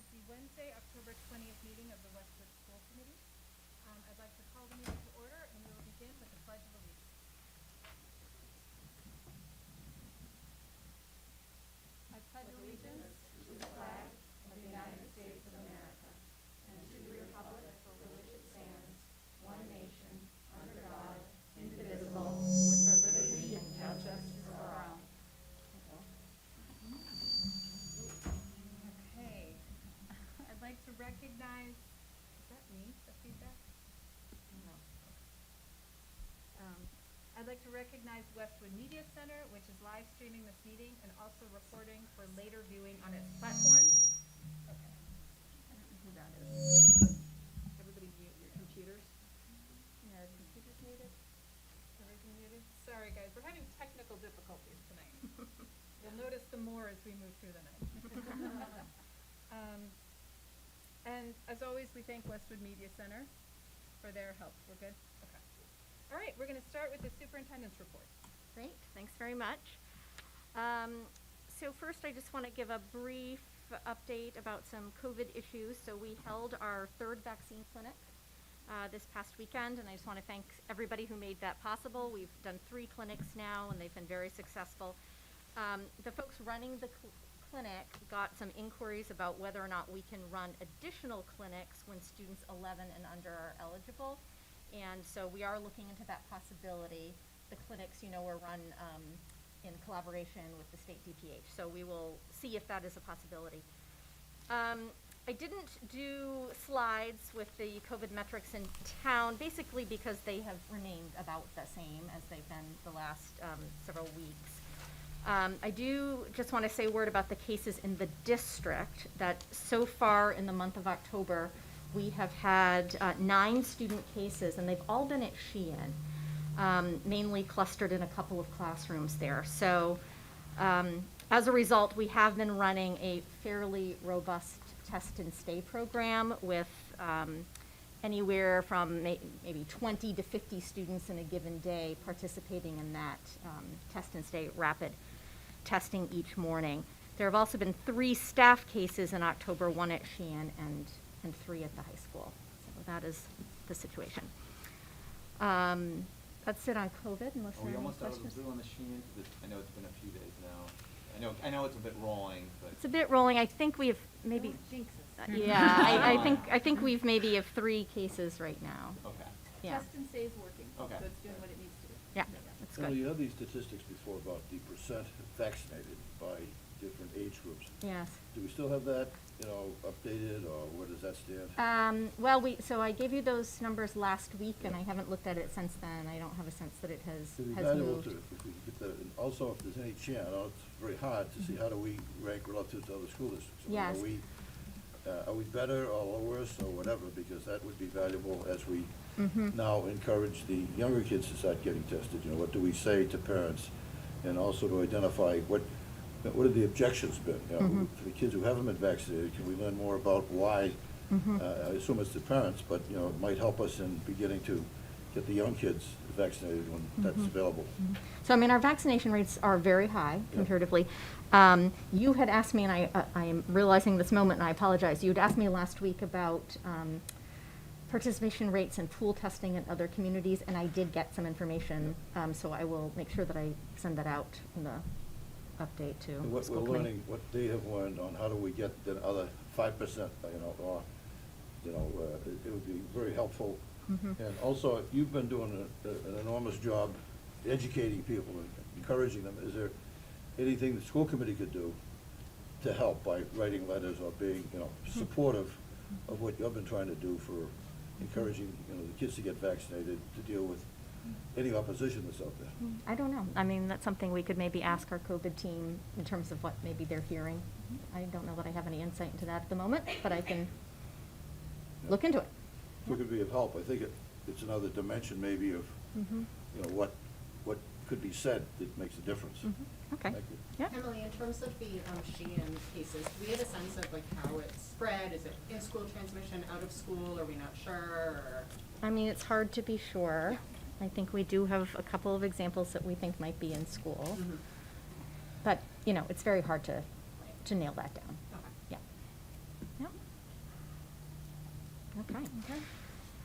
is the Wednesday, October 20th meeting of the Westwood School Committee. I'd like to call the meeting to order, and we will begin with the Pledge of Allegiance. I pledge allegiance to the flag of the United States of America and to the republic for which it stands, one nation, under God, indivisible, with liberty and justice for all. Okay. I'd like to recognize, is that me, the feedback? No. I'd like to recognize Westwood Media Center, which is live streaming this meeting and also recording for later viewing on its platform. Okay. I don't know who that is. Everybody mute your computers. Yeah, computers muted. Everything muted. Sorry guys, we're having technical difficulties tonight. You'll notice them more as we move through the night. And as always, we thank Westwood Media Center for their help. We're good? Okay. All right, we're going to start with the superintendent's report. Great, thanks very much. So first, I just want to give a brief update about some COVID issues. So we held our third vaccine clinic this past weekend, and I just want to thank everybody who made that possible. We've done 3 clinics now, and they've been very successful. The folks running the clinic got some inquiries about whether or not we can run additional clinics when students 11 and under are eligible. And so we are looking into that possibility. The clinics, you know, are run in collaboration with the state DPH. So we will see if that is a possibility. I didn't do slides with the COVID metrics in town, basically because they have remained about the same as they've been the last several weeks. I do just want to say a word about the cases in the district, that so far in the month of October, we have had 9 student cases, and they've all been at Sheehan, mainly clustered in a couple of classrooms there. So as a result, we have been running a fairly robust test and stay program with anywhere from maybe 20 to 50 students in a given day participating in that test and stay rapid testing each morning. There have also been 3 staff cases in October, 1 at Sheehan and 3 at the high school. So that is the situation. That's it on COVID, unless Are we there are any almost out of the questions. blue on the Sheehan? I know it's been a few days now. I know it's a bit rolling, but It's a bit rolling. I think we have maybe. Yeah, I think we've maybe have 3 cases right now. okay. Yeah. Test and stay is working, Okay. so it's doing what it needs to do. Yeah, that's Well, good. you had these statistics before about the percent vaccinated by different age groups. Yes. Do we still have that, updated, or where does that stand? Well, so I gave you those numbers last week, and I haven't looked at it since then. I don't have a sense that it It'd be has valuable moved. if we could get that, and also if there's any chance, I know it's very hard to see how do we rank relative to other school districts. I mean, Yes. Are we better or worse or whatever, because that would be valuable as we Mm-hmm. now encourage the younger kids to start getting tested. What do we say to parents? And also to identify what have the objections been? Mm-hmm. For the kids who haven't been vaccinated, can we learn more about why? Mm-hmm. I assume it's the parents, but, it might help us in beginning to get the young kids vaccinated when that's Mm-hmm. available. So, I mean, our vaccination rates are very high comparatively. You had asked me, and I am realizing this moment, and I apologize. You had asked me last week about participation rates in pool testing in other communities, and I did get some information. So I will make sure that I send that out in the update to And the what school we're committee. learning, what they have learned on how do we get the other 5%, or, it would be very helpful. Mhm. And also, you've been doing an enormous job educating people and encouraging them. Is there anything the school committee could do to help by writing letters or being, supportive of what you've been trying to do for encouraging, the kids to get vaccinated, to deal with any opposition that's out there? I don't know. I mean, that's something we could maybe ask our COVID team in terms of what maybe they're hearing. I don't know that I have any insight into that at the moment, but I can look into it. If it could be of help, I think it's another dimension maybe of, Mhm. what could be said that makes a difference. Mhm. Okay. Thank you. Yeah. Emily, in terms of the Sheehan cases, do we have a sense of how it's spread? Is it in-school transmission, out of school? Are we not sure? Or? I mean, it's hard to be sure. I think we do have a couple of examples that we think might be in school. Mhm. But, it's very hard to nail that down. Okay. Yeah. Yeah. Okay.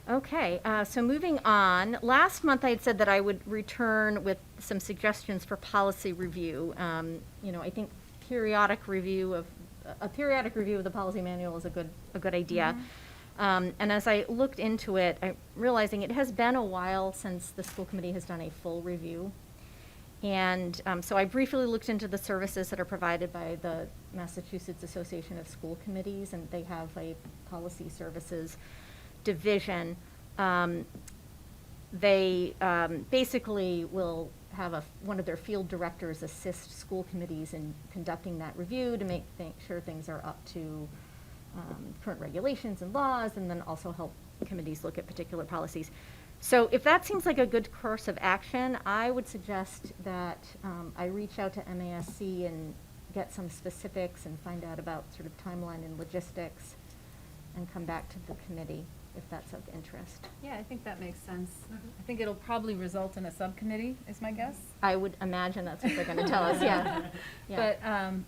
Okay, so moving on, last month I had said that I would return with some suggestions for policy review. You know, I think a periodic review of the policy manual is a good idea. And as I looked into it, I'm realizing it has been a while since the school committee has done a full review. And so I briefly looked into the services that are provided by the Massachusetts Association of School Committees, and they have a policy services division. They basically will have one of their field directors assist school committees in conducting that review to make sure things are up to current regulations and laws, and then also help committees look at particular policies. So if that seems like a good course of action, I would suggest that I reach out to MASC and get some specifics and find out about sort of timeline and logistics and come back to the committee if that's of interest. Yeah, I think that makes sense. I think it'll probably result in a subcommittee, is my guess. I would imagine that's what they're going to tell us, yeah. Yeah. But,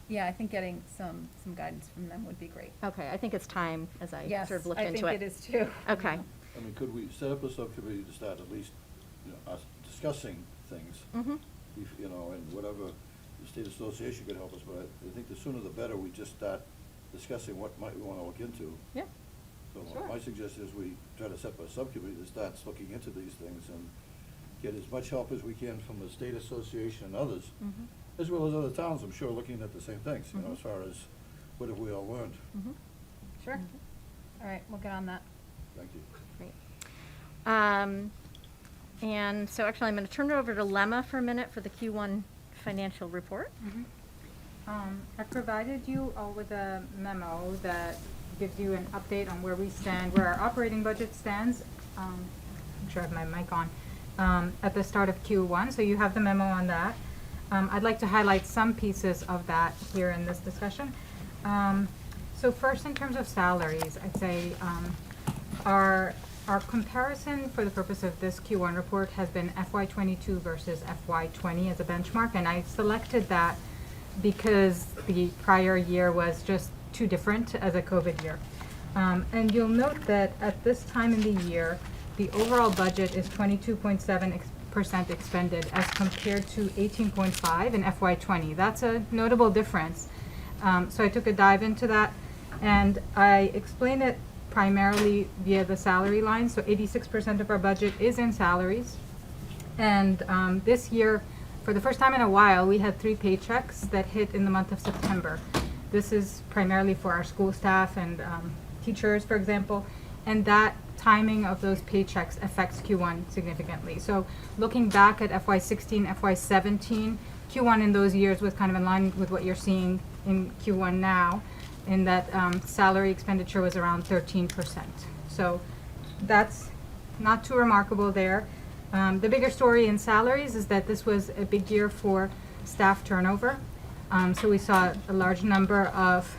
yeah, I think getting some guidance from them would be great. Okay, I think it's time as I Yes, sort of looked I into think it. it is too. Okay. I mean, could we set up a subcommittee to start at least, you know, us discussing things? Mm-hmm. You know, and whatever the state association could help us, but I think the sooner the better we just start discussing what might we wanna look into. Yeah. So Sure. my suggestion is we try to set up a subcommittee that starts looking into these things and get as much help as we can from the state association and others, Mm-hmm. as well as other towns, I'm sure, looking at the same things, you know, Mhm. as far as what have we all learned. Mm-hmm. Sure. All right, we'll get on that. Thank you. Great. And so actually, I'm going to turn it over to Lemma for a minute for the Q1 financial report. I provided you all with a memo that gives you an update on where we stand, where our operating budget stands. I'm sure I have my mic on, at the start of Q1, so you have the memo on that. I'd like to highlight some pieces of that here in this discussion. So first, in terms of salaries, I'd say our comparison for the purpose of this Q1 report has been FY22 versus FY20 as a benchmark, and I selected that because the prior year was just too different as a COVID year. And you'll note that at this time in the year, the overall budget is 22.7% expended as compared to 18.5 in FY20. That's a notable difference. So I took a dive into that, and I explained it primarily via the salary line. So 86% of our budget is in salaries. And this year, for the first time in a while, we had 3 paychecks that hit in the month of September. This is primarily for our school staff and teachers, for example, and that timing of those paychecks affects Q1 significantly. So looking back at FY16, FY17, Q1 in those years was kind of in line with what you're seeing in Q1 now, in that salary expenditure was around 13%. So that's not too remarkable there. The bigger story in salaries is that this was a big year for staff turnover. So we saw a large number of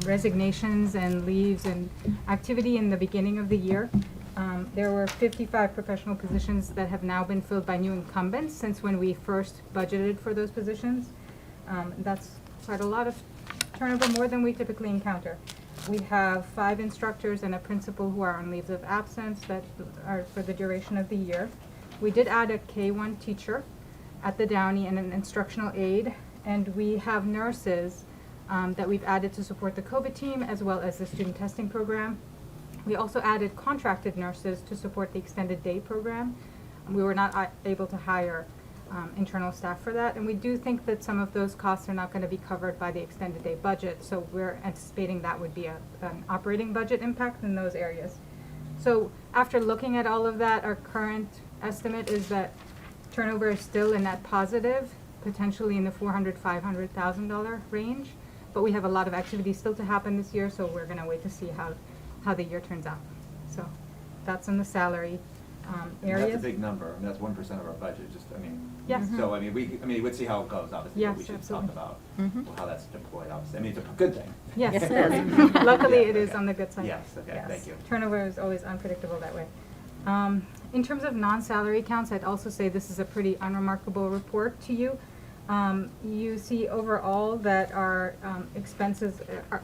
resignations and leaves and activity in the beginning of the year. There were 55 professional positions that have now been filled by new incumbents since when we first budgeted for those positions. That's quite a lot of turnover, more than we typically encounter. We have 5 instructors and a principal who are on leaves of absence that are for the duration of the year. We did add a K-1 teacher at the Downey and an instructional aide, and we have nurses that we've added to support the COVID team as well as the student testing program. We also added contracted nurses to support the extended day program. We were not able to hire internal staff for that, and we do think that some of those costs are not going to be covered by the extended day budget, so we're anticipating that would be an operating budget impact in those areas. So after looking at all of that, our current estimate is that turnover is still in net positive, potentially in the $400,000 to $500,000 range, but we have a lot of activity still to happen this year, so we're going to wait to see how the year turns out. So that's in the salary areas. That's a big number, I mean, that's 1% of our budget, just, I mean. Yes. So, I mean, we'd see how it goes, obviously, Yes, but we should absolutely. talk about Mhm. how that's deployed, obviously, I mean, it's a good thing. Yes, it Yes. is. Luckily, Yeah, it is okay. on the good side. Yes, okay, thank you. Turnover is always unpredictable that way. In terms of non-salary accounts, I'd also say this is a pretty unremarkable report to you. You see overall that our expenses,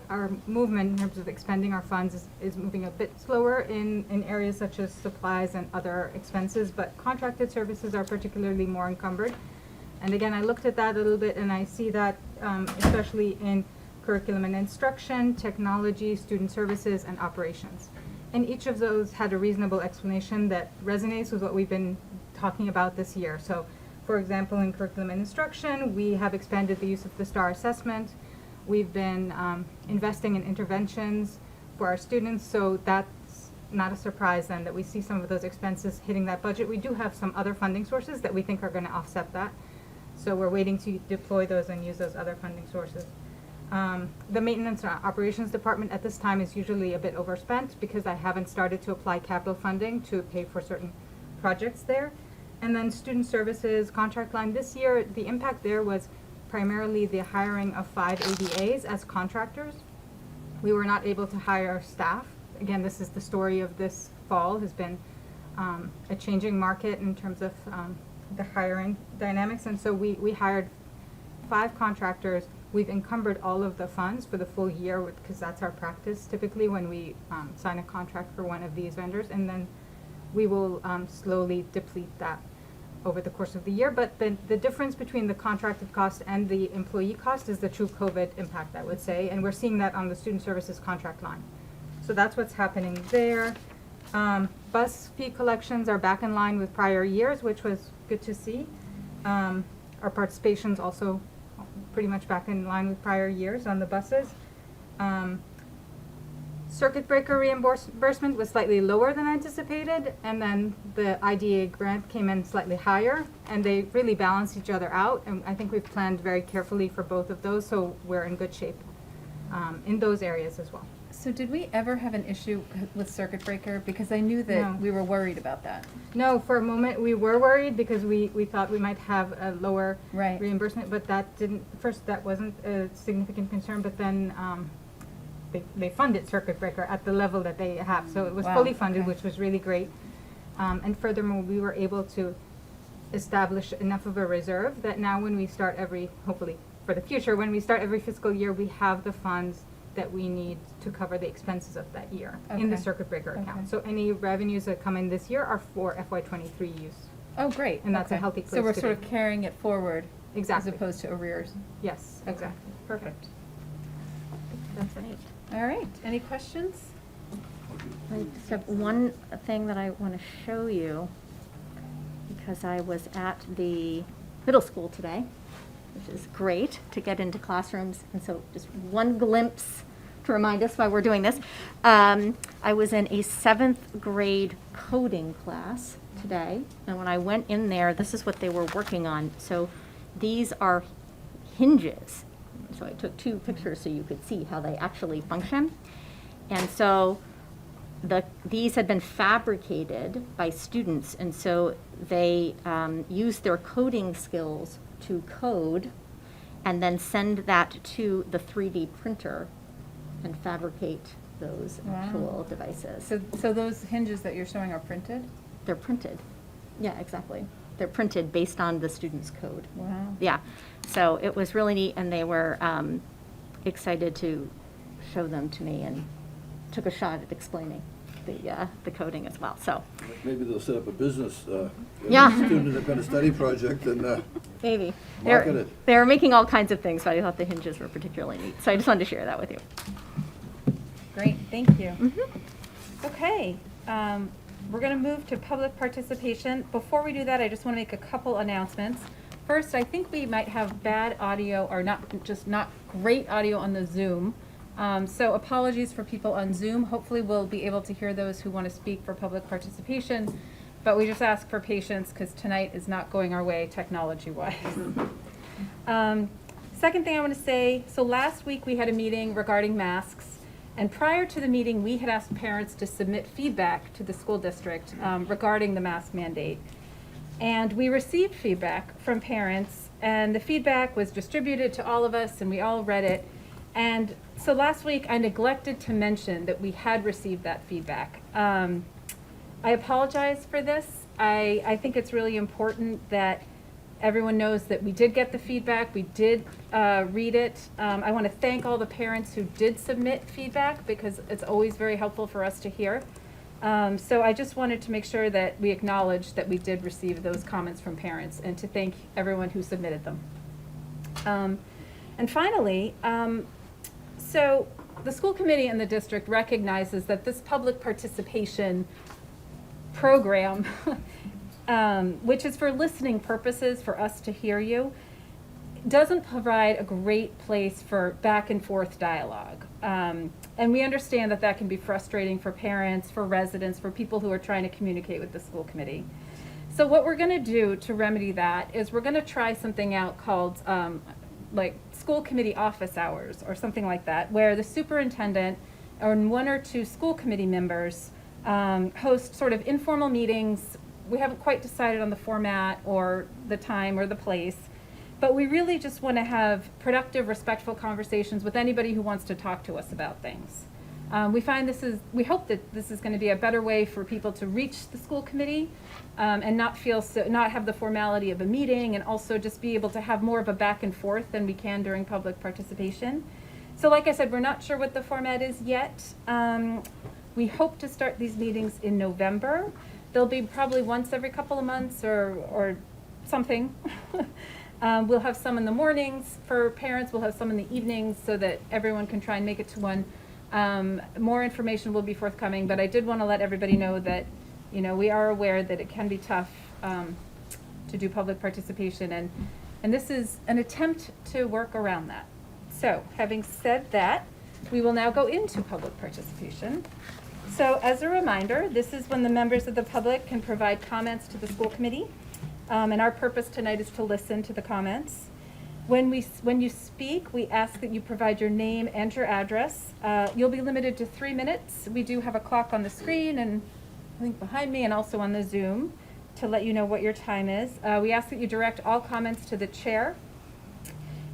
our movement in terms of expending our funds is moving a bit slower in areas such as supplies and other expenses, but contracted services are particularly more encumbered. And again, I looked at that a little bit and I see that especially in curriculum and instruction, technology, student services, and operations. And each of those had a reasonable explanation that resonates with what we've been talking about this year. So, for example, in curriculum and instruction, we have expanded the use of the STAR assessment. We've been investing in interventions for our students, so that's not a surprise then that we see some of those expenses hitting that budget. We do have some other funding sources that we think are going to offset that. So we're waiting to deploy those and use those other funding sources. The maintenance and operations department at this time is usually a bit overspent because I haven't started to apply capital funding to pay for certain projects there. And then student services contract line this year, the impact there was primarily the hiring of 5 ABAs as contractors. We were not able to hire staff. Again, this is the story of this fall, has been a changing market in terms of the hiring dynamics. And so we hired 5 contractors. We've encumbered all of the funds for the full year because that's our practice typically when we sign a contract for one of these vendors. And then we will slowly deplete that over the course of the year. But the difference between the contracted cost and the employee cost is the true COVID impact, I would say. And we're seeing that on the student services contract line. So that's what's happening there. Bus fee collections are back in line with prior years, which was good to see. Our participation's also pretty much back in line with prior years on the buses. Circuit breaker reimbursement was slightly lower than anticipated, and then the IDA grant came in slightly higher, and they really balance each other out, and I think we've planned very carefully for both of those, so we're in good shape in those areas as well. So did we ever have an issue with circuit breaker? Because I knew that No. we were worried about that. No, for a moment we were worried because we thought we might have a lower Right. reimbursement, but that didn't, first that wasn't a significant concern, but then they funded circuit breaker at the level that they have, so it was Wow, fully funded, okay. which was really great. And furthermore, we were able to establish enough of a reserve that now when we start hopefully for the future, when we start every fiscal year, we have the funds that we need to cover the expenses of that year in the Okay. circuit breaker account. Okay. So any revenues that come in this year are for FY23 use. Oh, great. And that's a Okay. healthy So place we're to sort be. of carrying it forward Exactly. as opposed to arrears. Yes, Okay. exactly. Perfect. That's right. All right. Any questions? I just have one thing that I want to show you, because I was at the middle school today, which is great to get into classrooms. And so just one glimpse to remind us why we're doing this. I was in a 7th grade coding class today. And when I went in there, this is what they were working on. So these are hinges. So I took 2 pictures so you could see how they actually function. And so these had been fabricated by students, and so they used their coding skills to code and then send that to the 3D printer and fabricate those Wow. actual devices. So those hinges that you're showing are printed? They're printed. Yeah, exactly. They're printed based on the student's code. Wow. Yeah, so it was really neat, and they were excited to show them to me and took a shot at explaining the coding as well, so. Maybe they'll set up a business, Yeah. student independent study project and, Maybe. market it. They're making all kinds of things, but I thought the hinges were particularly neat, so I just wanted to share that with you. Great, thank you. Okay, we're gonna move to public participation. Before we do that, I just wanna make a couple announcements. First, I think we might have bad audio, or not great audio on the Zoom. So apologies for people on Zoom. Hopefully we'll be able to hear those who wanna speak for public participation, but we just ask for patience, cause tonight is not going our way technology-wise. Second thing I wanna say, so last week we had a meeting regarding masks. And prior to the meeting, we had asked parents to submit feedback to the school district regarding the mask mandate. And we received feedback from parents, and the feedback was distributed to all of us, and we all read it. And so last week, I neglected to mention that we had received that feedback. I apologize for this. I think it's really important that everyone knows that we did get the feedback, we did read it. I want to thank all the parents who did submit feedback because it's always very helpful for us to hear. So I just wanted to make sure that we acknowledge that we did receive those comments from parents and to thank everyone who submitted them. And finally, so the school committee and the district recognizes that this public participation program, which is for listening purposes, for us to hear you, doesn't provide a great place for back and forth dialogue. And we understand that that can be frustrating for parents, for residents, for people who are trying to communicate with the school committee. So what we're gonna do to remedy that is we're gonna try something out called like school committee office hours or something like that, where the superintendent and one or two school committee members host sort of informal meetings. We haven't quite decided on the format or the time or the place, but we really just want to have productive, respectful conversations with anybody who wants to talk to us about things. We hope that this is going to be a better way for people to reach the school committee and not have the formality of a meeting, and also just be able to have more of a back and forth than we can during public participation. So like I said, we're not sure what the format is yet. We hope to start these meetings in November. They'll be probably once every couple of months or something. We'll have some in the mornings for parents, we'll have some in the evenings so that everyone can try and make it to one. More information will be forthcoming, but I did want to let everybody know that, you know, we are aware that it can be tough to do public participation, and this is an attempt to work around that. So, having said that, we will now go into public participation. So, as a reminder, this is when the members of the public can provide comments to the school committee, and our purpose tonight is to listen to the comments. When you speak, we ask that you provide your name and your address. You'll be limited to 3 minutes. We do have a clock on the screen and I think behind me and also on the Zoom to let you know what your time is. We ask that you direct all comments to the chair.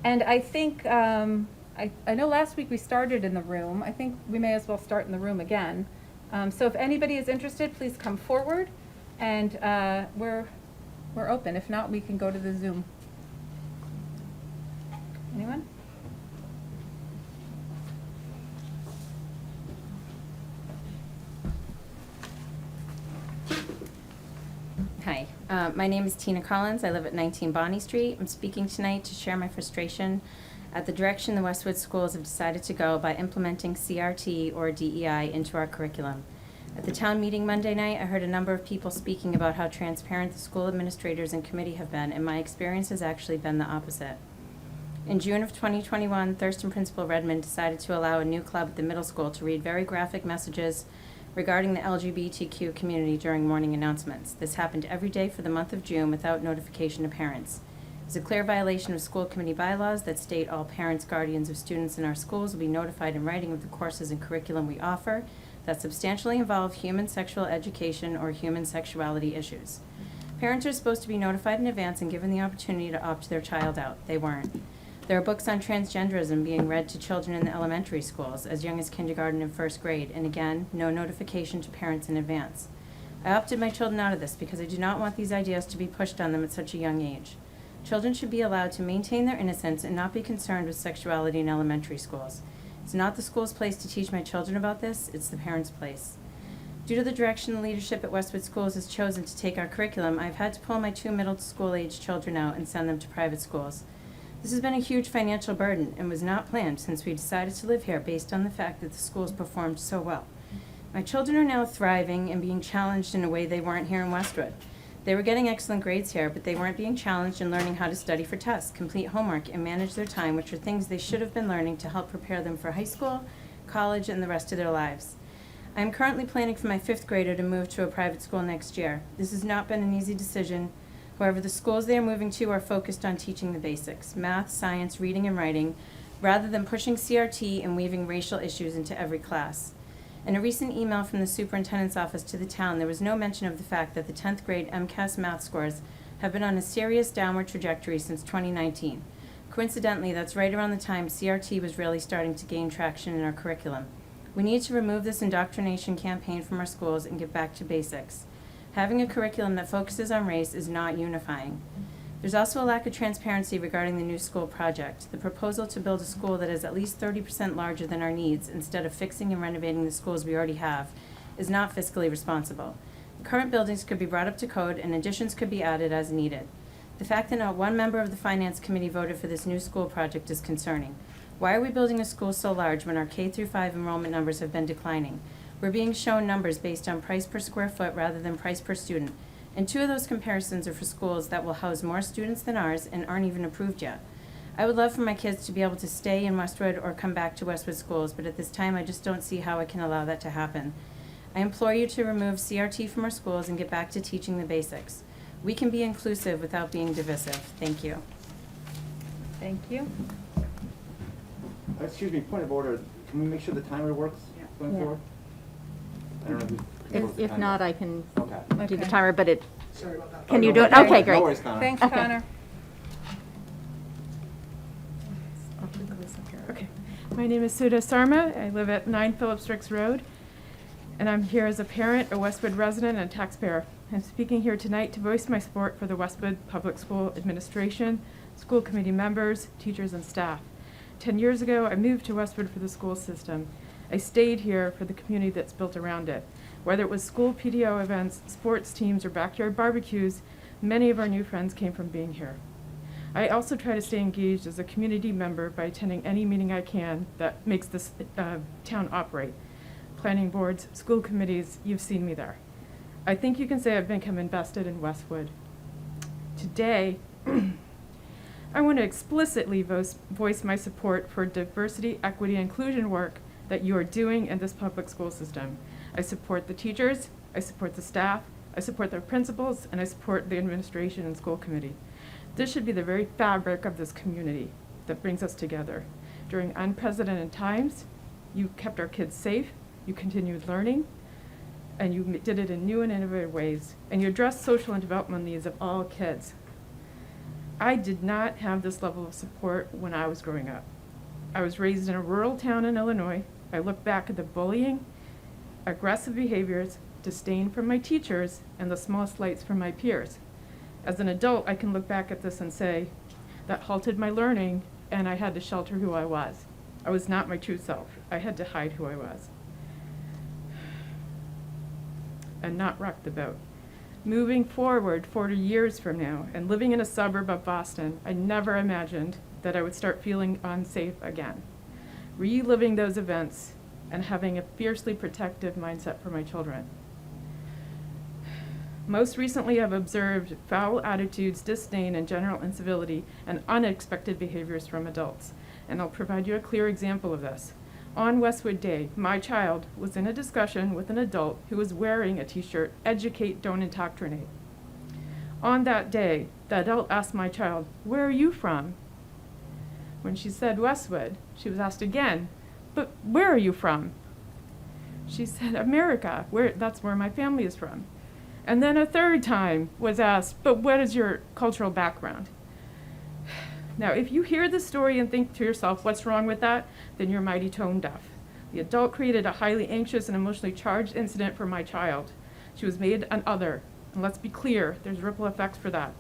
And I think, I know last week we started in the room. I think we may as well start in the room again. So if anybody is interested, please come forward, and we're open. If not, we can go to the Zoom. Anyone? Hi, my name is Tina Collins. I live at 19 Bonnie Street. I'm speaking tonight to share my frustration at the direction the Westwood schools have decided to go by implementing CRT or DEI into our curriculum. At the town meeting Monday night, I heard a number of people speaking about how transparent the school administrators and committee have been, and my experience has actually been the opposite. In June of 2021, Thurston Principal Redmond decided to allow a new club at the middle school to read very graphic messages regarding the LGBTQ community during morning announcements. This happened every day for the month of June without notification to parents. It's a clear violation of school committee bylaws that state all parents, guardians of students in our schools will be notified in writing of the courses and curriculum we offer that substantially involve human sexual education or human sexuality issues. Parents are supposed to be notified in advance and given the opportunity to opt their child out. They weren't. There are books on transgenderism being read to children in the elementary schools as young as kindergarten and first grade, and again, no notification to parents in advance. I opted my children out of this because I do not want these ideas to be pushed on them at such a young age. Children should be allowed to maintain their innocence and not be concerned with sexuality in elementary schools. It's not the school's place to teach my children about this, it's the parents' place. Due to the direction the leadership at Westwood Schools has chosen to take our curriculum, I've had to pull my 2 middle school age children out and send them to private schools. This has been a huge financial burden and was not planned since we decided to live here based on the fact that the schools performed so well. My children are now thriving and being challenged in a way they weren't here in Westwood. They were getting excellent grades here, but they weren't being challenged in learning how to study for tests, complete homework, and manage their time, which are things they should have been learning to help prepare them for high school, college, and the rest of their lives. I am currently planning for my 5th grader to move to a private school next year. This has not been an easy decision. However, the schools they are moving to are focused on teaching the basics, math, science, reading, and writing, rather than pushing CRT and weaving racial issues into every class. In a recent email from the superintendent's office to the town, there was no mention of the fact that the 10th grade MCAS math scores have been on a serious downward trajectory since 2019. Coincidentally, that's right around the time CRT was really starting to gain traction in our curriculum. We need to remove this indoctrination campaign from our schools and get back to basics. Having a curriculum that focuses on race is not unifying. There's also a lack of transparency regarding the new school project. The proposal to build a school that is at least 30% larger than our needs instead of fixing and renovating the schools we already have is not fiscally responsible. The current buildings could be brought up to code and additions could be added as needed. The fact that not one member of the Finance Committee voted for this new school project is concerning. Why are we building a school so large when our K-5 enrollment numbers have been declining? We're being shown numbers based on price per square foot rather than price per student. And 2 of those comparisons are for schools that will house more students than ours and aren't even approved yet. I would love for my kids to be able to stay in Westwood or come back to Westwood schools, but at this time I just don't see how I can allow that to happen. I implore you to remove CRT from our schools and get back to teaching the basics. We can be inclusive without being divisive. Thank you. Thank you. Excuse me, point of order, can we make sure the timer works going Yeah. forward? I don't know who controls the If timer. not, I can Okay. do the Okay. timer, but it, Sorry about that. can you no do it? worries. Okay, great. No worries, Connor. Thanks, Okay. Connor. Okay. My name is Suda Sarma. I live at 9 Phillips Ricks Road, and I'm here as a parent, a Westwood resident, and a taxpayer. I'm speaking here tonight to voice my support for the Westwood Public School Administration, school committee members, teachers, and staff. 10 years ago, I moved to Westwood for the school system. I stayed here for the community that's built around it. Whether it was school PTO events, sports teams, or backyard barbecues, many of our new friends came from being here. I also try to stay engaged as a community member by attending any meeting I can that makes this town operate. Planning boards, school committees, you've seen me there. I think you can say I've become invested in Westwood. Today, I want to explicitly voice my support for diversity, equity, and inclusion work that you are doing in this public school system. I support the teachers, I support the staff, I support their principals, and I support the administration and school committee. This should be the very fabric of this community that brings us together. During unprecedented times, you kept our kids safe, you continued learning, and you did it in new and innovative ways, and you addressed social and developmental needs of all kids. I did not have this level of support when I was growing up. I was raised in a rural town in Illinois. I look back at the bullying, aggressive behaviors, disdain from my teachers, and the small slights from my peers. As an adult, I can look back at this and say, that halted my learning, and I had to shelter who I was. I was not my true self. I had to hide who I was. And not rock the boat. Moving forward 40 years from now and living in a suburb of Boston, I never imagined that I would start feeling unsafe again. Reliving those events and having a fiercely protective mindset for my children. Most recently, I've observed foul attitudes, disdain, and general incivility and unexpected behaviors from adults. And I'll provide you a clear example of this. On Westwood Day, my child was in a discussion with an adult who was wearing a t-shirt, "Educate, don't indoctrinate." On that day, the adult asked my child, "Where are you from?" When she said Westwood, she was asked again, "But where are you from?" She said, "America, that's where my family is from." And then a third time was asked, "But what is your cultural background?" Now, if you hear this story and think to yourself, what's wrong with that? Then you're mighty tone deaf. The adult created a highly anxious and emotionally charged incident for my child. She was made an other. And let's be clear, there's ripple effects for that.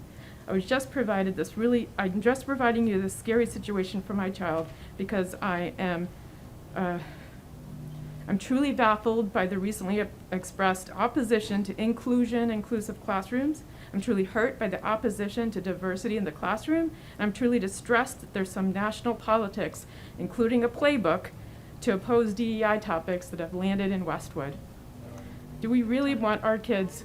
I'm just providing you this scary situation for my child because I'm truly baffled by the recently expressed opposition to inclusive classrooms. I'm truly hurt by the opposition to diversity in the classroom. And I'm truly distressed that there's some national politics, including a playbook, to oppose DEI topics that have landed in Westwood. Do we really want our kids?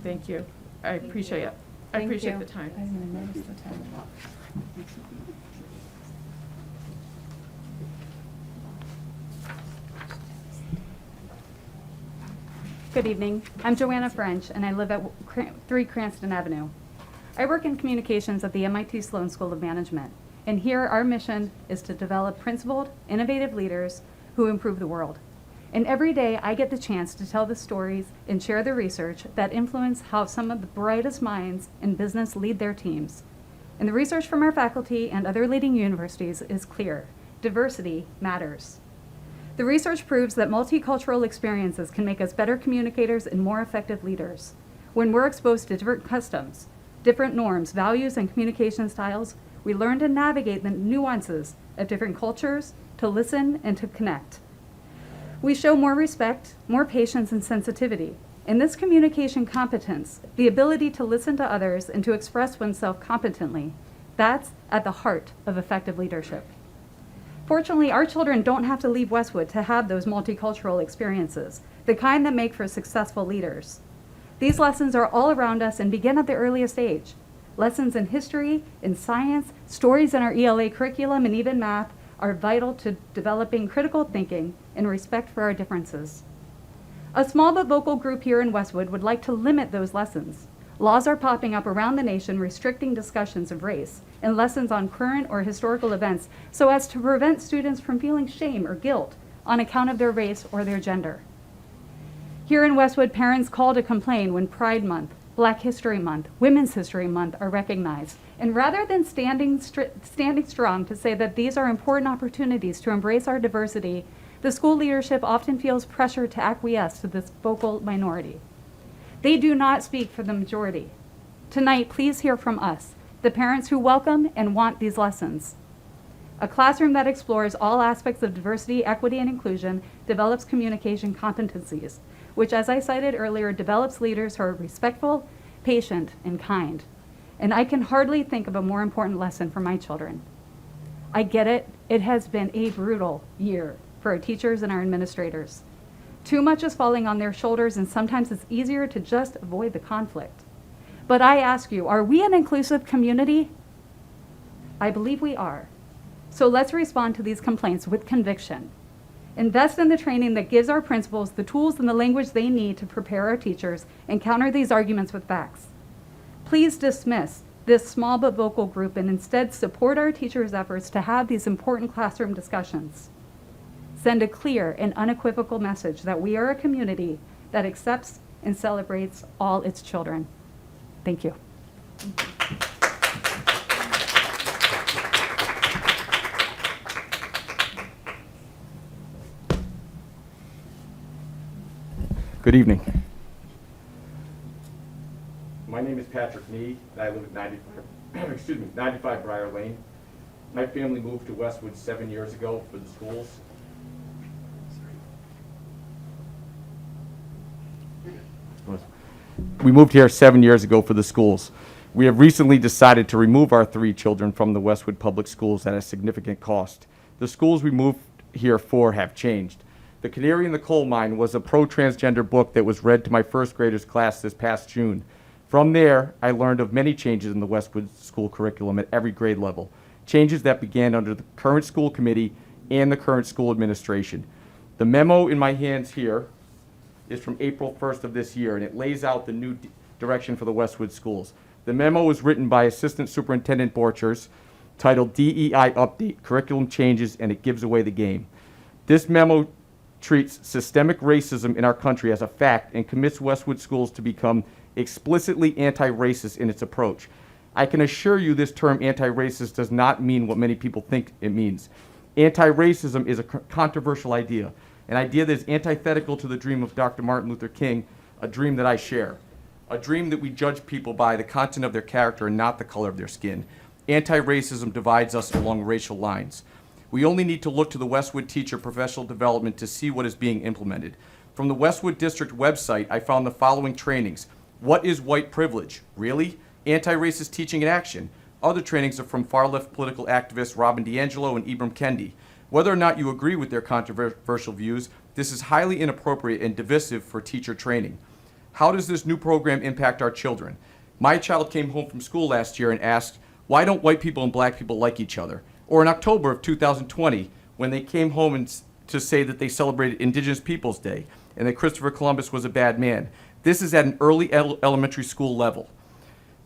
Thank you. I appreciate it. I appreciate the time. I didn't even notice the time. Good evening. I'm Joan French, and I live at 3 Cranston Avenue. I work in communications at the MIT Sloan School of Management, and here our mission is to develop principled, innovative leaders who improve the world. And every day I get the chance to tell the stories and share the research that influence how some of the brightest minds in business lead their teams. And the research from our faculty and other leading universities is clear. Diversity matters. The research proves that multicultural experiences can make us better communicators and more effective leaders. When we're exposed to different customs, different norms, values, and communication styles, we learn to navigate the nuances of different cultures, to listen and to connect. We show more respect, more patience, and sensitivity. And this communication competence, the ability to listen to others and to express oneself competently, that's at the heart of effective leadership. Fortunately, our children don't have to leave Westwood to have those multicultural experiences, the kind that make for successful leaders. These lessons are all around us and begin at the earliest age. Lessons in history, in science, stories in our ELA curriculum, and even math are vital to developing critical thinking and respect for our differences. A small but vocal group here in Westwood would like to limit those lessons. Laws are popping up around the nation restricting discussions of race and lessons on current or historical events so as to prevent students from feeling shame or guilt on account of their race or their gender. Here in Westwood, parents call to complain when Pride Month, Black History Month, Women's History Month are recognized. And rather than standing strong to say that these are important opportunities to embrace our diversity, the school leadership often feels pressure to acquiesce to this vocal minority. They do not speak for the majority. Tonight, please hear from us, the parents who welcome and want these lessons. A classroom that explores all aspects of diversity, equity, and inclusion develops communication competencies, which, as I cited earlier, develops leaders who are respectful, patient, and kind. And I can hardly think of a more important lesson for my children. I get it. It has been a brutal year for our teachers and our administrators. Too much is falling on their shoulders, and sometimes it's easier to just avoid the conflict. But I ask you, are we an inclusive community? I believe we are. So let's respond to these complaints with conviction. Invest in the training that gives our principals the tools and the language they need to prepare our teachers and counter these arguments with facts. Please dismiss this small but vocal group and instead support our teachers' efforts to have these important classroom discussions. Send a clear and unequivocal message that we are a community that accepts and celebrates all its children. Thank you. Good evening. My name is Patrick Nee, and I live at 95 Briar Lane. My family moved to Westwood 7 years ago for the schools. We moved here 7 years ago for the schools. We have recently decided to remove our 3 children from the Westwood Public Schools at a significant cost. The schools we moved here for have changed. The Canary in the Coal Mine was a pro-transgender book that was read to my first graders class this past June. From there, I learned of many changes in the Westwood school curriculum at every grade level, changes that began under the current school committee and the current school administration. The memo in my hands here is from April 1st of this year, and it lays out the new direction for the Westwood schools. The memo was written by Assistant Superintendent Borchers, titled DEI Update, Curriculum Changes, and it gives away the game. This memo treats systemic racism in our country as a fact and commits Westwood schools to become explicitly anti-racist in its approach. I can assure you this term anti-racist does not mean what many people think it means. Anti-racism is a controversial idea, an idea that is antithetical to the dream of Dr. Martin Luther King, a dream that I share, a dream that we judge people by the content of their character and not the color of their skin. Anti-racism divides us along racial lines. We only need to look to the Westwood Teacher Professional Development to see what is being implemented. From the Westwood District website, I found the following trainings. What is white privilege? Really? Anti-racist teaching in action. Other trainings are from far-left political activists Robin DiAngelo and Ibram Kendi. Whether or not you agree with their controversial views, this is highly inappropriate and divisive for teacher training. How does this new program impact our children? My child came home from school last year and asked, why don't white people and black people like each other? Or in October of 2020, when they came home to say that they celebrated Indigenous Peoples Day and that Christopher Columbus was a bad man. This is at an early elementary school level.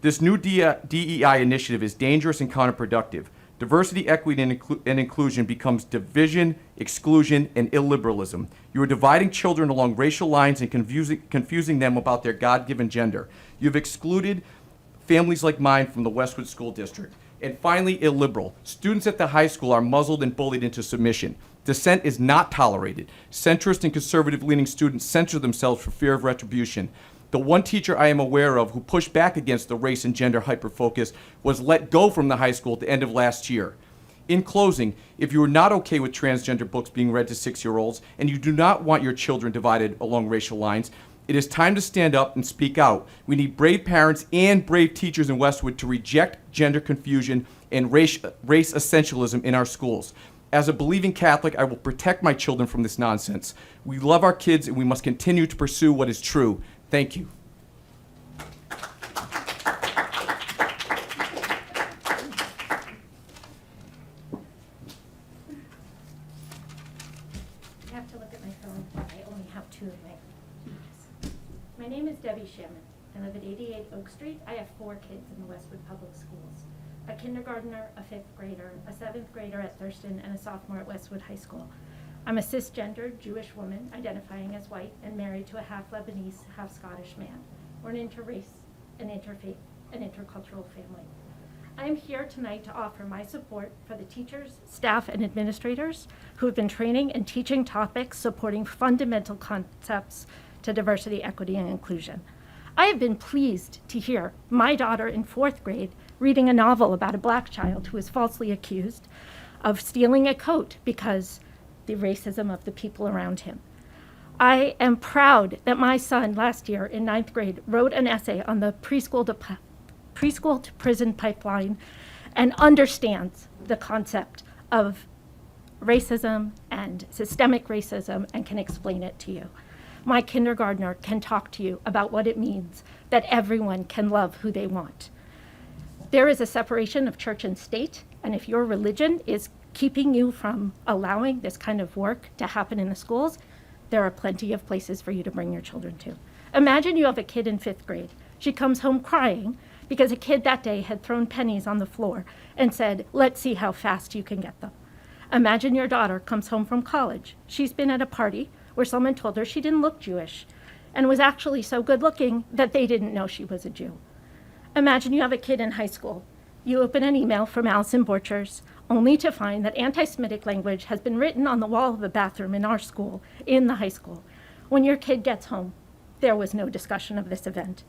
This new DEI initiative is dangerous and counterproductive. Diversity, equity, and inclusion becomes division, exclusion, and illiberalism. You are dividing children along racial lines and confusing them about their God-given gender. You've excluded families like mine from the Westwood School District. And finally, illiberal. Students at the high school are muzzled and bullied into submission. Dissent is not tolerated. Centrist and conservative-leaning students censor themselves for fear of retribution. The one teacher I am aware of who pushed back against the race and gender hyperfocus was let go from the high school at the end of last year. In closing, if you are not okay with transgender books being read to 6-year-olds and you do not want your children divided along racial lines, it is time to stand up and speak out. We need brave parents and brave teachers in Westwood to reject gender confusion and race essentialism in our schools. As a believing Catholic, I will protect my children from this nonsense. We love our kids and we must continue to pursue what is true. Thank you. I have to look at my phone. I only have 2 of my keys. My name is Debbie Shaman. I live at 88 Oak Street. I have 4 kids in the Westwood Public Schools. A kindergartner, a 5th grader, a 7th grader at Thurston, and a sophomore at Westwood High School. I'm a cisgendered Jewish woman identifying as white and married to a half Lebanese, half Scottish man. We're an interrace, an interfaith, and intercultural family. I am here tonight to offer my support for the teachers, staff, and administrators who have been training and teaching topics supporting fundamental concepts to diversity, equity, and inclusion. I have been pleased to hear my daughter in 4th grade reading a novel about a black child who was falsely accused of stealing a coat because the racism of the people around him. I am proud that my son last year in 9th grade wrote an essay on the preschool to prison pipeline and understands the concept of racism and systemic racism and can explain it to you. My kindergartner can talk to you about what it means that everyone can love who they want. There is a separation of church and state, and if your religion is keeping you from allowing this kind of work to happen in the schools, there are plenty of places for you to bring your children to. Imagine you have a kid in 5th grade. She comes home crying because a kid that day had thrown pennies on the floor and said, "Let's see how fast you can get them." Imagine your daughter comes home from college. She's been at a party where someone told her she didn't look Jewish and was actually so good looking that they didn't know she was a Jew. Imagine you have a kid in high school. You open an email from Allison Borchers only to find that anti-Semitic language has been written on the wall of a bathroom in our school, in the high school. When your kid gets home, there was no discussion of this event.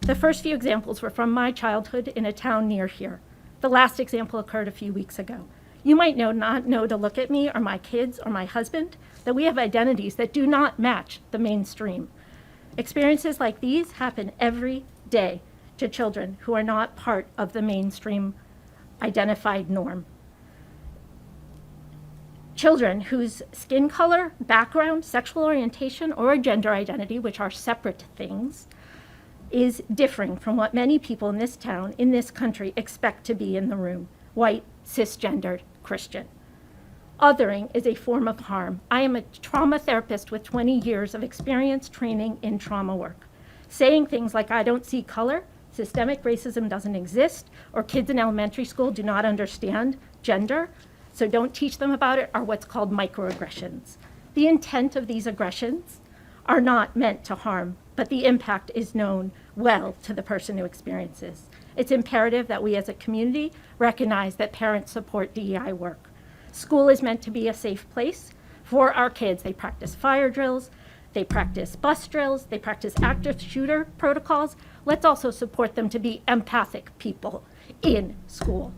The first few examples were from my childhood in a town near here. The last example occurred a few weeks ago. You might not know to look at me or my kids or my husband that we have identities that do not match the mainstream. Experiences like these happen every day to children who are not part of the mainstream identified norm. Children whose skin color, background, sexual orientation, or gender identity, which are separate things, is differing from what many people in this town, in this country, expect to be in the room: white, cisgendered, Christian. Othering is a form of harm. I am a trauma therapist with 20 years of experience training in trauma work. Saying things like, "I don't see color," "systemic racism doesn't exist," or "kids in elementary school do not understand gender, so don't teach them about it," are what's called microaggressions. The intent of these aggressions are not meant to harm, but the impact is known well to the person who experiences. It's imperative that we as a community recognize that parents support DEI work. School is meant to be a safe place for our kids. They practice fire drills, they practice bus drills, they practice active shooter protocols. Let's also support them to be empathic people in school.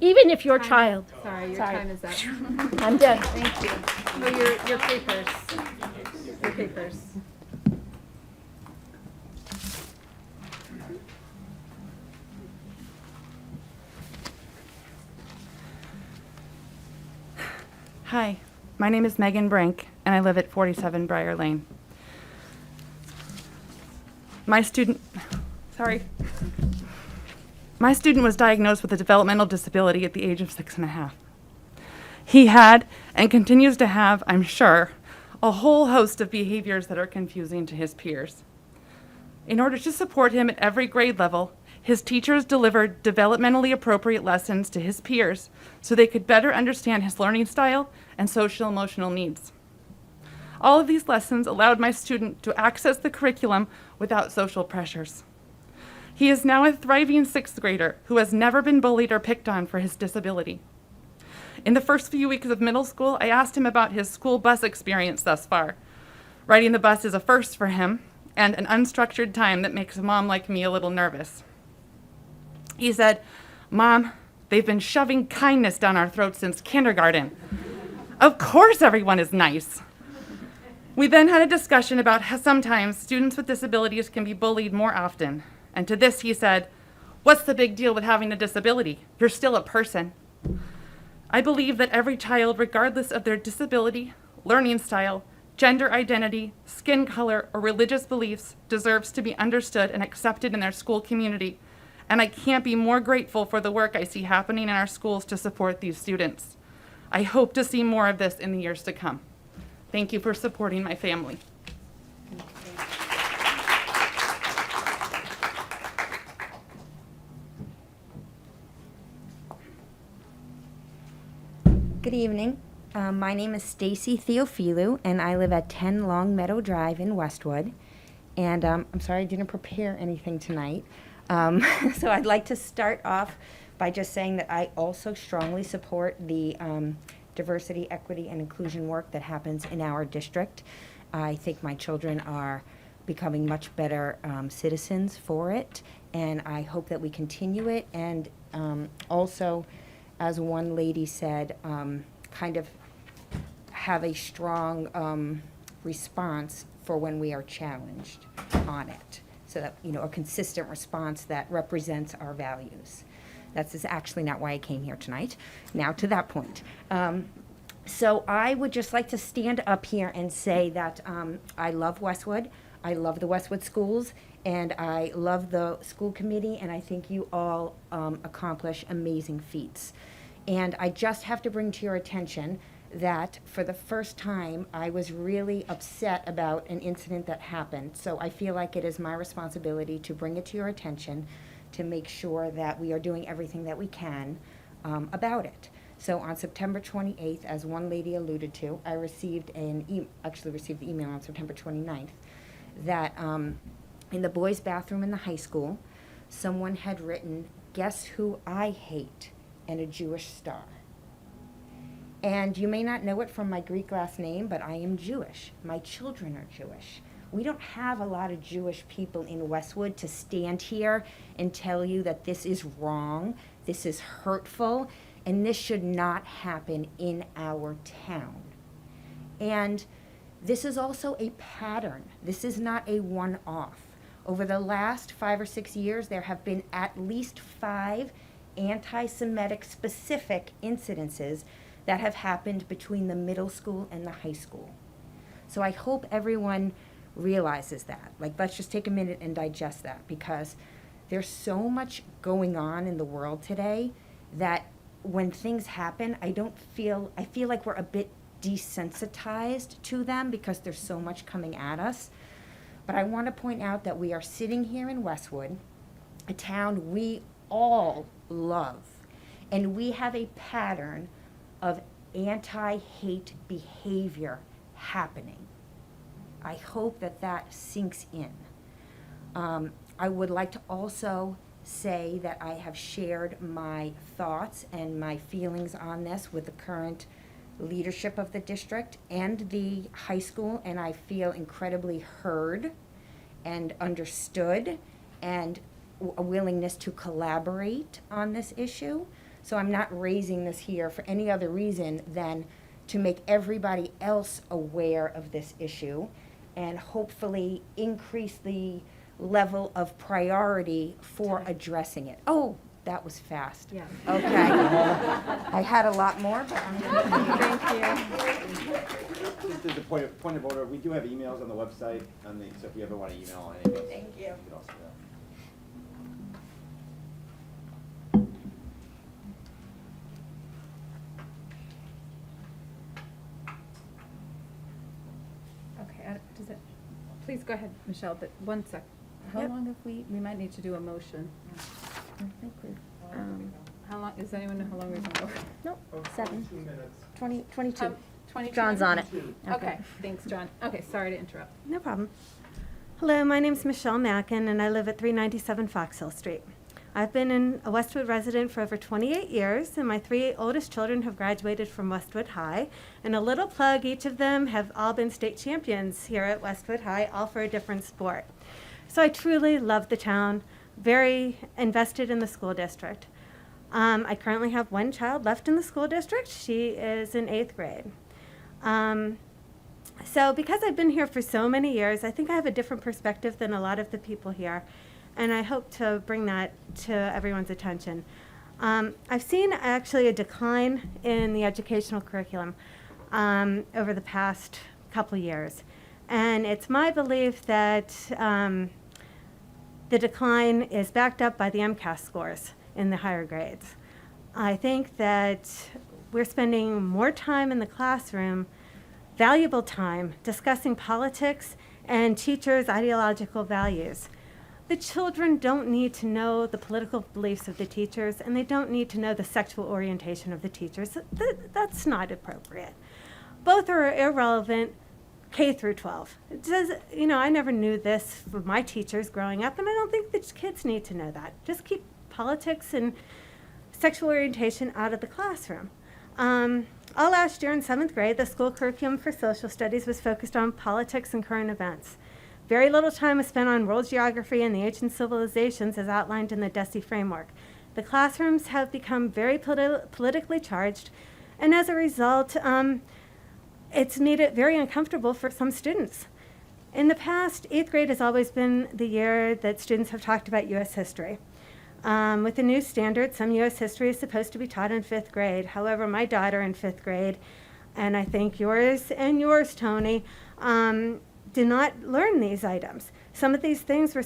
Even if your child. Sorry, your time is up. I'm done. Thank you. No, your papers. Your papers. Hi, my name is Megan Brink, and I live at 47 Briar Lane. My student was diagnosed with a developmental disability at the age of 6.5. He had, and continues to have, I'm sure, a whole host of behaviors that are confusing to his peers. In order to support him at every grade level, his teachers delivered developmentally appropriate lessons to his peers so they could better understand his learning style and social emotional needs. All of these lessons allowed my student to access the curriculum without social pressures. He is now a thriving 6th grader who has never been bullied or picked on for his disability. In the first few weeks of middle school, I asked him about his school bus experience thus far. Riding the bus is a first for him, and an unstructured time that makes a mom like me a little nervous. He said, "Mom, they've been shoving kindness down our throats since kindergarten. Of course everyone is nice." We then had a discussion about how sometimes students with disabilities can be bullied more often. And to this he said, "What's the big deal with having a disability? You're still a person." I believe that every child, regardless of their disability, learning style, gender identity, skin color, or religious beliefs, deserves to be understood and accepted in their school community. And I can't be more grateful for the work I see happening in our schools to support these students. I hope to see more of this in the years to come. Thank you for supporting my family. Good evening. My name is Stacey Theophilu, and I live at 10 Long Meadow Drive in Westwood. And I'm sorry I didn't prepare anything tonight. So I'd like to start off by just saying that I also strongly support the diversity, equity, and inclusion work that happens in our district. I think my children are becoming much better citizens for it, and I hope that we continue it. And also, as one lady said, kind of have a strong response for when we are challenged on it. So that, you know, a consistent response that represents our values. That's actually not why I came here tonight. Now to that point. So I would just like to stand up here and say that I love Westwood. I love the Westwood schools, and I love the school committee, and I think you all accomplish amazing feats. And I just have to bring to your attention that for the first time, I was really upset about an incident that happened. So I feel like it is my responsibility to bring it to your attention to make sure that we are doing everything that we can about it. So on September 28th, as one lady alluded to, I received received the email on September 29th that in the boys' bathroom in the high school, someone had written, "Guess who I hate?" and a Jewish star. And you may not know it from my Greek last name, but I am Jewish. My children are Jewish. We don't have a lot of Jewish people in Westwood to stand here and tell you that this is wrong, this is hurtful, and this should not happen in our town. And this is also a pattern. This is not a one-off. Over the last 5 or 6 years, there have been at least 5 anti-Semitic specific incidences that have happened between the middle school and the high school. So I hope everyone realizes that. Like, let's just take a minute and digest that, because there's so much going on in the world today that when things happen, I feel like we're a bit desensitized to them because there's so much coming at us. But I want to point out that we are sitting here in Westwood, a town we all love, and we have a pattern of anti-hate behavior happening. I hope that that sinks in. I would like to also say that I have shared my thoughts and my feelings on this with the current leadership of the district and the high school, and I feel incredibly heard and understood, and a willingness to collaborate on this issue. So I'm not raising this here for any other reason than to make everybody else aware of this issue and hopefully increase the level of priority for addressing it. Oh, that was fast. Yeah. Okay. I had a lot more, but I'm going to Thank you. Just as a point of order, we do have emails on the website, so if you ever want to email anything. Thank you. could also do that. Okay, please go ahead, Michelle, but 1 sec. How Yep. long have we might need to do a motion. I think we've, How long, does anyone know how long we've been over? nope, 7, 20, 22. 22 John's on it. Okay, thanks, John. Okay, sorry to interrupt. No problem. Hello, my name's Michelle MacKin, and I live at 397 Fox Hill Street. I've been a Westwood resident for over 28 years, and my 3 oldest children have graduated from Westwood High. And a little plug, each of them have all been state champions here at Westwood High, all for a different sport. So I truly love the town, very invested in the school district. I currently have 1 child left in the school district. She is in 8th grade. So because I've been here for so many years, I think I have a different perspective than a lot of the people here, and I hope to bring that to everyone's attention. I've seen actually a decline in the educational curriculum over the past couple years, and it's my belief that the decline is backed up by the MCAS scores in the higher grades. I think that we're spending more time in the classroom, valuable time, discussing politics and teachers' ideological values. The children don't need to know the political beliefs of the teachers, and they don't need to know the sexual orientation of the teachers. That's not appropriate. Both are irrelevant K through 12. It does, I never knew this from my teachers growing up, and I don't think the kids need to know that. Just keep politics and sexual orientation out of the classroom. All last year in 7th grade, the school curriculum for social studies was focused on politics and current events. Very little time was spent on world geography and the ancient civilizations as outlined in the DESI framework. The classrooms have become very politically charged, and as a result, it's made it very uncomfortable for some students. In the past, 8th grade has always been the year that students have talked about U.S. history. With the new standard, some U.S. history is supposed to be taught in 5th grade. However, my daughter in 5th grade, and I think yours, Tony, did not learn these items. Some of these things they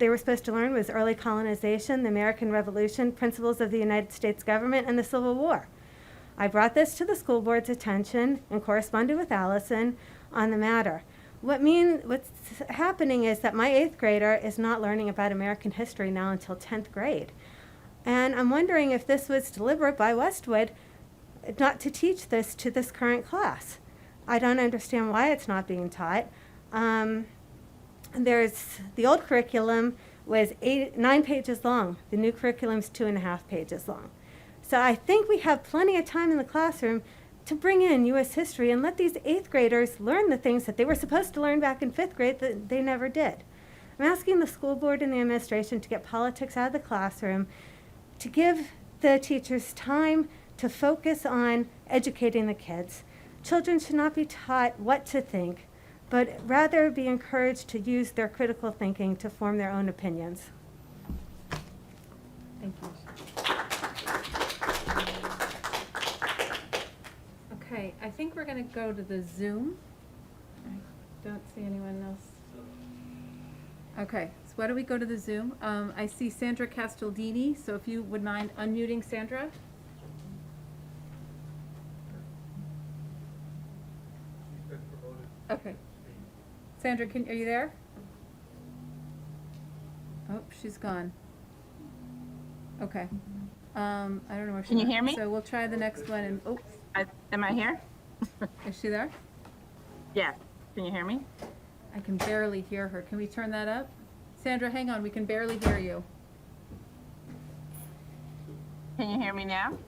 were supposed to learn was early colonization, the American Revolution, principles of the United States government, and the Civil War. I brought this to the school board's attention and corresponded with Allison on the matter. What's happening is that my 8th grader is not learning about American history now until 10th grade. And I'm wondering if this was deliberate by Westwood not to teach this to this current class. I don't understand why it's not being taught. The old curriculum was 9 pages long. The new curriculum's 2.5 pages long. So I think we have plenty of time in the classroom to bring in U.S. history and let these 8th graders learn the things that they were supposed to learn back in 5th grade that they never did. I'm asking the school board and the administration to get politics out of the classroom, to give the teachers time to focus on educating the kids. Children should not be taught what to think, but rather be encouraged to use their critical thinking to form their own opinions. Thank you. Okay, I think we're going to go to the Zoom. I don't see anyone else. Okay, so why don't we go to the Zoom? I see Sandra Castaldini, so if you would mind unmuting Sandra. Okay. Sandra, are you there? Oh, she's gone. Okay. I don't know where she Can you went. hear me? So we'll try the next one and, oh, Am I here? is she there? Yeah. Can you hear me? I can barely hear her. Can we turn that up? Sandra, hang on, we can barely hear you. Can you hear me now?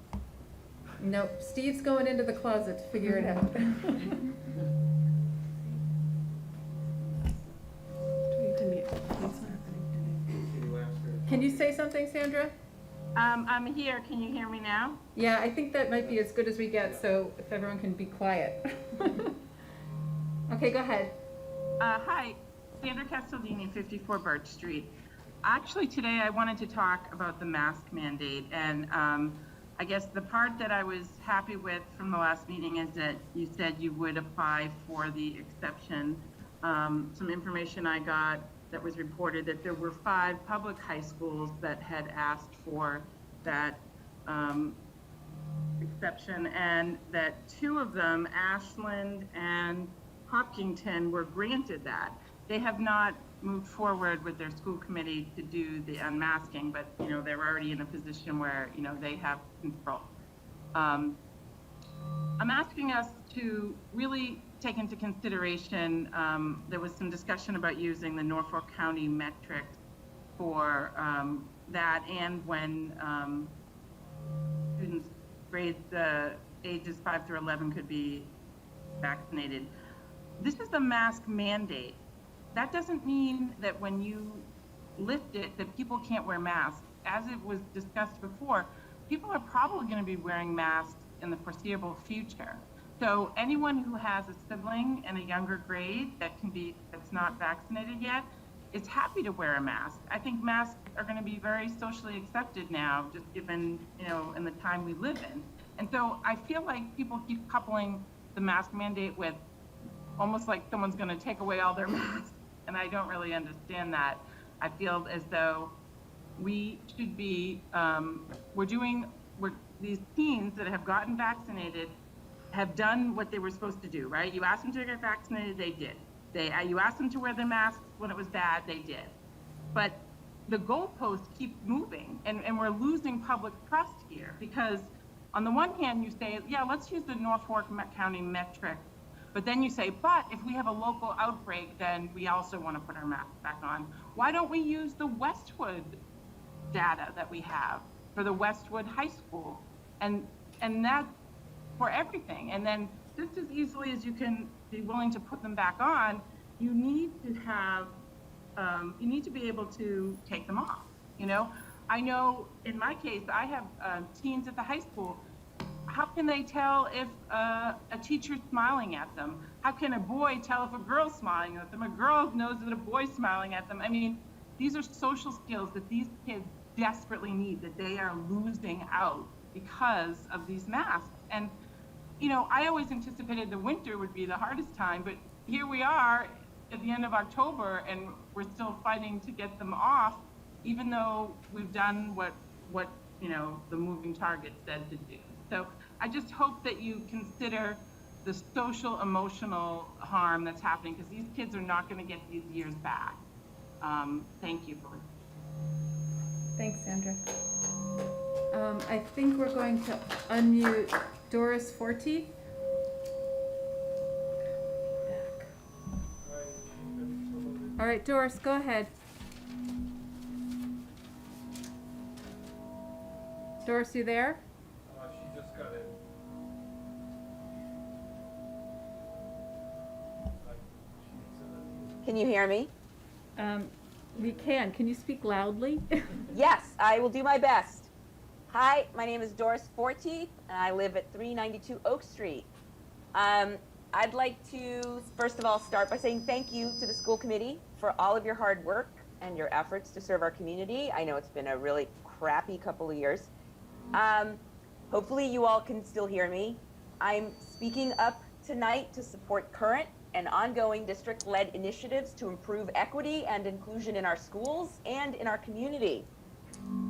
Nope, Steve's going into the closet to figure it out. Can you say something, Sandra? I'm here. Can you hear me now? Yeah, I think that might be as good as we get, so if everyone can be quiet. Okay, go ahead. Hi, Sandra Castaldini, 54 Birch Street. Actually, today I wanted to talk about the mask mandate, and I guess the part that I was happy with from the last meeting is that you said you would apply for the exception. Some information I got that was reported that there were 5 public high schools that had asked for that exception, and that 2 of them, Ashland and Hopkinton, were granted that. They have not moved forward with their school committee to do the unmasking, but they're already in a position where they have control. I'm asking us to really take into consideration, there was some discussion about using the Norfolk County metrics for that, and when students grades ages 5 through 11 could be vaccinated. This is the mask mandate. That doesn't mean that when you lift it that people can't wear masks. As it was discussed before, people are probably going to be wearing masks in the foreseeable future. So anyone who has a sibling in a younger grade that's not vaccinated yet is happy to wear a mask. I think masks are going to be very socially accepted now, just given, in the time we live in. And so I feel like people keep coupling the mask mandate with almost like someone's going to take away all their masks. And I don't really understand that. I feel as though we should be, these teens that have gotten vaccinated have done what they were supposed to do, right? You asked them to get vaccinated, they did. You asked them to wear their masks when it was bad, they did. But the goalposts keep moving, and we're losing public trust here, because on the one hand you say, yeah, let's use the Norfolk County metric, but then you say, but if we have a local outbreak, then we also want to put our masks back on. Why don't we use the Westwood data that we have for the Westwood High School, and that for everything? And then just as easily as you can be willing to put them back on, you need to have, you need to be able to take them off. I know in my case, I have teens at the high school. How can they tell if a teacher's smiling at them? How can a boy tell if a girl's smiling at them? A girl knows that a boy's smiling at them. I mean, these are social skills that these kids desperately need, that they are losing out because of these masks. And, I always anticipated the winter would be the hardest time, but here we are at the end of October and we're still fighting to get them off, even though we've done what the moving target said to do. So I just hope that you consider the social, emotional harm that's happening, because these kids are not going to get these years back. Thank you. Thanks, Sandra. I think we're going to unmute Doris Forte. All right, Doris, go ahead. Doris, you there? She just got in. Can you hear me? We can. Can you speak loudly? Yes, I will do my best. Hi, my name is Doris Forte, and I live at 392 Oak Street. I'd like to, first of all, start by saying thank you to the school committee for all of your hard work and your efforts to serve our community. I know it's been a really crappy couple of years. Hopefully you all can still hear me. I'm speaking up tonight to support current and ongoing district-led initiatives to improve equity and inclusion in our schools and in our community.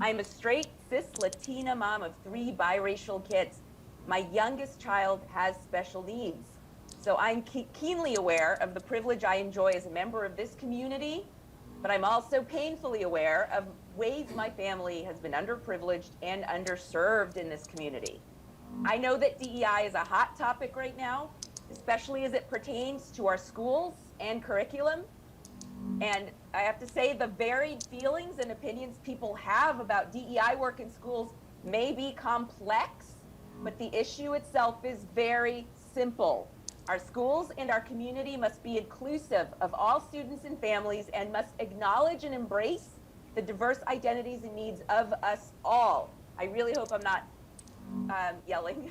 I'm a straight, cis Latina mom of 3 biracial kids. My youngest child has special needs. So I'm keenly aware of the privilege I enjoy as a member of this community, but I'm also painfully aware of ways my family has been underprivileged and underserved in this community. I know that DEI is a hot topic right now, especially as it pertains to our schools and curriculum. And I have to say, the varied feelings and opinions people have about DEI work in schools may be complex, but the issue itself is very simple. Our schools and our community must be inclusive of all students and families and must acknowledge and embrace the diverse identities and needs of us all. I really hope I'm not yelling,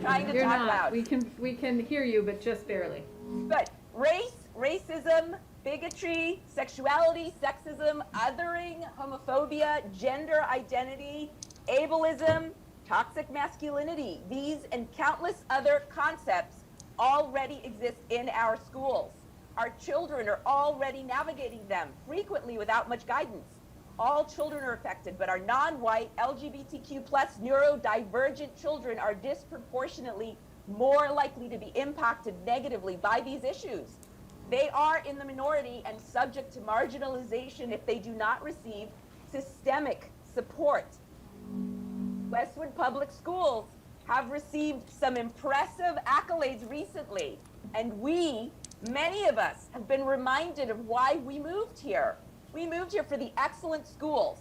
trying to talk loud. We can hear you, but just barely. But racism, bigotry, sexuality, sexism, othering, homophobia, gender identity, ableism, toxic masculinity, these and countless other concepts already exist in our schools. Our children are already navigating them, frequently without much guidance. All children are affected, but our non-white, LGBTQ+ neurodivergent children are disproportionately more likely to be impacted negatively by these issues. They are in the minority and subject to marginalization if they do not receive systemic support. Westwood Public Schools have received some impressive accolades recently, and many of us have been reminded of why we moved here. We moved here for the excellent schools.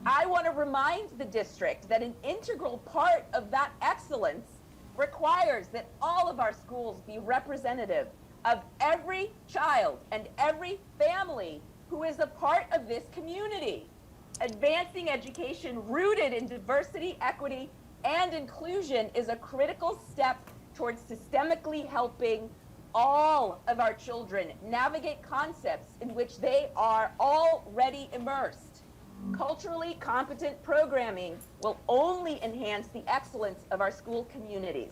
I want to remind the district that an integral part of that excellence requires that all of our schools be representative of every child and every family who is a part of this community. Advancing education rooted in diversity, equity, and inclusion is a critical step towards systemically helping all of our children navigate concepts in which they are already immersed. Culturally competent programming will only enhance the excellence of our school communities.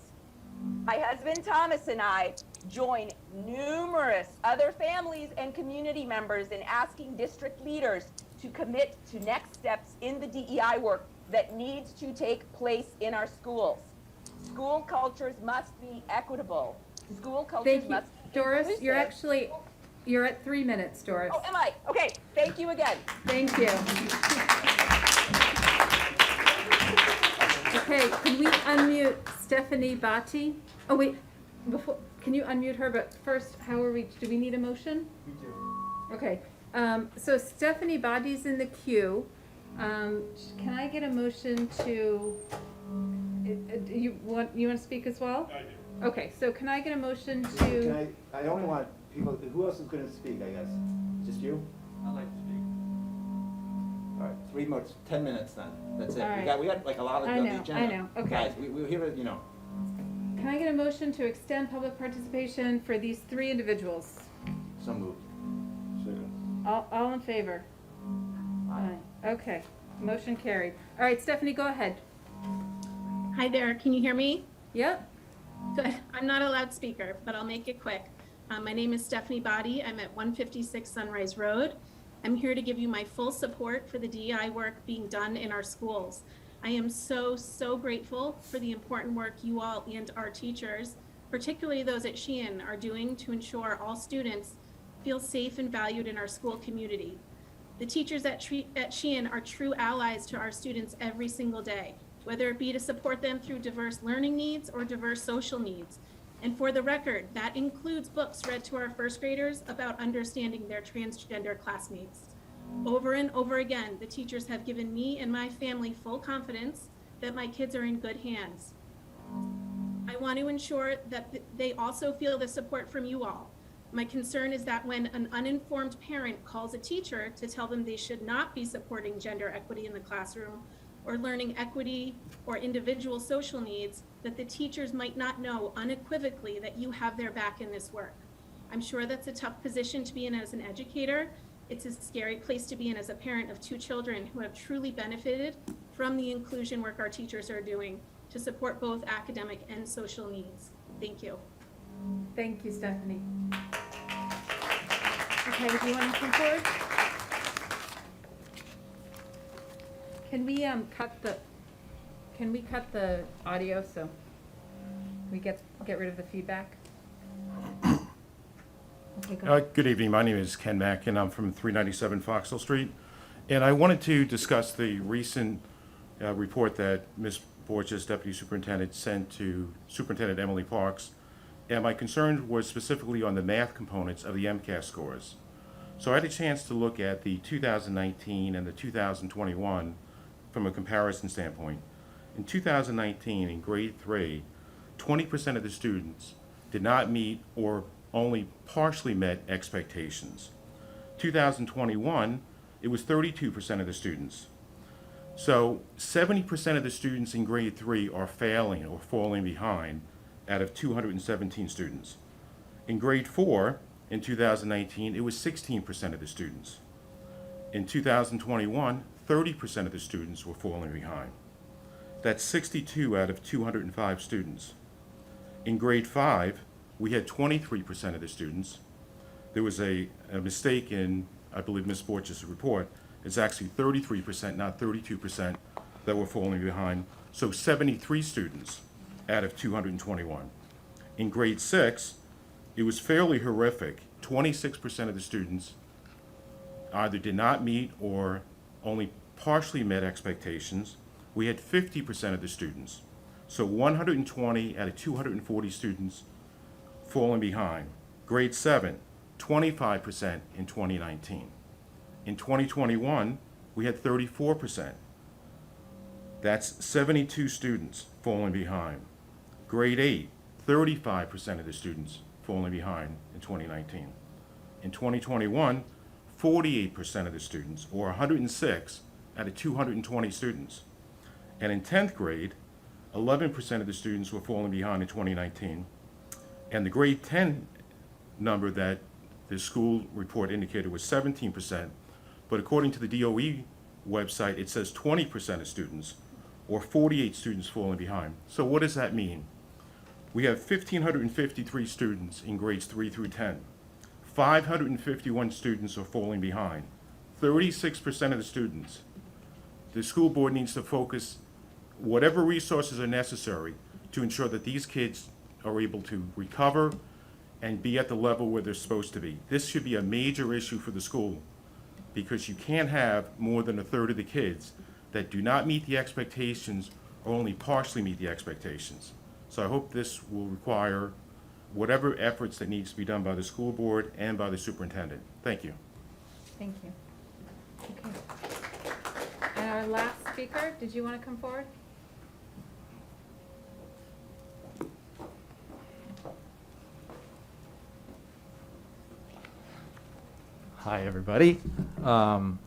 My husband Thomas and I join numerous other families and community members in asking district leaders to commit to next steps in the DEI work that needs to take place in our schools. School cultures must be equitable. School cultures Thank you. must be Doris, inclusive. you're at 3 minutes, Doris. Oh, am I? Okay, thank you again. Thank you. Okay, can we unmute Stephanie Batti? Oh, wait, can you unmute her? But first, do we need a motion? We do. Okay, so Stephanie Batti's in the queue. Can I get a motion to, you want to speak as well? I do. Okay, so can I get a motion to? I only want people, who else is going to speak, I guess? Just you? I'd like to speak. All right, 3 minutes, 10 minutes then. That's it. All right. We got like a lot of I on know, the agenda. I know. Okay. Guys, we're here to, Can I get a motion to extend public participation for these 3 individuals? so moved. All in favor? Aye. Okay, motion carried. All right, Stephanie, go ahead. Hi there, can you hear me? Yep. Good. I'm not a loudspeaker, but I'll make it quick. My name is Stephanie Batti. I'm at 156 Sunrise Road. I'm here to give you my full support for the DEI work being done in our schools. I am so grateful for the important work you all and our teachers, particularly those at Sheehan, are doing to ensure all students feel safe and valued in our school community. The teachers at Sheehan are true allies to our students every single day, whether it be to support them through diverse learning needs or diverse social needs. And for the record, that includes books read to our first graders about understanding their transgender classmates. Over and over again, the teachers have given me and my family full confidence that my kids are in good hands. I want to ensure that they also feel the support from you all. My concern is that when an uninformed parent calls a teacher to tell them they should not be supporting gender equity in the classroom or learning equity or individual social needs, that the teachers might not know unequivocally that you have their back in this work. I'm sure that's a tough position to be in as an educator. It's a scary place to be in as a parent of 2 children who have truly benefited from the inclusion work our teachers are doing to support both academic and social needs. Thank you. Thank you, Stephanie. Okay, do you want to come forward? Can we cut the audio so we get rid of the feedback? Okay, go ahead. Good evening. My name is Ken MacKin. I'm from 397 Foxhill Street. And I wanted to discuss the recent report that Ms. Borges, Deputy Superintendent, sent to Superintendent Emily Parks. And my concern was specifically on the math components of the MCAS scores. So I had a chance to look at the 2019 and the 2021 from a comparison standpoint. In 2019, in grade 3, 20% of the students did not meet or only partially met expectations. 2021, it was 32% of the students. So 70% of the students in grade 3 are failing or falling behind out of 217 students. In grade 4, in 2019, it was 16% of the students. In 2021, 30% of the students were falling behind. That's 62 out of 205 students. In grade 5, we had 23% of the students. There was a mistake in, I believe, Ms. Borges' report. It's actually 33%, not 32%, that were falling behind. So 73 students out of 221. In grade 6, it was fairly horrific. 26% of the students either did not meet or only partially met expectations. We had 50% of the students. So 120 out of 240 students falling behind. Grade 7, 25% in 2019. In 2021, we had 34%. That's 72 students falling behind. Grade 8, 35% of the students falling behind in 2019. In 2021, 48% of the students, or 106 out of 220 students. And in 10th grade, 11% of the students were falling behind in 2019. And the grade 10 number that the school report indicated was 17%, but according to the DOE website, it says 20% of students, or 48 students falling behind. So what does that mean? We have 1,553 students in grades 3 through 10. 551 students are falling behind. 36% of the students. The school board needs to focus whatever resources are necessary to ensure that these kids are able to recover and be at the level where they're supposed to be. This should be a major issue for the school, because you can't have more than a third of the kids that do not meet the expectations or only partially meet the expectations. So I hope this will require whatever efforts that needs to be done by the school board and by the superintendent. Thank you. Thank you. Okay. And our last speaker, did you want to come forward? Hi, everybody. I'm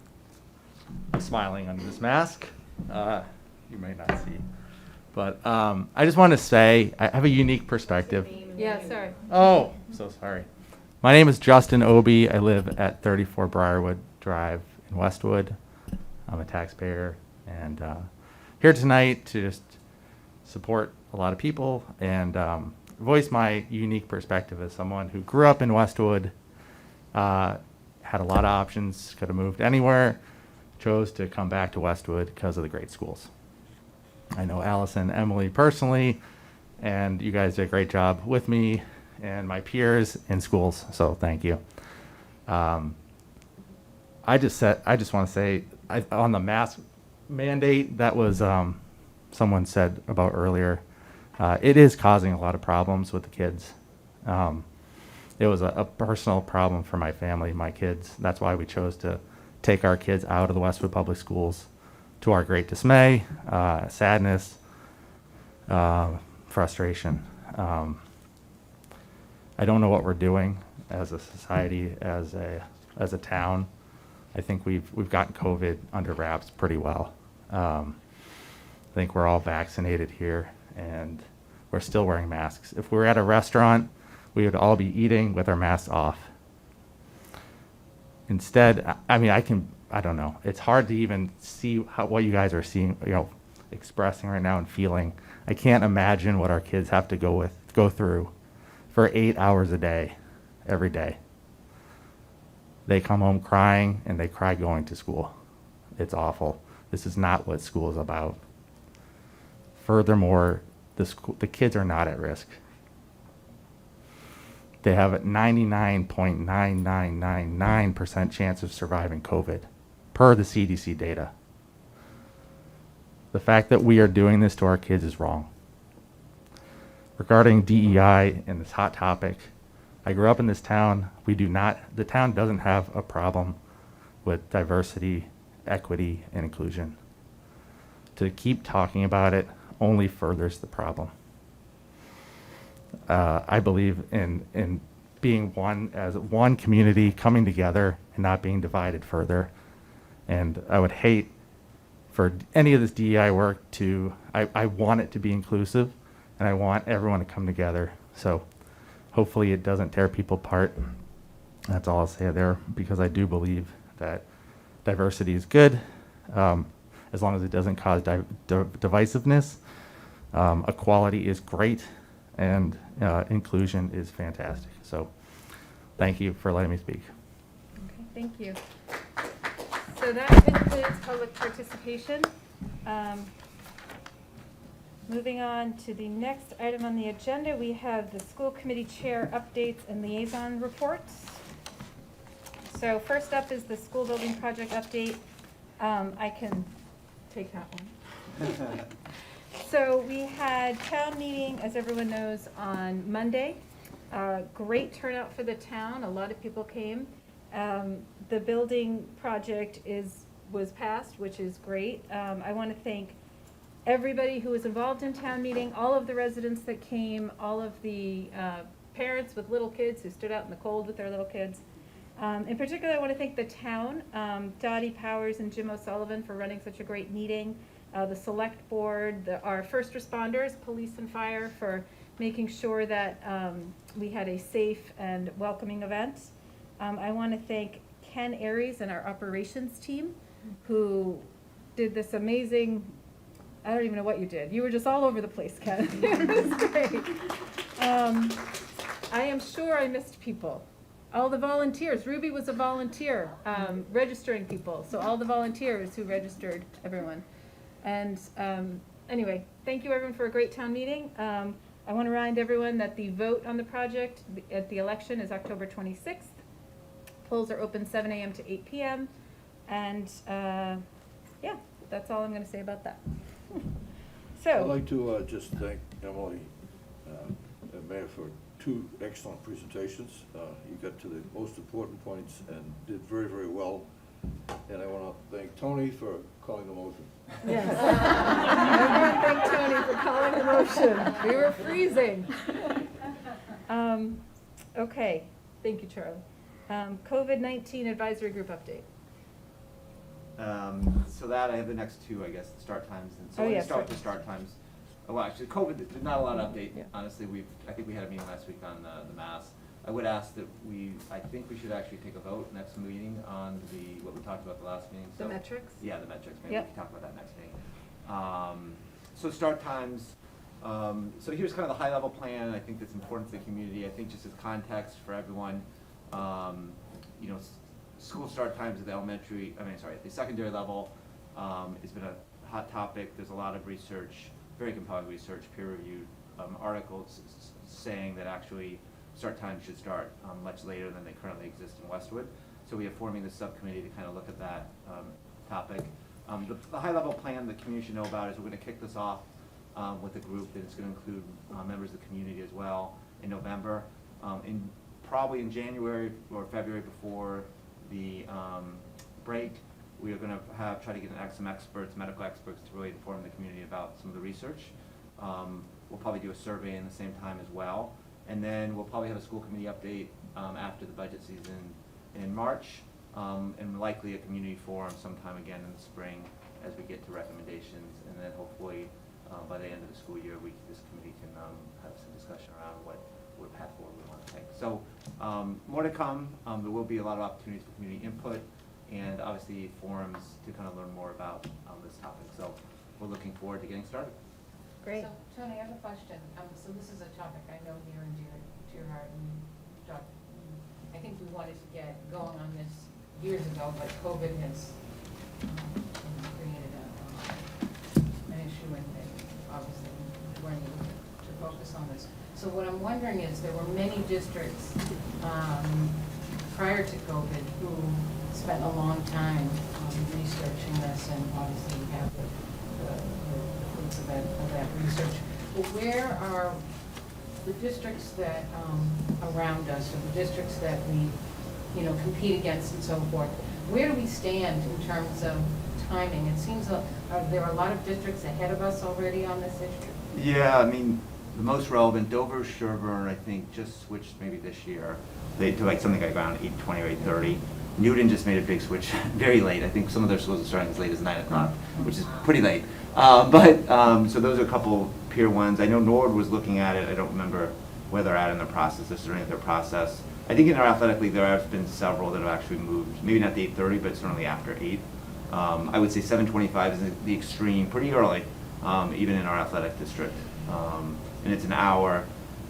smiling under this mask. You may not see. But I just want to say I have a unique perspective. Yeah, sorry. Oh, so sorry. My name is Justin Obie. I live at 34 Briarwood Drive in Westwood. I'm a taxpayer and here tonight to just support a lot of people and voice my unique perspective as someone who grew up in Westwood, had a lot of options, could have moved anywhere, chose to come back to Westwood because of the great schools. I know Allison, Emily personally, and you guys did a great job with me and my peers in schools, so thank you. I just want to say, on the mask mandate that was someone said about earlier, it is causing a lot of problems with the kids. It was a personal problem for my family, my kids. That's why we chose to take our kids out of the Westwood Public Schools, to our great dismay, sadness, frustration. I don't know what we're doing as a society, as a town. I think we've gotten COVID under wraps pretty well. I think we're all vaccinated here, and we're still wearing masks. If we were at a restaurant, we would all be eating with our masks off. Instead, I mean, I don't know. It's hard to even see what you guys are seeing, expressing right now and feeling. I can't imagine what our kids have to go through for 8 hours a day, every day. They come home crying, and they cry going to school. It's awful. This is not what school is about. Furthermore, the kids are not at risk. They have a 99.9999% chance of surviving COVID, per the CDC data. The fact that we are doing this to our kids is wrong. Regarding DEI and this hot topic, I grew up in this town. The town doesn't have a problem with diversity, equity, and inclusion. To keep talking about it only furthers the problem. I believe in being one, as one community, coming together and not being divided further. And I would hate for any of this DEI work I want it to be inclusive, and I want everyone to come together. So hopefully it doesn't tear people apart. That's all I'll say there, because I do believe that diversity is good, as long as it doesn't cause divisiveness. Equality is great, and inclusion is fantastic. So thank you for letting me speak. Okay, thank you. So that concludes public participation. Moving on to the next item on the agenda, we have the school committee chair updates and liaison reports. So first up is the school building project update. I can take that one. So we had town meeting, as everyone knows, on Monday. Great turnout for the town. A lot of people came. The building project was passed, which is great. I want to thank everybody who was involved in town meeting, all of the residents that came, all of the parents with little kids who stood out in the cold with their little kids. In particular, I want to thank the town, Dottie Powers and Jim O'Sullivan for running such a great meeting, the select board, our first responders, police and fire, for making sure that we had a safe and welcoming event. I want to thank Ken Aries and our operations team who did this amazing, I don't even know what you did. You were just all over the place, Ken. It was great. I am sure I missed people. All the volunteers. Ruby was a volunteer registering people. So all the volunteers who registered everyone. And anyway, thank you everyone for a great town meeting. I want to remind everyone that the vote on the project at the election is October 26th. Polls are open 7 a.m. to 8 p.m. And yeah, that's all I'm going to say about that. I'd like to just thank Emily and Mayor for 2 excellent presentations. You got to the most important points and did very, very well. And I want to thank Tony for calling the motion. Yes. I want to thank Tony for calling the motion. We were freezing. Okay, thank you, Charlie. COVID-19 advisory group update. So that I have the next 2, I guess, the start times. And so Oh, let me yes, start right. with the start times. Well, actually, COVID, there's not a lot of update. Yeah. Honestly, I think we had a meeting last week on the mass. I would ask that I think we should actually take a vote next meeting on what we talked about the last meeting. The metrics? Yeah, the metrics. Maybe Yep. we can talk about that next meeting. So start times. So here's kind of the high-level plan. I think that's important to the community. I think just as context for everyone, you know, school start times at the secondary level has been a hot topic. There's a lot of research, very compelling research, peer-reviewed articles saying that actually start times should start much later than they currently exist in Westwood. So we are forming this subcommittee to kind of look at that topic. The high-level plan the community should know about is we're going to kick this off with a group that is going to include members of the community as well in November. Probably in January or February before the break, we are going to try to get some experts, medical experts, to really inform the community about some of the research. We'll probably do a survey in the same time as well. And then we'll probably have a school committee update after the budget season in March, and likely a community forum sometime again in the spring as we get to recommendations. And then hopefully by the end of the school year, this committee can have some discussion around what path forward we want to take. So more to come. There will be a lot of opportunities for community input and obviously forums to kind of learn more about this topic. So we're looking forward to getting started. Great. So, Tony, I have a question. So this is a topic I know near and dear to your heart, and I think we wanted to get going on this years ago, but COVID has created an issue, and obviously we're able to focus on this. So what I'm wondering is, there were many districts prior to COVID who spent a long time researching this, and obviously we have the fruits of that research. But where are the districts that around us, or the districts that we, compete against and so forth? Where do we stand in terms of timing? It seems there are a lot of districts ahead of us already on this issue. Yeah, I mean, the most relevant, Dover, Sherburne, I think, just switched maybe this year. They to like something like around 8:20 or 8:30. Newton just made a big switch very late. I think some of their schools are starting as late as 9 o'clock, which is pretty late. So those are a couple peer ones. I know Nord was looking at it. I don't remember where they're at in their process. They're starting at their process. I think in our athletic league there have been several that have actually moved, maybe not to 8:30, but certainly after 8. I would say 7:25 is the extreme, pretty early, even in our athletic district. And it's an hour.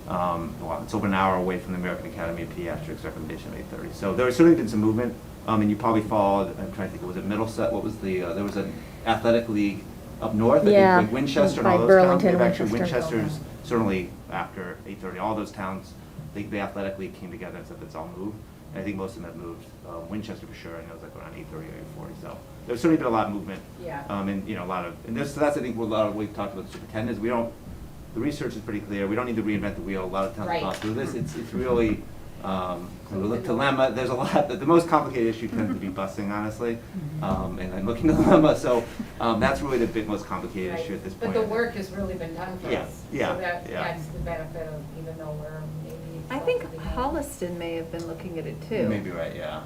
It's over an hour away from the American Academy of Pediatrics recommendation of 8:30. So there has certainly been some movement. And you probably followed, I'm trying to think, was it Middlesex? What was there was an athletic league up north, Yeah, I think, like Winchester and by all those Burlington, towns. Actually, Winchester. Winchester's certainly after 8:30. All those towns, the athletic league came together and said let's all move. And I think most of them have moved. Winchester for sure, I know it was like around 8:30 or 8:40. So there's certainly been a lot of movement. Yeah. And a lot of, and so that's I think what a lot of we've talked about the superintendents. The research is pretty clear. We don't need to reinvent the wheel. A lot of towns have gone through this. It's really The dilemma, there's a lot, the most complicated issue tends to be busing, honestly, and then looking at the dilemma, so that's really the most complicated Right. issue at this But point. the work has really been done for Yeah, us. yeah, So that's yeah. the benefit of, even though we're maybe. I think relatively new. Holliston may have been looking at it too. You may be right, yeah.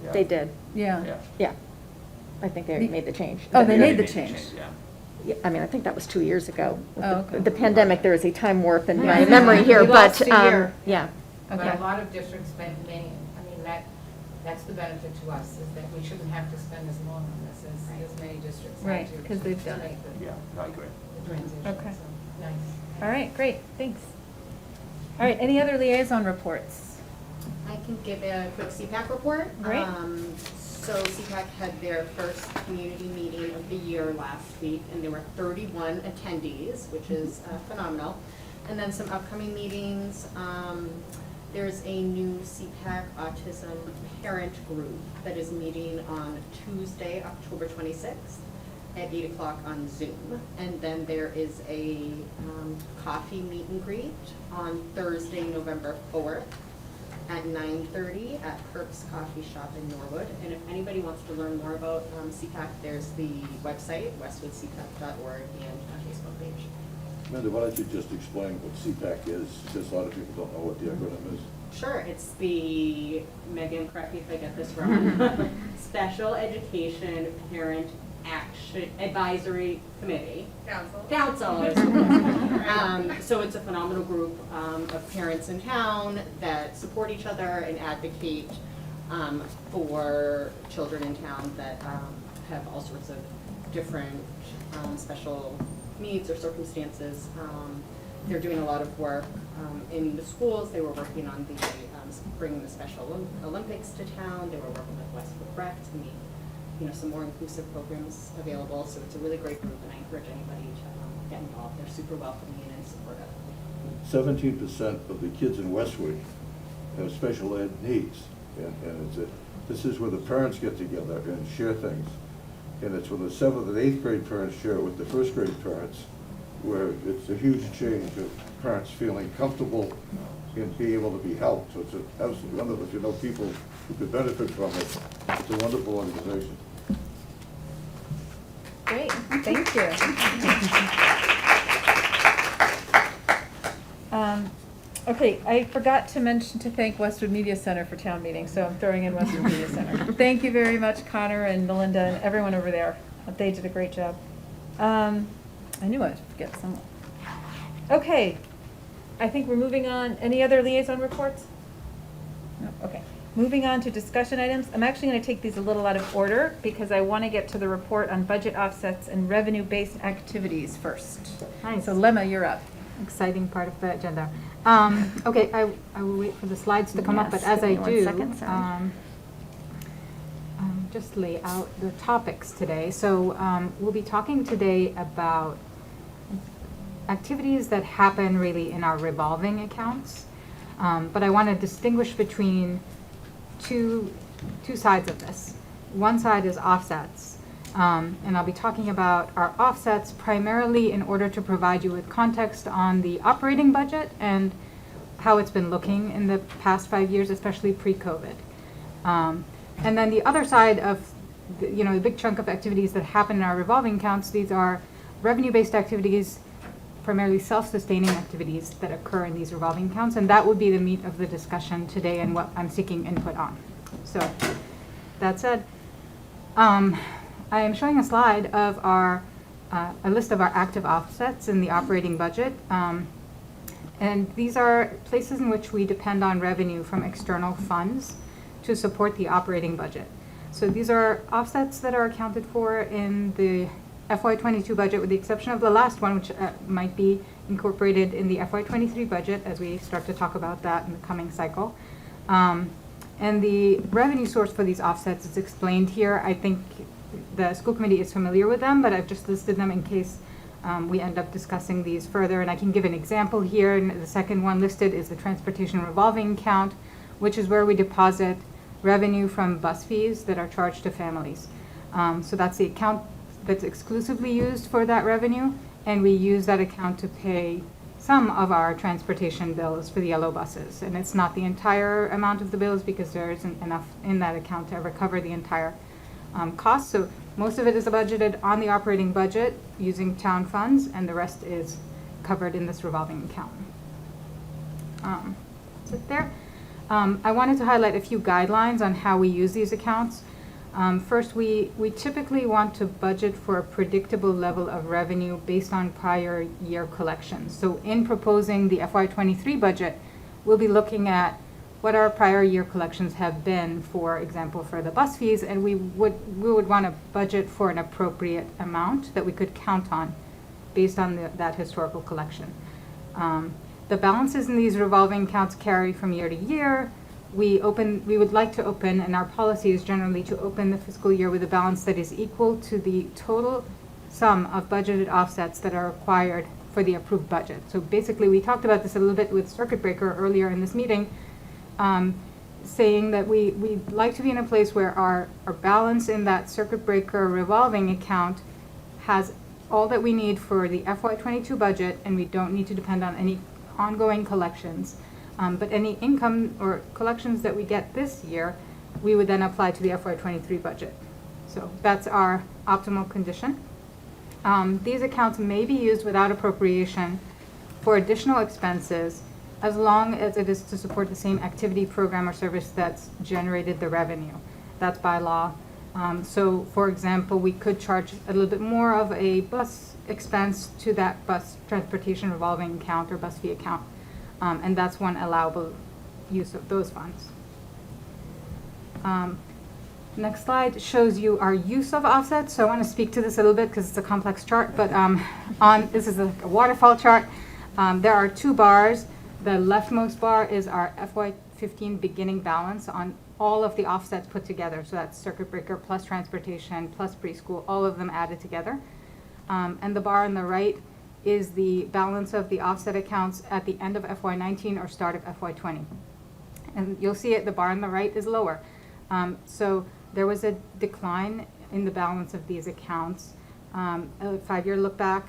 Yeah. They did. Yeah. Yeah. Yeah. I think they already made the change. Oh, they Yeah, made the the change. yeah. Yeah, I mean, I think that was 2 years ago. With Oh, the- okay. The pandemic, there is a time warp in my Yeah. memory here, We but, lost a year. yeah. But Okay. a lot of districts spend many, I mean, that's the benefit to us, is that we shouldn't have to spend as long on this as many districts have Right, to. 'cause they've done to it. make the- Yeah, no, I agree. The transition, Okay. so, nice. All right, great, thanks. All right, any other liaison reports? I can give a quick CPAC report. Great. So CPAC had their first community meeting of the year last week, and there were 31 attendees, which is phenomenal. And then some upcoming meetings. There's a new CPAC autism parent group that is meeting on Tuesday, October 26th at 8 o'clock on Zoom. And then there is a coffee meet and greet on Thursday, November 4th at 9:30 at Kirk's Coffee Shop in Norwood. And if anybody wants to learn more about CPAC, there's the website, westwoodcpac.org, and a Facebook page. Linda, why don't you just explain what CPAC is, because a lot of people don't know what the acronym is. Sure, it's the, Megan, correct me if I get this wrong, Special Education Parent Action Advisory Committee. Council. So it's a phenomenal group of parents in town that support each other and advocate for children in town that have all sorts of different special needs or circumstances. They're doing a lot of work in the schools. They were working on the bringing the Special Olympics to town. They were working with Westwood Rec to make some more inclusive programs available. So it's a really great group, and I encourage anybody to get involved. They're super welcoming and supportive. 17% of the kids in Westwood have special ed needs, and this is where the parents get together and share things. And it's when the 7th and 8th grade parents share it with the 1st grade parents, where it's a huge change of parents feeling comfortable in being able to be helped. So it's absolutely wonderful. If you know people who could benefit from it, it's a wonderful organization. Great, thank you. Okay, I forgot to mention to thank Westwood Media Center for town meeting, so I'm throwing in Westwood Media Center. Thank you very much, Connor and Melinda and everyone over there. They did a great job. I knew I'd forget someone. Okay, I think we're moving on. Any other liaison reports? No, okay. Moving on to discussion items. I'm actually going to take these a little out of order because I want to get to the report on budget offsets and revenue-based activities first. Nice. So Lemma, you're up. Exciting part of the agenda. Okay, I will wait for the slides to come up, but Yes, as I give me 1 do, second, sorry. just lay out the topics today. So we'll be talking today about activities that happen really in our revolving accounts. But I want to distinguish between two sides of this. One side is offsets. And I'll be talking about our offsets primarily in order to provide you with context on the operating budget and how it's been looking in the past 5 years, especially pre-COVID. And then the other side of, the big chunk of activities that happen in our revolving accounts, these are revenue-based activities, primarily self-sustaining activities that occur in these revolving accounts, and that would be the meat of the discussion today and what I'm seeking input on. So, that said, I am showing a slide of a list of our active offsets in the operating budget. And these are places in which we depend on revenue from external funds to support the operating budget. So these are offsets that are accounted for in the FY22 budget, with the exception of the last one, which might be incorporated in the FY23 budget as we start to talk about that in the coming cycle. And the revenue source for these offsets is explained here. I think the school committee is familiar with them, but I've just listed them in case we end up discussing these further. And I can give an example here. And the second one listed is the transportation revolving account, which is where we deposit revenue from bus fees that are charged to families. So that's the account that's exclusively used for that revenue, and we use that account to pay some of our transportation bills for the yellow buses. And it's not the entire amount of the bills because there isn't enough in that account to ever cover the entire cost. So most of it is budgeted on the operating budget using town funds, and the rest is covered in this revolving account. Sit there. I wanted to highlight a few guidelines on how we use these accounts. First, we typically want to budget for a predictable level of revenue based on prior year collections. So in proposing the FY23 budget, we'll be looking at what our prior year collections have been, for example, for the bus fees, and we would want to budget for an appropriate amount that we could count on based on that historical collection. The balances in these revolving accounts carry from year to year. We would like to open, and our policy is generally to open the fiscal year with a balance that is equal to the total sum of budgeted offsets that are required for the approved budget. So basically, we talked about this a little bit with Circuit Breaker earlier in this meeting, saying that we'd like to be in a place where our balance in that Circuit Breaker revolving account has all that we need for the FY22 budget, and we don't need to depend on any ongoing collections. But any income or collections that we get this year, we would then apply to the FY23 budget. So that's our optimal condition. These accounts may be used without appropriation for additional expenses as long as it is to support the same activity, program, or service that's generated the revenue. That's by law. So for example, we could charge a little bit more of a bus expense to that bus transportation revolving account or bus fee account. And that's one allowable use of those funds. Next slide shows you our use of offsets. So I want to speak to this a little bit because it's a complex chart, but this is a waterfall chart. There are two bars. The leftmost bar is our FY15 beginning balance on all of the offsets put together. So that's Circuit Breaker plus transportation plus preschool, all of them added together. And the bar on the right is the balance of the offset accounts at the end of FY19 or start of FY20. And you'll see the bar on the right is lower. So there was a decline in the balance of these accounts. A 5-year look back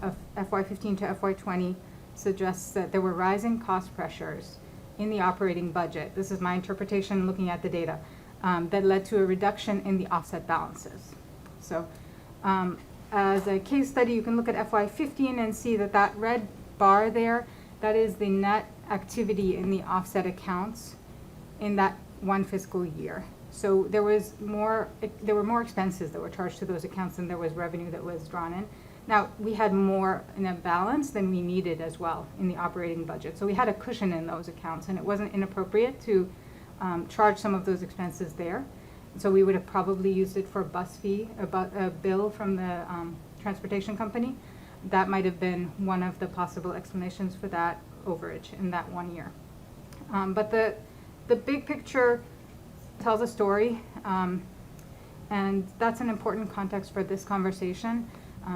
of FY15 to FY20 suggests that there were rising cost pressures in the operating budget. This is my interpretation looking at the data, that led to a reduction in the offset balances. So as a case study, you can look at FY15 and see that that red bar there, that is the net activity in the offset accounts in that one fiscal year. So there were more expenses that were charged to those accounts than there was revenue that was drawn in. Now, we had more in a balance than we needed as well in the operating budget. So we had a cushion in those accounts, and it wasn't inappropriate to charge some of those expenses there. So we would have probably used it for a bus fee, a bill from the transportation company. That might have been one of the possible explanations for that overage in that 1 year. But the big picture tells a story, and that's an important context for this conversation.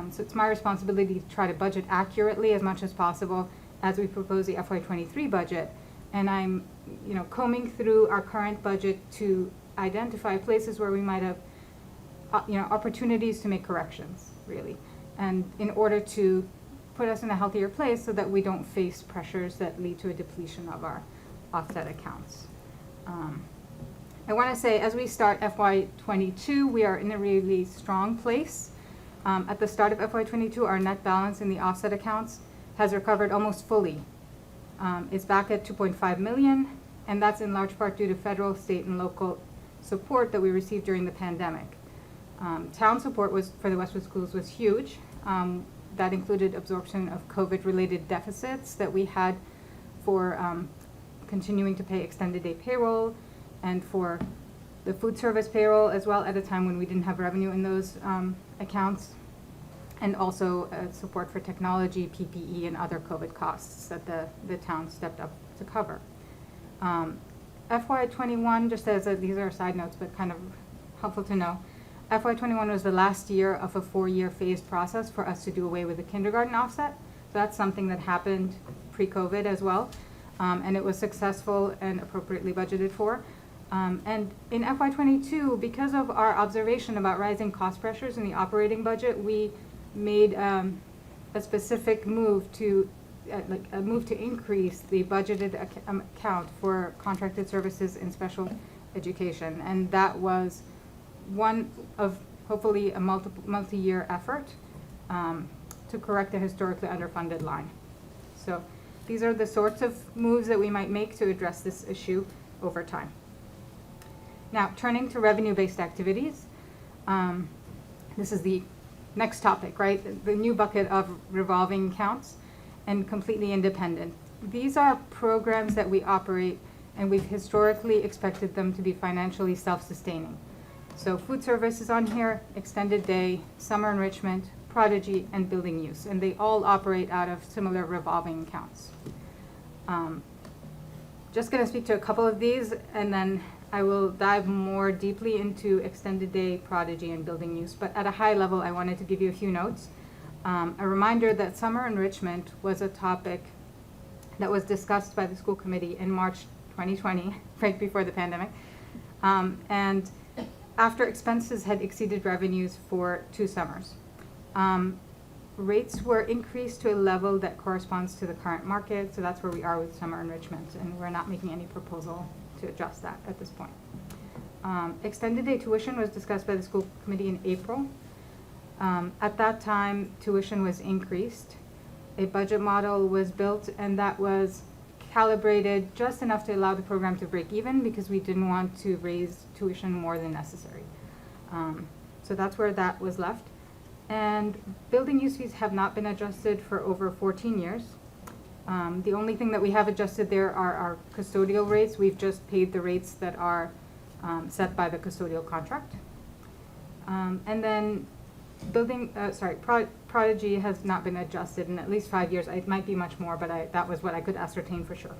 So it's my responsibility to try to budget accurately as much as possible as we propose the FY23 budget. And I'm, combing through our current budget to identify places where we might have, opportunities to make corrections, really. And in order to put us in a healthier place so that we don't face pressures that lead to a depletion of our offset accounts. I want to say, as we start FY22, we are in a really strong place. At the start of FY22, our net balance in the offset accounts has recovered almost fully. It's back at 2.5 million, and that's in large part due to federal, state, and local support that we received during the pandemic. Town support for the Westwood schools was huge. That included absorption of COVID-related deficits that we had for continuing to pay extended day payroll and for the food service payroll as well at a time when we didn't have revenue in those accounts, and also support for technology, PPE, and other COVID costs that the town stepped up to cover. FY21, just as these are side notes, but kind of helpful to know, FY21 was the last year of a 4-year phased process for us to do away with the kindergarten offset. So that's something that happened pre-COVID as well, and it was successful and appropriately budgeted for. And in FY22, because of our observation about rising cost pressures in the operating budget, we made a specific move to a move to increase the budgeted account for contracted services in special education. And that was one of hopefully a multi-year effort to correct a historically underfunded line. So these are the sorts of moves that we might make to address this issue over time. Now, turning to revenue-based activities, this is the next topic, right? The new bucket of revolving accounts and completely independent. These are programs that we operate, and we've historically expected them to be financially self-sustaining. So food service is on here, extended day, summer enrichment, Prodigy, and building use, and they all operate out of similar revolving accounts. Just going to speak to a couple of these, and then I will dive more deeply into extended day, Prodigy, and building use. But at a high level, I wanted to give you a few notes. A reminder that summer enrichment was a topic that was discussed by the school committee in March 2020, right before the pandemic. And after expenses had exceeded revenues for 2 summers. Rates were increased to a level that corresponds to the current market, so that's where we are with summer enrichment, and we're not making any proposal to adjust that at this point. Extended day tuition was discussed by the school committee in April. At that time, tuition was increased. A budget model was built, and that was calibrated just enough to allow the program to break even because we didn't want to raise tuition more than necessary. So that's where that was left. And building use fees have not been adjusted for over 14 years. The only thing that we have adjusted there are our custodial rates. We've just paid the rates that are set by the custodial contract. And then Prodigy has not been adjusted in at least 5 years. It might be much more, but that was what I could ascertain for sure.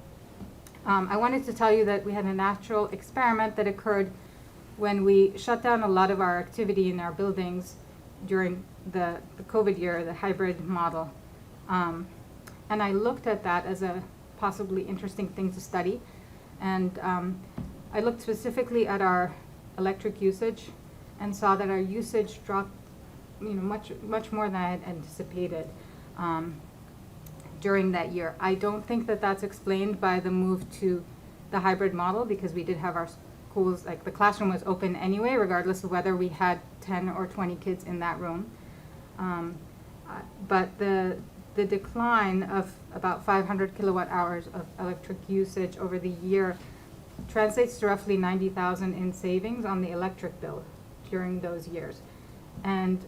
I wanted to tell you that we had a natural experiment that occurred when we shut down a lot of our activity in our buildings during the COVID year, the hybrid model. And I looked at that as a possibly interesting thing to study. And I looked specifically at our electric usage and saw that our usage dropped much more than I had anticipated during that year. I don't think that that's explained by the move to the hybrid model because we did have our schools, like the classroom was open anyway, regardless of whether we had 10 or 20 kids in that room. But the decline of about 500 kilowatt hours of electric usage over the year translates to roughly $90,000 in savings on the electric bill during those years. And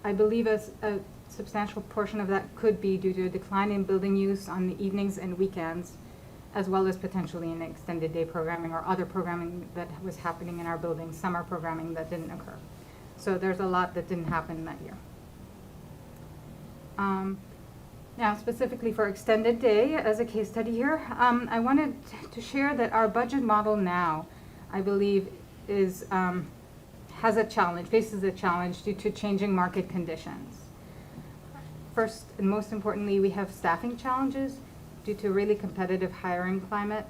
I believe a substantial portion of that could be due to a decline in building use on the evenings and weekends, as well as potentially in extended day programming or other programming that was happening in our buildings, summer programming that didn't occur. So there's a lot that didn't happen that year. Now, specifically for extended day, as a case study here, I wanted to share that our budget model now, I believe, faces a challenge due to changing market conditions. First and most importantly, we have staffing challenges due to really competitive hiring climate.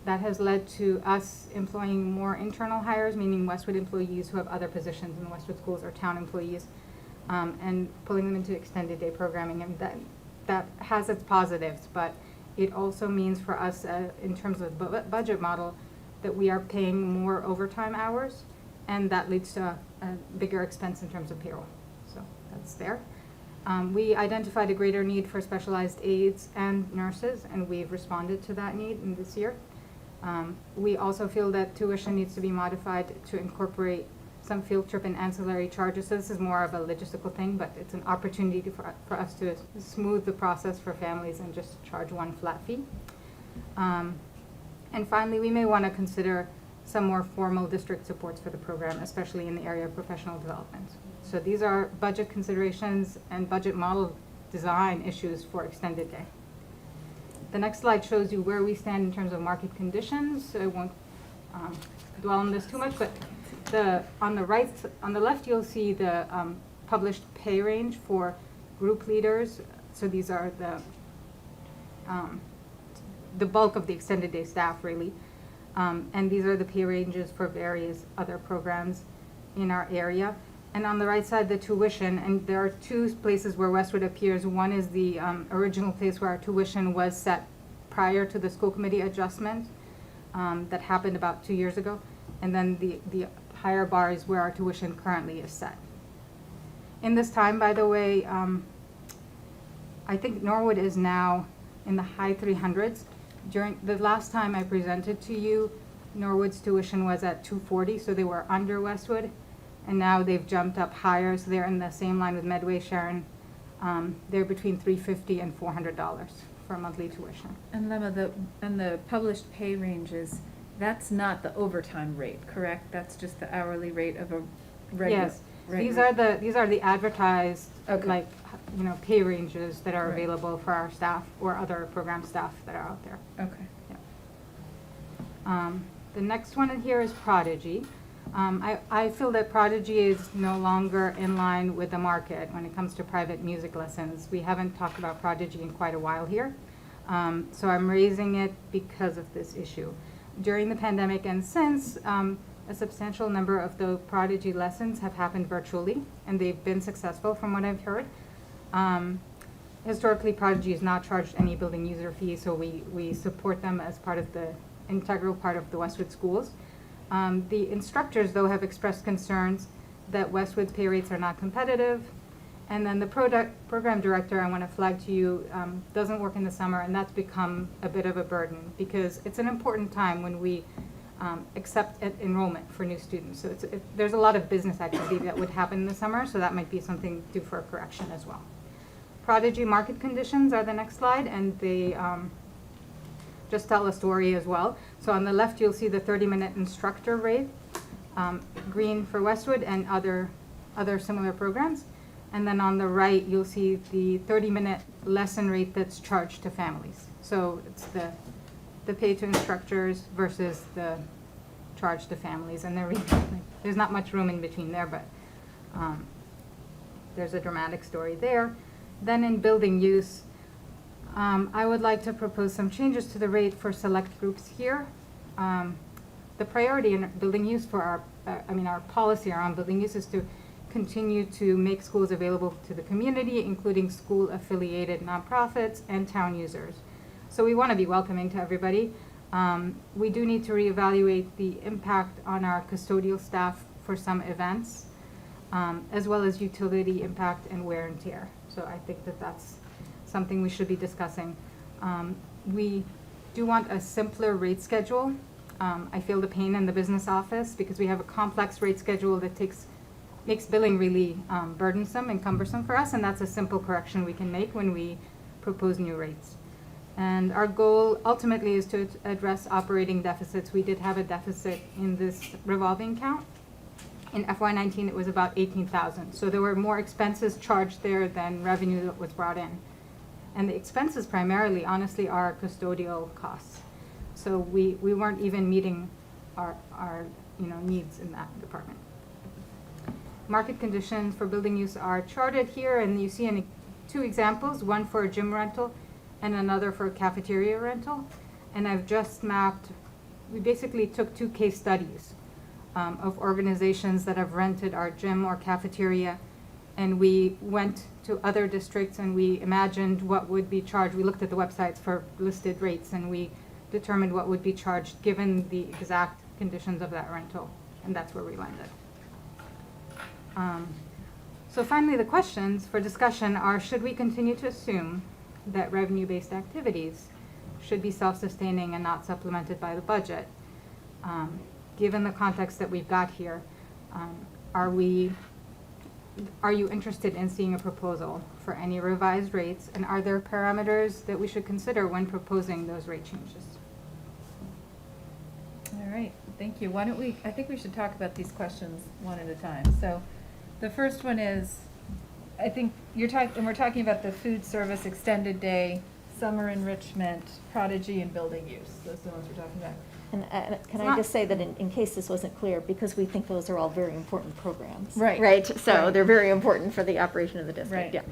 That has led to us employing more internal hires, meaning Westwood employees who have other positions in Westwood schools or town employees, and pulling them into extended day programming. And that has its positives, but it also means for us, in terms of budget model, that we are paying more overtime hours, and that leads to a bigger expense in terms of payroll. So that's there. We identified a greater need for specialized aides and nurses, and we've responded to that need in this year. We also feel that tuition needs to be modified to incorporate some field trip and ancillary charges. So this is more of a logistical thing, but it's an opportunity for us to smooth the process for families and just charge one flat fee. And finally, we may want to consider some more formal district supports for the program, especially in the area of professional development. So these are budget considerations and budget model design issues for extended day. The next slide shows you where we stand in terms of market conditions. I won't dwell on this too much, but on the left, you'll see the published pay range for group leaders. So these are the bulk of the extended day staff, really. And these are the pay ranges for various other programs in our area. And on the right side, the tuition, and there are two places where Westwood appears. One is the original place where our tuition was set prior to the school committee adjustment that happened about 2 years ago. And then the higher bar is where our tuition currently is set. In this time, by the way, I think Norwood is now in the high 300s. During the last time I presented to you, Norwood's tuition was at $240, so they were under Westwood. And now they've jumped up higher, so they're in the same line with Medway Sharon. They're between $350 and $400 for monthly tuition. And Lemma, the published pay ranges, that's not the overtime rate, correct? That's just the hourly rate of a regular. Yes, these are the advertised, Okay. pay ranges that are Right. available for our staff or other program staff that are out there. Okay. The next one in here is Prodigy. I feel that Prodigy is no longer in line with the market when it comes to private music lessons. We haven't talked about Prodigy in quite a while here. So I'm raising it because of this issue. During the pandemic and since, a substantial number of the Prodigy lessons have happened virtually, and they've been successful from what I've heard. Historically, Prodigy has not charged any building user fee, so we support them as part of the integral part of the Westwood schools. The instructors, though, have expressed concerns that Westwood's pay rates are not competitive. And then the program director, I want to flag to you, doesn't work in the summer, and that's become a bit of a burden because it's an important time when we accept enrollment for new students. So there's a lot of business activity that would happen in the summer, so that might be something due for a correction as well. Prodigy market conditions are the next slide, and they just tell a story as well. So on the left, you'll see the 30-minute instructor rate, green for Westwood and other similar programs. And then on the right, you'll see the 30-minute lesson rate that's charged to families. So it's the pay to instructors versus the charge to families. And there's not much room in between there, but there's a dramatic story there. Then in building use, I would like to propose some changes to the rate for select groups here. The priority in building use for our policy around building use is to continue to make schools available to the community, including school-affiliated nonprofits and town users. So we want to be welcoming to everybody. We do need to reevaluate the impact on our custodial staff for some events, as well as utility impact and wear and tear. So I think that that's something we should be discussing. We do want a simpler rate schedule. I feel the pain in the business office because we have a complex rate schedule that makes billing really burdensome and cumbersome for us, and that's a simple correction we can make when we propose new rates. And our goal ultimately is to address operating deficits. We did have a deficit in this revolving account. In FY19, it was about 18,000. So there were more expenses charged there than revenue that was brought in. And the expenses primarily, honestly, are custodial costs. So we weren't even meeting our needs in that department. Market conditions for building use are charted here, and you see two examples, one for a gym rental and another for a cafeteria rental. And I've just mapped, we basically took two case studies of organizations that have rented our gym or cafeteria, and we went to other districts and we imagined what would be charged. We looked at the websites for listed rates and we determined what would be charged given the exact conditions of that rental, and that's where we landed. So finally, the questions for discussion are, should we continue to assume that revenue-based activities should be self-sustaining and not supplemented by the budget? Given the context that we've got here, are you interested in seeing a proposal for any revised rates, and are there parameters that we should consider when proposing those rate changes? All right, thank you. Why don't I think we should talk about these questions one at a time. So the first one is, I think we're talking about the food service, extended day, summer enrichment, Prodigy, and building use. Those are the ones we're talking about. And can I just say that in case this wasn't clear, because we think those are all very important programs. Right. Right, so Right. they're very important for the operation of the district, Right. yeah.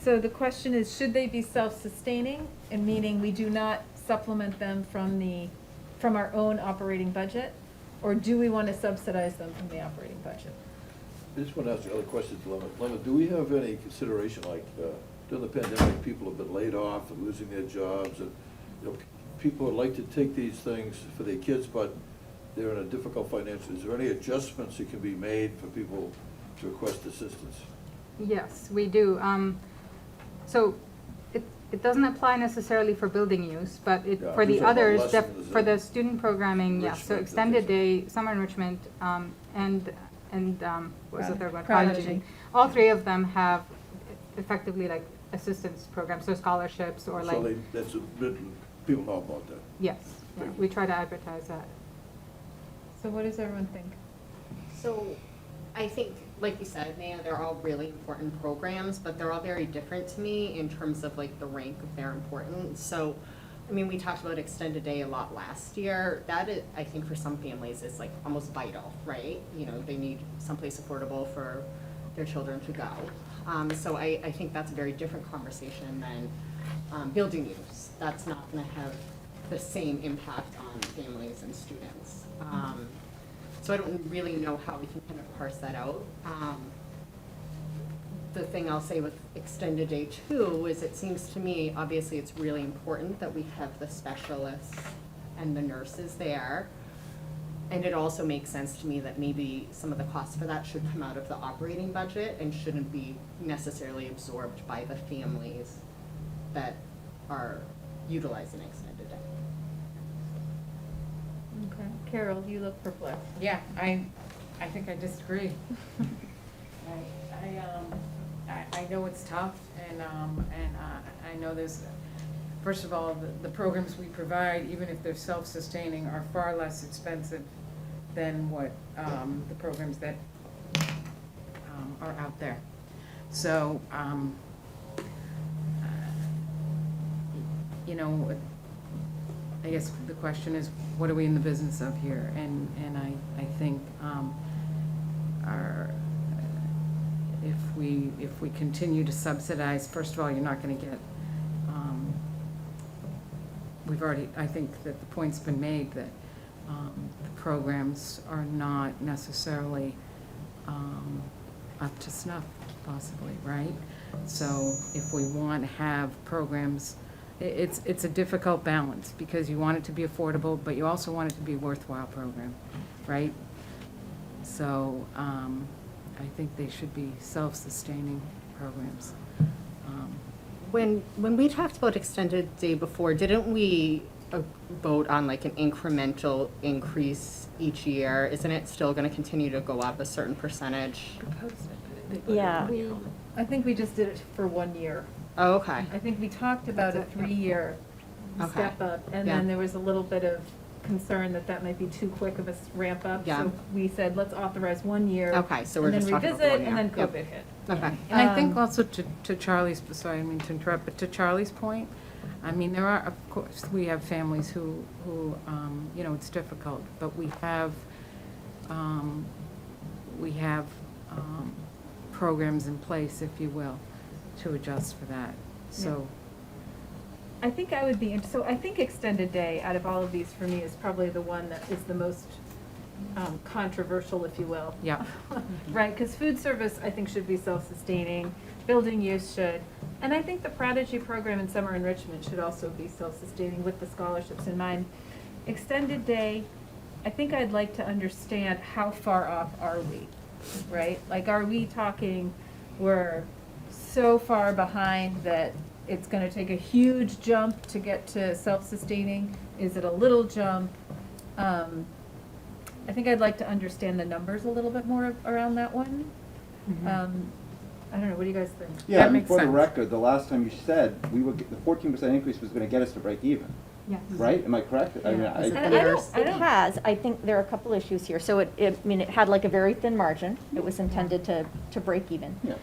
So the question is, should they be self-sustaining, and meaning we do not supplement them from our own operating budget, or do we want to subsidize them from the operating budget? I just want to ask another question to Lemon. Lemon, do we have any consideration, like, during the pandemic, people have been laid off and losing their jobs, and, you know, people would like to take these things for their kids, but they're in a difficult financial, is there any adjustments that can be made for people to request assistance? Yes, we do. So it doesn't apply necessarily for building use, but Yeah, for the these are about others, lessons for the and student programming, yes. So enrichment, extended day, summer enrichment, and what was the third one? Prodigy. All three of them have effectively like assistance programs, so scholarships or like. So people know about that. Yes, yeah, we try to advertise that. So what does everyone think? So I think, like you said, Naya, they're all really important programs, but they're all very different to me in terms of like the rank of their importance. So, I mean, we talked about extended day a lot last year. That is, I think for some families is like almost vital, right? You know, they need someplace affordable for their children to go. So I think that's a very different conversation than building use. That's not gonna have the same impact on families and students. So I don't really know how we can kind of parse that out. The thing I'll say with extended day too is it seems to me, obviously it's really important that we have the specialists and the nurses there. And it also makes sense to me that maybe some of the costs for that should come out of the operating budget and shouldn't be necessarily absorbed by the families that are utilizing extended day. Okay. Carol, you look perplexed. Yeah, I think I disagree. I know it's tough, and I know there's, first of all, the programs we provide, even if they're self-sustaining, are far less expensive than what the programs that are out there. So, you know, I guess the question is, what are we in the business of here? And I think if we continue to subsidize, first of all, you're not going to get. I think that the point's been made that the programs are not necessarily up to snuff, possibly, right? So if we want to have programs. It's a difficult balance because you want it to be affordable, but you also want it to be a worthwhile program, right? So I think they should be self-sustaining programs. When we talked about extended day before, didn't we vote on like an incremental increase each year? Isn't it still going to continue to go up a certain percentage? Yeah. I think we just did it for 1 year. Oh, okay. I think we talked about a 3-year Okay. step up, and Yeah. then there was a little bit of concern that that might be too quick of a ramp up. Yeah. So we said, let's authorize 1 year. Okay, so we're just talking about And then 1 revisit, and then year. COVID Yep. hit. Okay. And I think also to Charlie's, sorry, I didn't mean to interrupt, but to Charlie's point, I mean, there are, of course, we have families who you know, it's difficult, but we have programs in place, if you will, to adjust for that, so. I think I would be, so I think extended day, out of all of these, for me, is probably the one that is the most controversial, if you will. Yeah. Right, because food service, I think, should be self-sustaining, building use should, and I think the Prodigy program and summer enrichment should also be self-sustaining with the scholarships in mind. Extended day, I think I'd like to understand how far off are we, right? Like, are we talking, we're so far behind that it's gonna take a huge jump to get to self-sustaining? Is it a little jump? I think I'd like to understand the numbers a little bit more around that one. I don't know, what do you guys think? Yeah, That makes for the sense. record, the last time you said, the 14% increase was gonna get us to break even, Yes. right? Am I correct? I mean, Yeah. And It has, I think there are a couple issues here. So I mean, it had like a very thin margin. It was intended to break even. Yeah.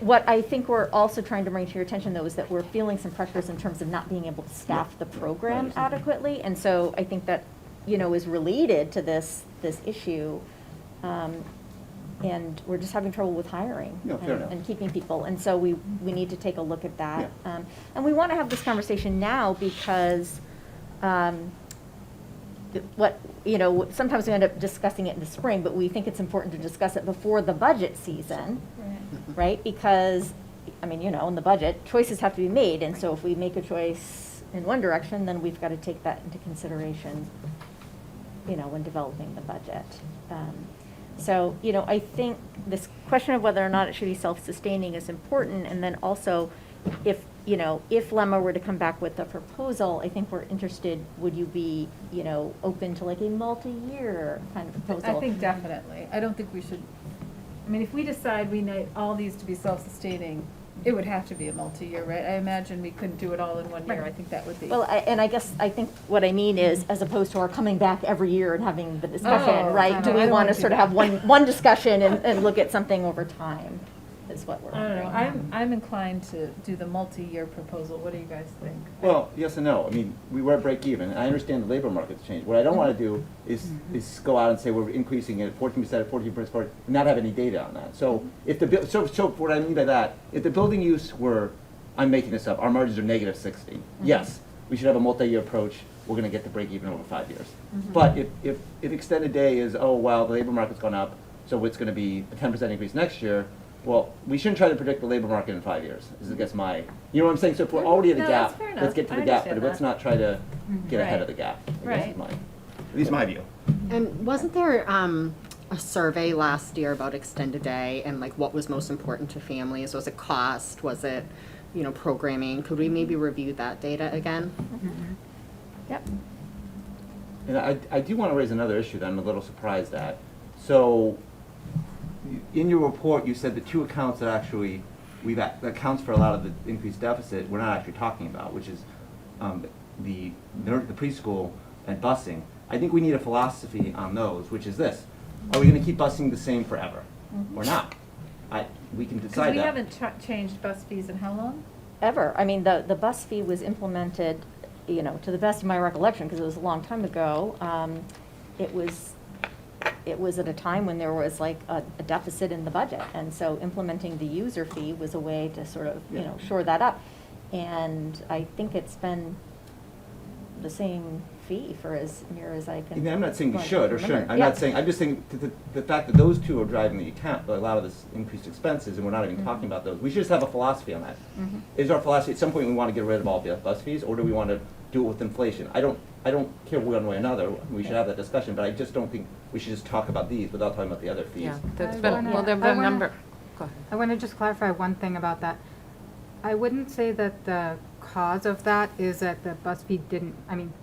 What I think we're also trying to bring to your attention, though, is that we're feeling some pressures in terms of not being able to staff the program adequately. And so I think that, you know, is related to this issue. And we're just having trouble with hiring Yeah, fair enough. and keeping people. And so we need to take a look at that. And we want to have this conversation now because sometimes we end up discussing it in the spring, but we think it's important to discuss it before the budget season, right? Because, I mean, in the budget, choices have to be made, and so if we make a choice in one direction, then we've got to take that into consideration, when developing the budget. So, I think this question of whether or not it should be self-sustaining is important, and then also, if Lemma were to come back with a proposal, I think we're interested, would you be, open to like a multi-year kind of proposal? I think definitely. I don't think we should, if we decide we need all these to be self-sustaining, it would have to be a multi-year, right? I imagine we couldn't do it all in 1 year. Right. I think that would be. Well, I think what I mean is, as opposed to our coming back every year and having the discussion, right? Do we want to sort of have one discussion and look at something over time, is what we're. I don't know. I'm inclined to do the multi-year proposal. What do you guys think? Well, yes and no. We were at break even, and I understand the labor market's changed. What I don't want to do is go out and say we're increasing it 14% at 14%, and not have any data on that. So if so what I mean by that, if the building use were, I'm making this up, our margins are negative 60. Yes, we should have a multi-year approach. We're going to get to break even over 5 years. But if extended day is, oh well, the labor market's gone up, so it's going to be a 10% increase next year. Well, we shouldn't try to predict the labor market in 5 years, is I guess my, you know what I'm saying? So if we're already at a gap, let's get to the gap, but let's not try to get ahead of the gap, I guess is my, at least my view. And wasn't there a survey last year about extended day and like what was most important to families? Was it cost? Was it, programming? Could we maybe review that data again? Yep. And I do want to raise another issue that I'm a little surprised at. So, in your report, you said the two accounts that actually that accounts for a lot of the increased deficit we're not actually talking about, which is the preschool and busing. I think we need a philosophy on those, which is this: are we going to keep busing the same forever, or not? We can decide that. We haven't changed bus fees in how long? Ever. The bus fee was implemented, to the best of my recollection, because it was a long time ago. It was at a time when there was like a deficit in the budget, and so implementing the user fee was a way to sort of, shore that up. And I think it's been the same fee for as near as I can. I'm not saying we should or shouldn't. I'm Yeah. not saying, I'm just saying the fact that those two are driving the account, a lot of this increased expenses, and we're not even talking about those. We should just have a philosophy on that. Is our philosophy, at some point we want to get rid of all the bus fees, or do we want to do it with inflation? I don't care one way or another. We should have that discussion, but I just don't think we should just talk about these without talking about the other fees. Yeah, that's as been, well. well, there've been a number. Go ahead. I want to just clarify one thing about that. I wouldn't say that the cause of that is that the bus fee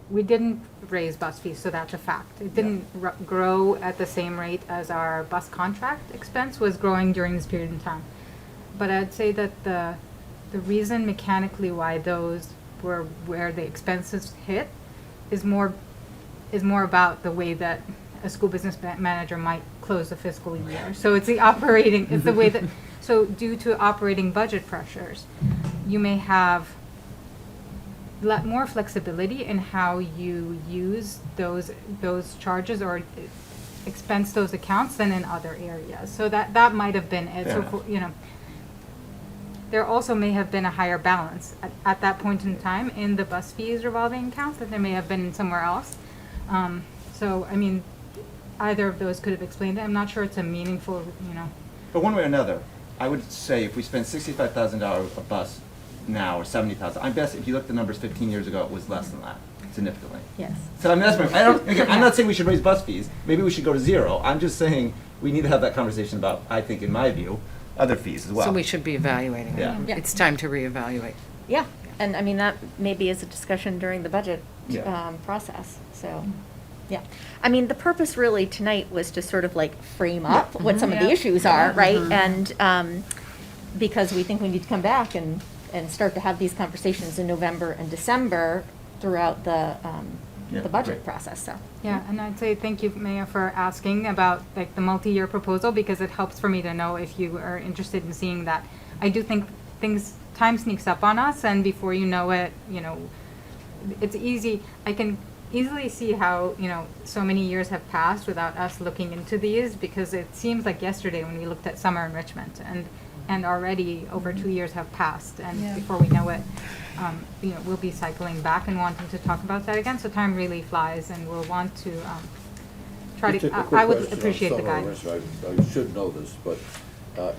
we didn't raise bus fees, so that's a fact. It didn't grow at the same rate as our bus contract expense was growing during this period in time. But I'd say that the reason mechanically why those were where the expenses hit is more about the way that a school business manager might close the fiscal year. So it's it's the way that, so due to operating budget pressures, you may have more flexibility in how you use those charges or expense those accounts than in other areas. So that might have been it. So for, there also may have been a higher balance at that point in time in the bus fees revolving accounts that there may have been somewhere else. So either of those could have explained it. I'm not sure it's a meaningful, But one way or another, I would say if we spend $65,000 a bus now, or $70,000, I bet if you look at the numbers 15 years ago, it was less than that, significantly. Yes. So that's I'm not saying we should raise bus fees. Maybe we should go to zero. I'm just saying we need to have that conversation about, I think, in my view, other fees as well. So we should be evaluating it. Yeah. It's time to reevaluate. Yeah, and that maybe is a discussion during the budget Yeah. process, so, yeah. The purpose really tonight was to sort of like frame up what some of the issues are, right? And because we think we need to come back and start to have these conversations in November and December throughout the budget process, so. Yeah, and I'd say thank you, Maya, for asking about like the multi-year proposal, because it helps for me to know if you are interested in seeing that. I do think time sneaks up on us, and before you know it, it's easy. I can easily see how, so many years have passed without us looking into these, because it seems like yesterday when we looked at summer enrichment, and and already over 2 years have passed, and Yeah. before we know it, we'll be cycling back and wanting to talk about that again, so time really flies, and we'll want to try Just a to, quick I would question on appreciate the summer guidance. rest. I should know this, but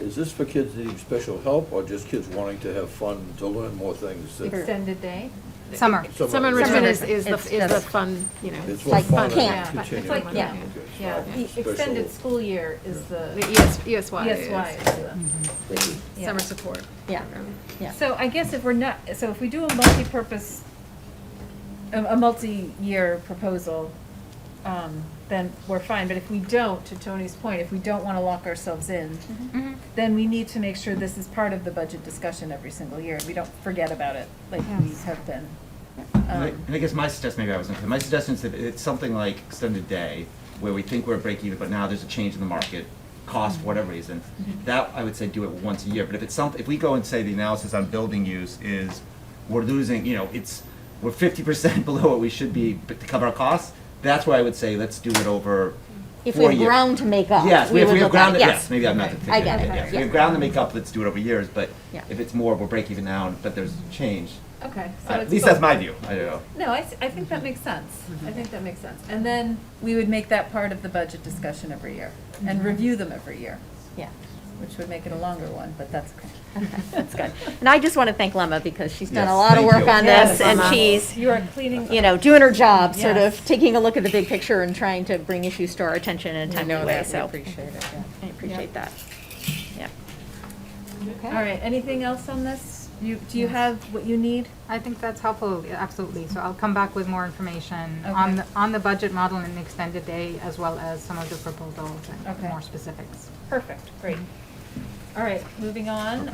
is this for kids needing special help or just kids wanting to have fun, to learn more things? that- Extended day? Summer. Summer enrichment is the fun, It's like more fun camp. and Yeah. continuing. It's like, Okay, yeah, so yeah, not the special- extended school year is the. ESY is ESY is the the summer support. Yeah, yeah. So I guess if we're not, so if we do a multi-purpose, a multi-year proposal, then we're fine, but if we don't, to Tony's point, if we don't wanna lock ourselves in, then we need to make sure this is part of the budget discussion every single year, we don't forget about it like we have been. And I guess my suggestion, maybe I wasn't clear, my suggestion is that it's something like extended day, where we think we're break even, but now there's a change in the market, cost, for whatever reason. That, I would say, do it once a year, but if it's if we go and say the analysis on building use is, we're losing, we're 50% below what we should be to cover our costs, that's where I would say, let's do it over If 4 we have years. ground to make up. Yes, we if would we have look at ground, it. yes, maybe I'm not Okay. thinking I of get it, it, yeah. If yeah. we have ground to make up, let's do it over years, but Yeah. if it's more, we're break even now, but there's change. Okay, so At it's least both. that's my view, I don't know. No, I think that makes sense, I think that makes sense, and then we would make that part of the budget discussion every year, and review them every year. Yeah. Which would make it a longer one, but that's okay. Okay, that's good. And I just want to thank Lemma because she's done a Yes, lot of thank work you. on Yes, this, and Lemma. she's, You are cleaning. doing her job, sort Yes. of taking a look at the big picture and trying to bring issues to our attention in a timely way, so. appreciate it, I appreciate that. Yeah. All right, anything else on this? Do you have what you need? I think that's helpful, yeah, absolutely, so I'll come back with more information Okay. on the budget model and extended day, as well as some of the proposals and Okay. more specifics. Perfect, great. All right, moving on.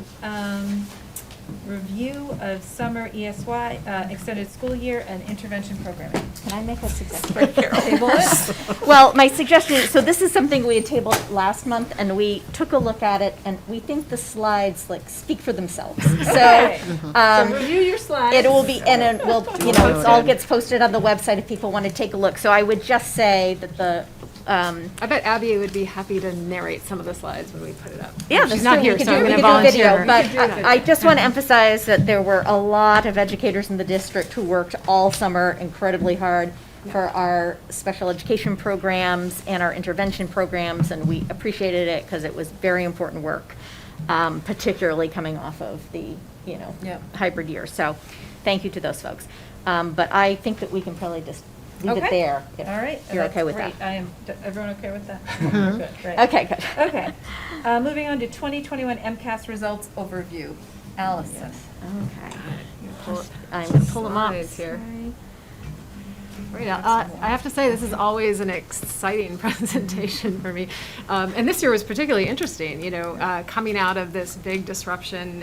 Review of summer ESY, extended school year and intervention programming. Can I make a suggestion? Table it? Well, my suggestion is, so this is something we had tabled last month, and we took a look at it, and we think the slides, speak for themselves. So, Okay. So review your slides. it will be, and it will, it all gets posted on the website if people want to take a look. So I would just say that the, I bet Abby would be happy to narrate some of the slides when we put it up. yeah, She's that's not true. here, We could so do, I'm we gonna could do a video, volunteer. but We could do I just want to emphasize that there were a lot of educators in the district who worked all summer incredibly hard for our special education programs and our intervention programs, and we appreciated it because it was very important work, particularly coming off of the, Yep. hybrid year. So, thank you to those folks. But I think that we can probably just leave it Okay. there. if All right. You're that's okay with great. that? Everyone okay with that? Mhm. Good, great. Okay, good. Okay. Moving on to 2021 MCAS results overview. Allison. Okay. I'm going to pull them up. Slides here. Sorry. Right, I have to say, this is always an exciting presentation for me. And this year was particularly interesting, coming out of this big disruption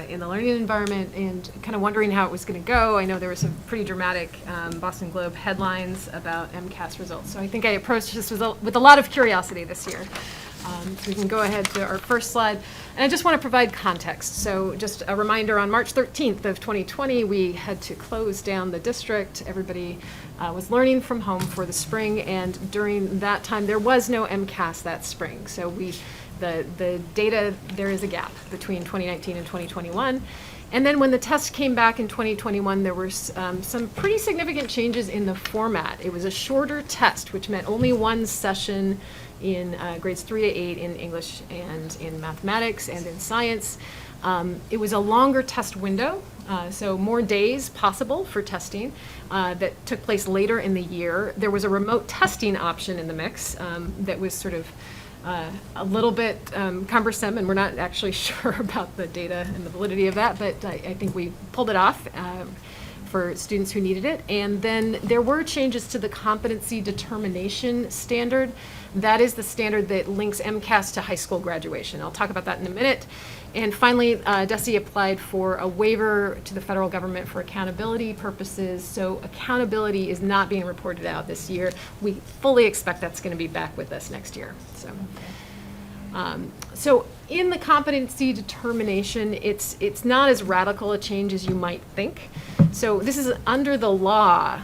in the learning environment and kind of wondering how it was going to go. I know there were some pretty dramatic Boston Globe headlines about MCAS results. So I think I approached this with a lot of curiosity this year. So we can go ahead to our first slide. And I just want to provide context. So just a reminder, on March 13th of 2020, we had to close down the district. Everybody was learning from home for the spring, and during that time, there was no MCAS that spring. So the data, there is a gap between 2019 and 2021. And then when the test came back in 2021, there were some pretty significant changes in the format. It was a shorter test, which meant only one session in grades 3 to 8 in English and in mathematics and in science. It was a longer test window, so more days possible for testing that took place later in the year. There was a remote testing option in the mix that was sort of a little bit cumbersome, and we're not actually sure about the data and the validity of that, but I think we pulled it off for students who needed it. And then there were changes to the competency determination standard. That is the standard that links MCAS to high school graduation. I'll talk about that in a minute. And finally, DESE applied for a waiver to the federal government for accountability purposes. So accountability is not being reported out this year. We fully expect that's going to be back with us next year. So in the competency determination, it's not as radical a change as you might think. So this is under the law.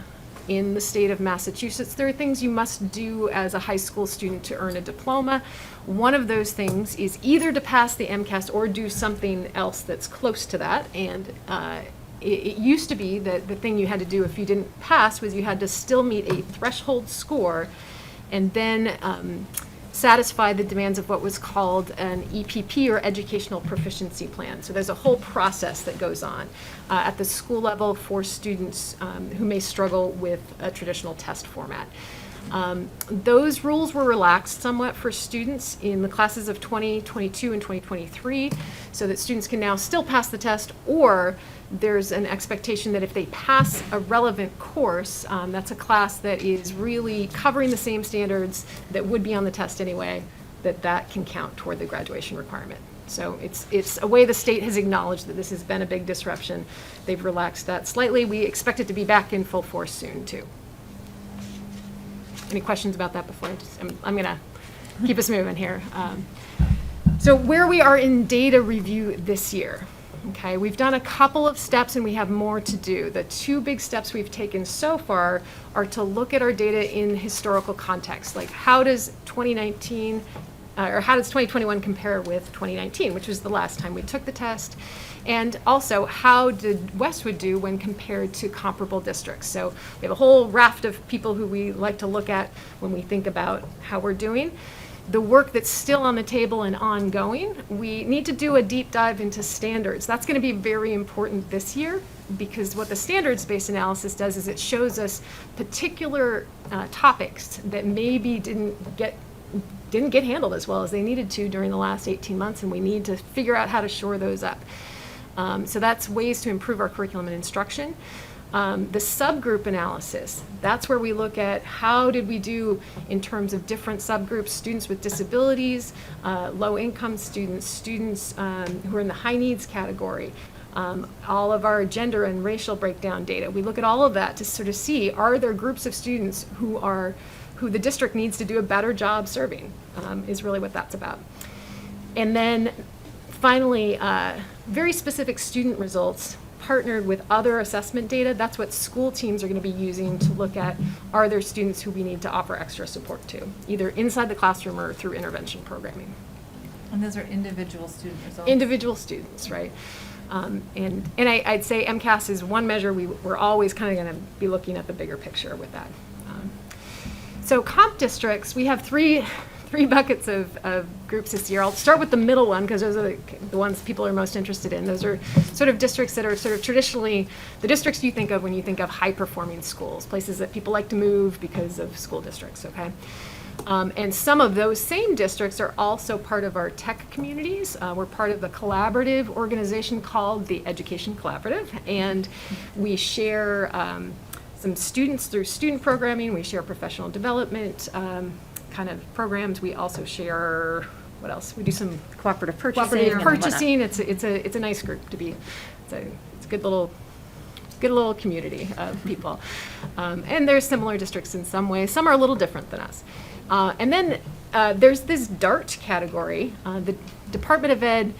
in the state of Massachusetts. There are things you must do as a high school student to earn a diploma. One of those things is either to pass the MCAS or do something else that's close to that. And it used to be that the thing you had to do if you didn't pass was you had to still meet a threshold score and then satisfy the demands of what was called an EPP, or Educational Proficiency Plan. So there's a whole process that goes on at the school level for students who may struggle with a traditional test format. Those rules were relaxed somewhat for students in the classes of 2022 and 2023, so that students can now still pass the test, or there's an expectation that if they pass a relevant course, that's a class that is really covering the same standards that would be on the test anyway, that can count toward the graduation requirement. So it's a way the state has acknowledged that this has been a big disruption. They've relaxed that slightly. We expect it to be back in full force soon, too. Any questions about that before? I'm going to keep us moving here. So where we are in data review this year. Okay, we've done a couple of steps and we have more to do. The two big steps we've taken so far are to look at our data in historical context. Like, how does 2019 or how does 2021 compare with 2019, which was the last time we took the test? And also, how did Westwood do when compared to comparable districts? So we have a whole raft of people who we like to look at when we think about how we're doing. The work that's still on the table and ongoing, we need to do a deep dive into standards. That's going to be very important this year, because what the standards-based analysis does is it shows us particular topics that maybe didn't get handled as well as they needed to during the last 18 months, and we need to figure out how to shore those up. So that's ways to improve our curriculum and instruction. The subgroup analysis, that's where we look at how did we do in terms of different subgroups, students with disabilities, low-income students, students who are in the high needs category, all of our gender and racial breakdown data. We look at all of that to sort of see, are there groups of students who the district needs to do a better job serving, is really what that's about. And then finally, very specific student results partnered with other assessment data. That's what school teams are going to be using to look at, are there students who we need to offer extra support to, either inside the classroom or through intervention programming. And those are individual student results? Individual students, right. And I'd say MCAS is one measure. We're always kind of going to be looking at the bigger picture with that. So comp districts, we have three buckets of groups this year. I'll start with the middle one because those are the ones people are most interested in. Those are sort of districts that are sort of traditionally the districts you think of when you think of high-performing schools, places that people like to move because of school districts, okay? And some of those same districts are also part of our tech communities. We're part of a collaborative organization called the Education Collaborative, and we share some students through student programming. We share professional development kind of programs. We also share, what else? We do some cooperative purchasing. It's a nice group to be. It's a good little community of people. And there's similar districts in some ways. Some are a little different than us. And then there's this DART category. The Department of Ed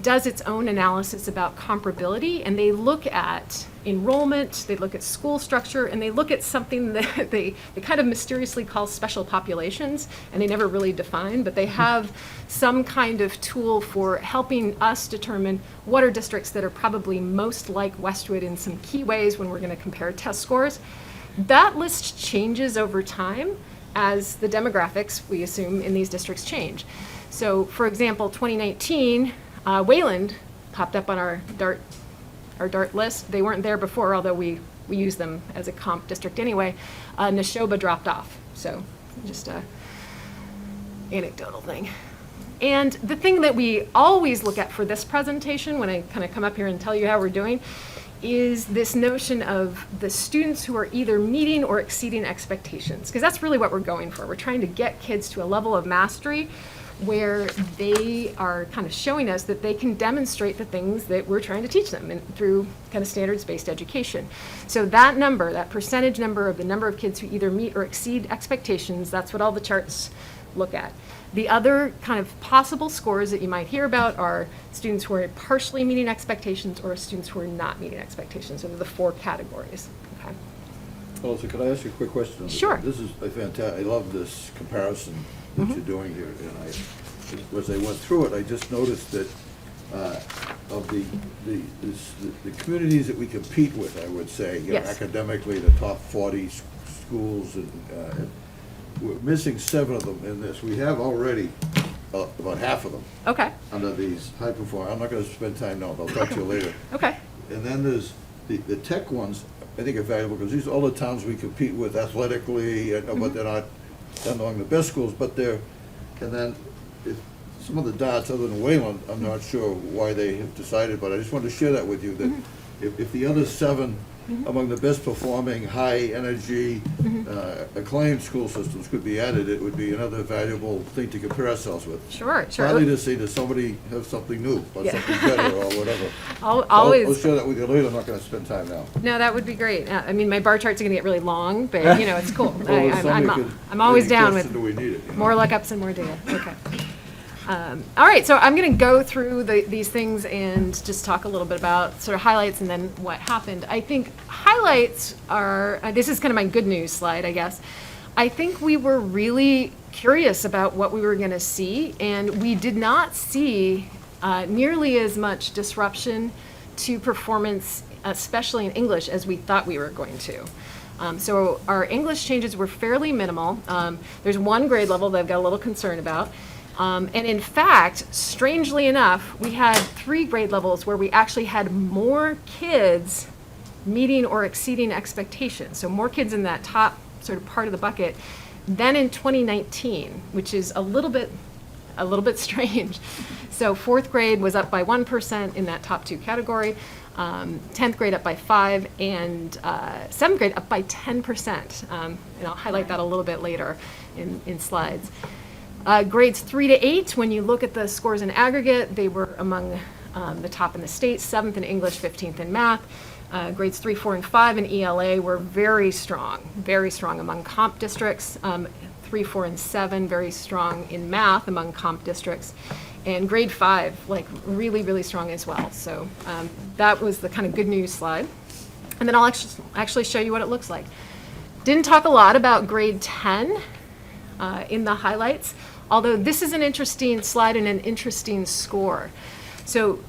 does its own analysis about comparability, and they look at enrollment, they look at school structure, and they look at something that they kind of mysteriously call special populations, and they never really define, but they have some kind of tool for helping us determine what are districts that are probably most like Westwood in some key ways when we're going to compare test scores. That list changes over time as the demographics, we assume, in these districts change. So, for example, 2019, Wayland popped up on our DART list. They weren't there before, although we use them as a comp district anyway. Neshoba dropped off, so just a anecdotal thing. And the thing that we always look at for this presentation, when I kind of come up here and tell you how we're doing, is this notion of the students who are either meeting or exceeding expectations, because that's really what we're going for. We're trying to get kids to a level of mastery where they are kind of showing us that they can demonstrate the things that we're trying to teach them through kind of standards-based education. So that number, that percentage number of the number of kids who either meet or exceed expectations, that's what all the charts look at. The other kind of possible scores that you might hear about are students who are partially meeting expectations or students who are not meeting expectations. Those are the four categories. Okay. Melissa, could I ask you a quick question? Sure. This is a fantastic, I love this comparison that you're doing here, and as I went through it, I just noticed that of the communities that we compete with, I would say, you know, Yes. academically, the top 40 schools, and we're missing 7 of them in this. We have already about half of them. Okay. Under these high performing. I'm not going to spend time now. I'll talk to you later. Okay. And then there's the tech ones. I think are valuable because these are all the towns we compete with athletically, but they're not among the best schools. But they're, and then if some of the dots other than Wayland, I'm not sure why they have decided, but I just wanted to share that with you that if the other 7 among the best performing, high energy, acclaimed school systems could be added, it would be another valuable thing to compare ourselves with. Sure, sure. Finally to see, does somebody have something new or something better or whatever. Always. I'll share that with you later. I'm not going to spend time now. No, that would be great. I mean, my bar charts are going to get really long, but you know, it's cool. Well, I'm always down with do we need it, you know? more lookups and more data. Okay. All right, so I'm going to go through these things and just talk a little bit about sort of highlights and then what happened. I think highlights are, this is kind of my good news slide, I guess. I think we were really curious about what we were going to see, and we did not see nearly as much disruption to performance, especially in English, as we thought we were going to. So our English changes were fairly minimal. There's one grade level that I've got a little concern about. And in fact, strangely enough, we had 3 grade levels where we actually had more kids meeting or exceeding expectations. So more kids in that top sort of part of the bucket than in 2019, which is a little bit strange. So 4th grade was up by 1% in that top 2 category, 10th grade up by 5%, and 7th grade up by 10%. And I'll highlight that a little bit later in slides. Grades 3 to 8, when you look at the scores in aggregate, they were among the top in the state, 7th in English, 15th in math. Grades 3, 4, and 5 in ELA were very strong among comp districts. 3, 4, and 7, very strong in math among comp districts. And grade 5, like really, really strong as well. So that was the kind of good news slide. And then I'll actually show you what it looks like. Didn't talk a lot about grade 10 in the highlights, although this is an interesting slide and an interesting score. So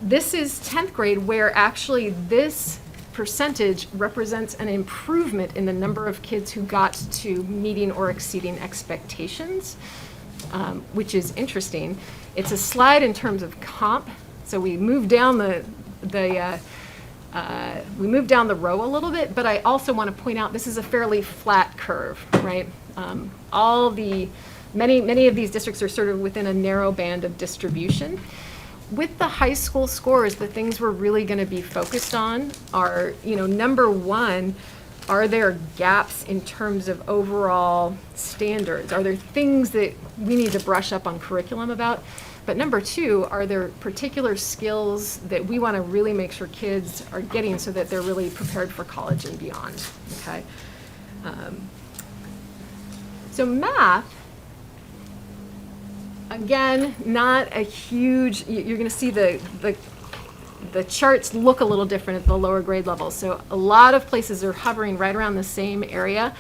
this is 10th grade, where actually this percentage represents an improvement in the number of kids who got to meeting or exceeding expectations, which is interesting. It's a slide in terms of comp, so we moved down the row a little bit, but I also want to point out this is a fairly flat curve, right? Many of these districts are sort of within a narrow band of distribution. With the high school scores, the things we're really going to be focused on are, number one, are there gaps in terms of overall standards? Are there things that we need to brush up on curriculum about? But number two, are there particular skills that we want to really make sure kids are getting so that they're really prepared for college and beyond, okay? So math, again, not a huge, you're going to see the charts look a little different at the lower grade levels. So a lot of places are hovering right around the same area,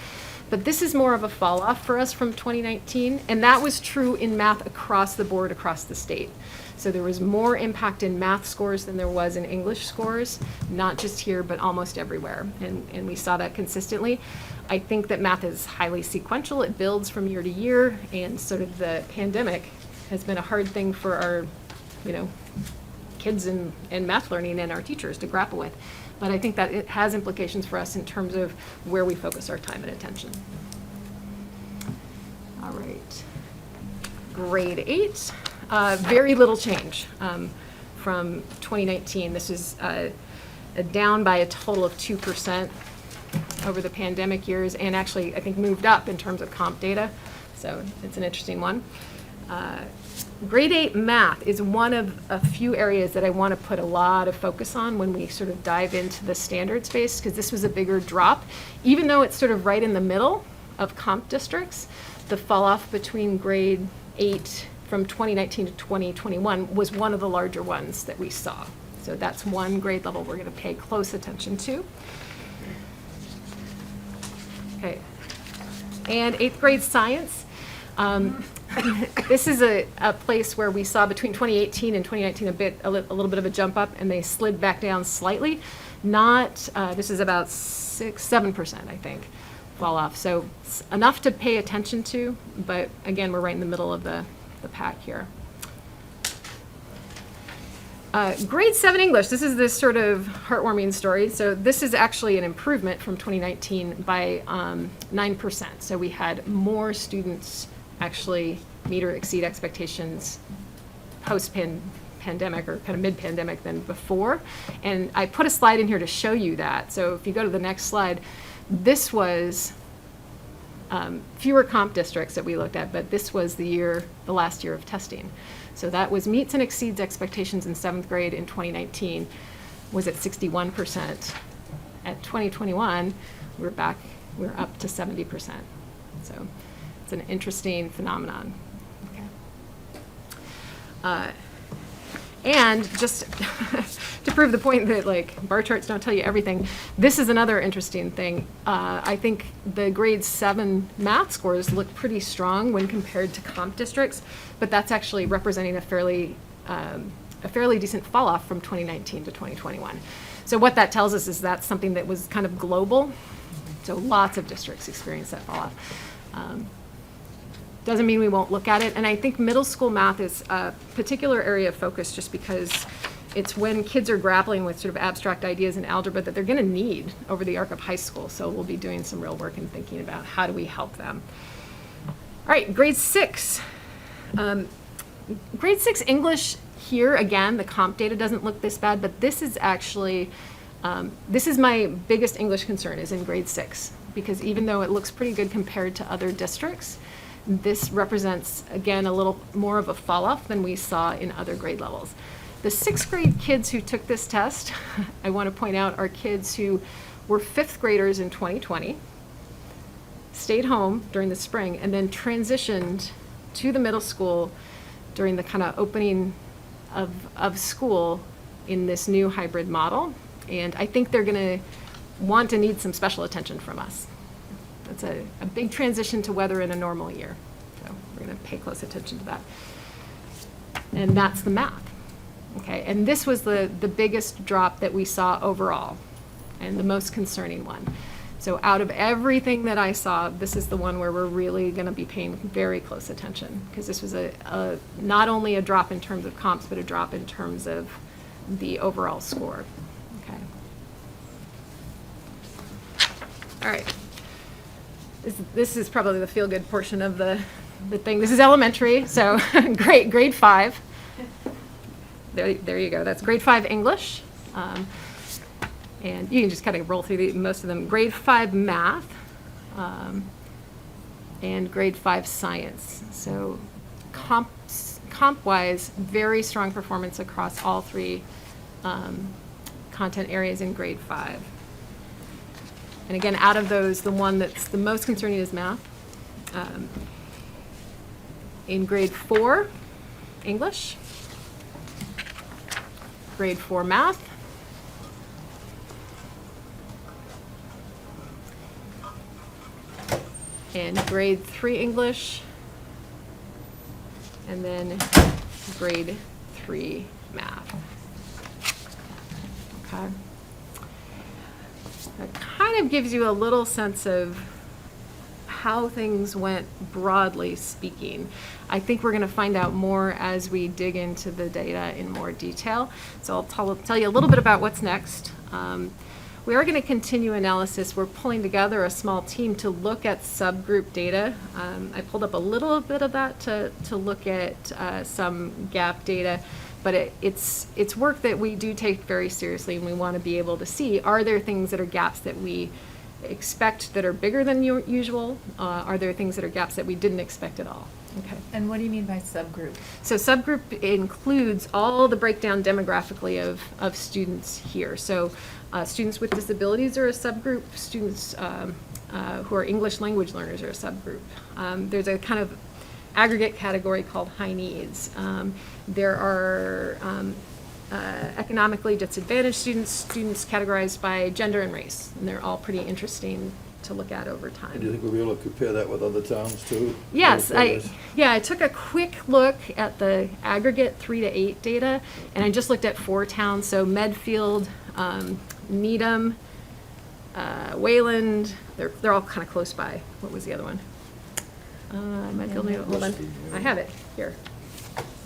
but this is more of a fall off for us from 2019, and that was true in math across the board, across the state. So there was more impact in math scores than there was in English scores, not just here, but almost everywhere, and we saw that consistently. I think that math is highly sequential. It builds from year to year, and sort of the pandemic has been a hard thing for our, kids and math learning and our teachers to grapple with. But I think that it has implications for us in terms of where we focus our time and attention. All right. Grade 8, very little change from 2019. This is down by a total of 2% over the pandemic years, and actually I think moved up in terms of comp data. So it's an interesting one. Grade 8 math is one of a few areas that I want to put a lot of focus on when we sort of dive into the standard space, because this was a bigger drop. Even though it's sort of right in the middle of comp districts, the fall off between grade 8 from 2019 to 2021 was one of the larger ones that we saw. So that's one grade level we're going to pay close attention to. Okay. And 8th grade science. This is a place where we saw between 2018 and 2019 a little bit of a jump up, and they slid back down slightly. Not, this is about 7%, I think, fall off. So enough to pay attention to, but again, we're right in the middle of the pack here. Grade 7 English, this is this sort of heartwarming story. So this is actually an improvement from 2019 by 9%. So we had more students actually meet or exceed expectations post-pandemic or kind of mid-pandemic than before. And I put a slide in here to show you that. So if you go to the next slide, this was fewer comp districts that we looked at, but this was the last year of testing. So that was meets and exceeds expectations in 7th grade in 2019 was at 61%. At 2021, we're up to 70%. So it's an interesting phenomenon. Okay. And just to prove the point that like bar charts don't tell you everything, this is another interesting thing. I think the grade 7 math scores look pretty strong when compared to comp districts, but that's actually representing a fairly decent fall off from 2019 to 2021. So what that tells us is that's something that was kind of global. So lots of districts experience that fall off. Doesn't mean we won't look at it. And I think middle school math is a particular area of focus just because it's when kids are grappling with sort of abstract ideas in algebra that they're going to need over the arc of high school. So we'll be doing some real work and thinking about how do we help them. All right, grade 6. Grade 6 English here, again, the comp data doesn't look this bad, but this is actually, this is my biggest English concern is in grade 6, because even though it looks pretty good compared to other districts, this represents, again, a little more of a fall off than we saw in other grade levels. The 6th grade kids who took this test, I want to point out, are kids who were 5th graders in 2020, stayed home during the spring, and then transitioned to the middle school during the kind of opening of school in this new hybrid model. And I think they're going to want to need some special attention from us. It's a big transition to weather in a normal year. So we're going to pay close attention to that. And that's the math. Okay, and this was the biggest drop that we saw overall and the most concerning one. So out of everything that I saw, this is the one where we're really going to be paying very close attention, because this was not only a drop in terms of comps, but a drop in terms of the overall score. Okay. All right. This is probably the feel-good portion of the thing. This is elementary, so grade 5. There you go. That's grade 5 English. And you can just kind of roll through most of them. Grade 5 math and grade 5 science. So comp-wise, very strong performance across all 3 content areas in grade 5. And again, out of those, the one that's the most concerning is math. In grade 4, English. Grade 4 math. And grade 3 English. And then grade 3 math. Okay. That kind of gives you a little sense of how things went broadly speaking. I think we're going to find out more as we dig into the data in more detail. So I'll tell you a little bit about what's next. We are going to continue analysis. We're pulling together a small team to look at subgroup data. I pulled up a little bit of that to look at some gap data. But it's work that we do take very seriously, and we want to be able to see, are there things that are gaps that we expect that are bigger than usual? Are there things that are gaps that we didn't expect at all? Okay. And what do you mean by subgroup? So subgroup includes all the breakdown demographically of students here. So students with disabilities are a subgroup. Students who are English language learners are a subgroup. There's a kind of aggregate category called high needs. There are economically disadvantaged students categorized by gender and race, and they're all pretty interesting to look at over time. And do you think we'll be able to compare that with other towns too? Yes, Yes. I took a quick look at the aggregate 3 to 8 data, and I just looked at 4 towns, so Medfield, Needham, Wayland, they're all kind of close by. What was the other one? Medfield, Needham, hold on, I have it here.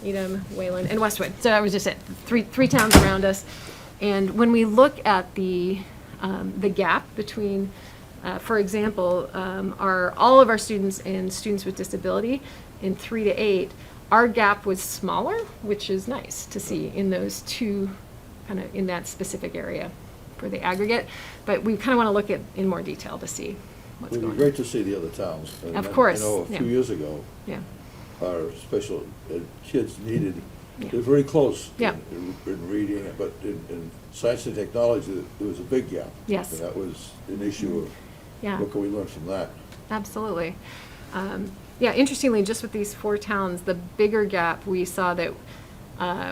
Needham, Wayland, and Westwood. So that was just it, three towns around us. And when we look at the gap between, for example, all of our students and students with disability in 3 to 8, our gap was smaller, which is nice to see in those two, kind of in that specific area for the aggregate. But we kind of want to look at in more detail to see what's It'd going be on. great to see the other towns. Of course, I know a yeah. few years ago, Yeah. our special ed kids needed, they're very close Yeah. in reading, but in science and technology, there was a big gap. Yes. And that was an issue of Yeah. what can we learn from that? Absolutely. Yeah, interestingly, just with these 4 towns, the bigger gap we saw that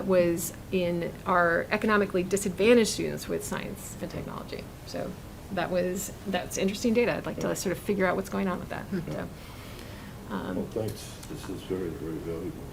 was in our economically disadvantaged students with science and technology. So that's interesting data. I'd like to sort of figure out what's going on with that. So, Well, thanks. This is very, very valuable.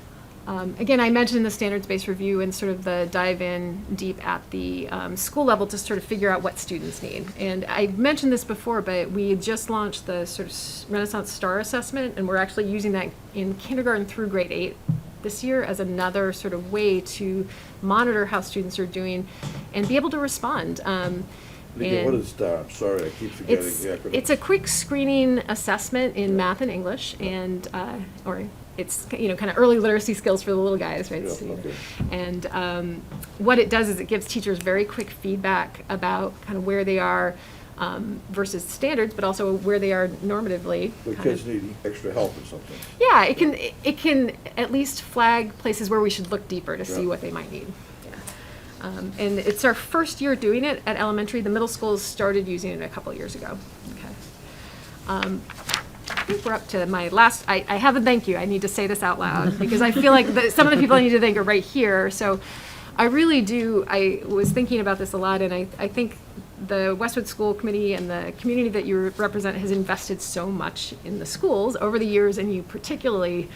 again, I mentioned the standards-based review and sort of the dive in deep at the school level to sort of figure out what students need. And I mentioned this before, but we just launched the sort of Renaissance Star Assessment, and we're actually using that in kindergarten through grade 8 this year as another sort of way to monitor how students are doing and be able to respond. Again, what is STAR? I'm sorry, I keep forgetting the acronym. It's a quick screening assessment in math and English, and or it's kind of early literacy skills for the little guys, right? Yeah, So, okay. and what it does is it gives teachers very quick feedback about kind of where they are versus standards, but also where they are normatively. The kind kids of- need extra help or something. Yeah, it can at least flag places where we should look deeper to see Yeah. what they might need. And it's our first year doing it at elementary. The middle schools started using it a couple of years ago. Okay. I think we're up to my last, I have a thank you. I need to say this out loud because I feel like some of the people I need to thank are right here. So I really do, I was thinking about this a lot, and I think the Westwood School Committee and the community that you represent has invested so much in the schools over the years, and you particularly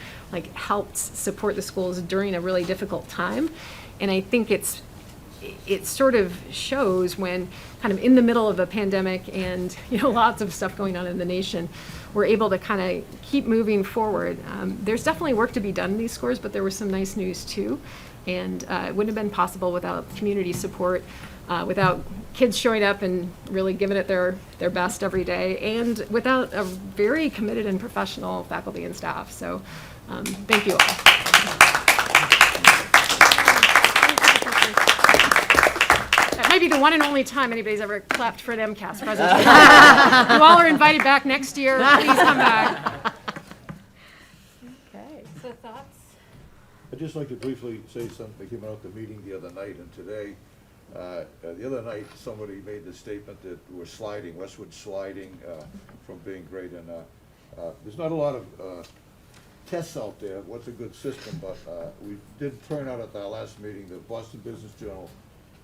helped support the schools during a really difficult time. And I think it sort of shows when kind of in the middle of a pandemic and lots of stuff going on in the nation, we're able to kind of keep moving forward. There's definitely work to be done in these scores, but there was some nice news too. And it wouldn't have been possible without community support, without kids showing up and really giving it their best every day, and without a very committed and professional faculty and staff. So thank you all. That might be the one and only time anybody's ever clapped for an MCAS presentation. You all are invited back next year. Please come back. Okay, so thoughts? I'd just like to briefly say something that came out at the meeting the other night and today. The other night, somebody made the statement that we're sliding, Westwood's sliding from being great. And there's not a lot of tests out there, what's a good system, but we did turn out at our last meeting, the Boston Business Journal,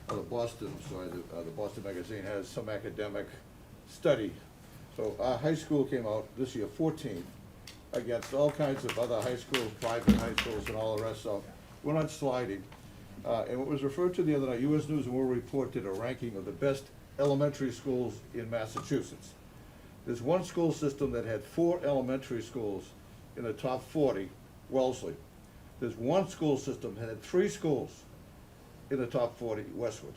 or the Boston Magazine has some academic study. So our high school came out this year 14th against all kinds of other high schools, private high schools and all the rest, so we're not sliding. And what was referred to the other night, U.S. News and World Report did a ranking of the best elementary schools in Massachusetts. There's one school system that had 4 elementary schools in the top 40, Wellesley. There's one school system that had 3 schools in the top 40, Westwood.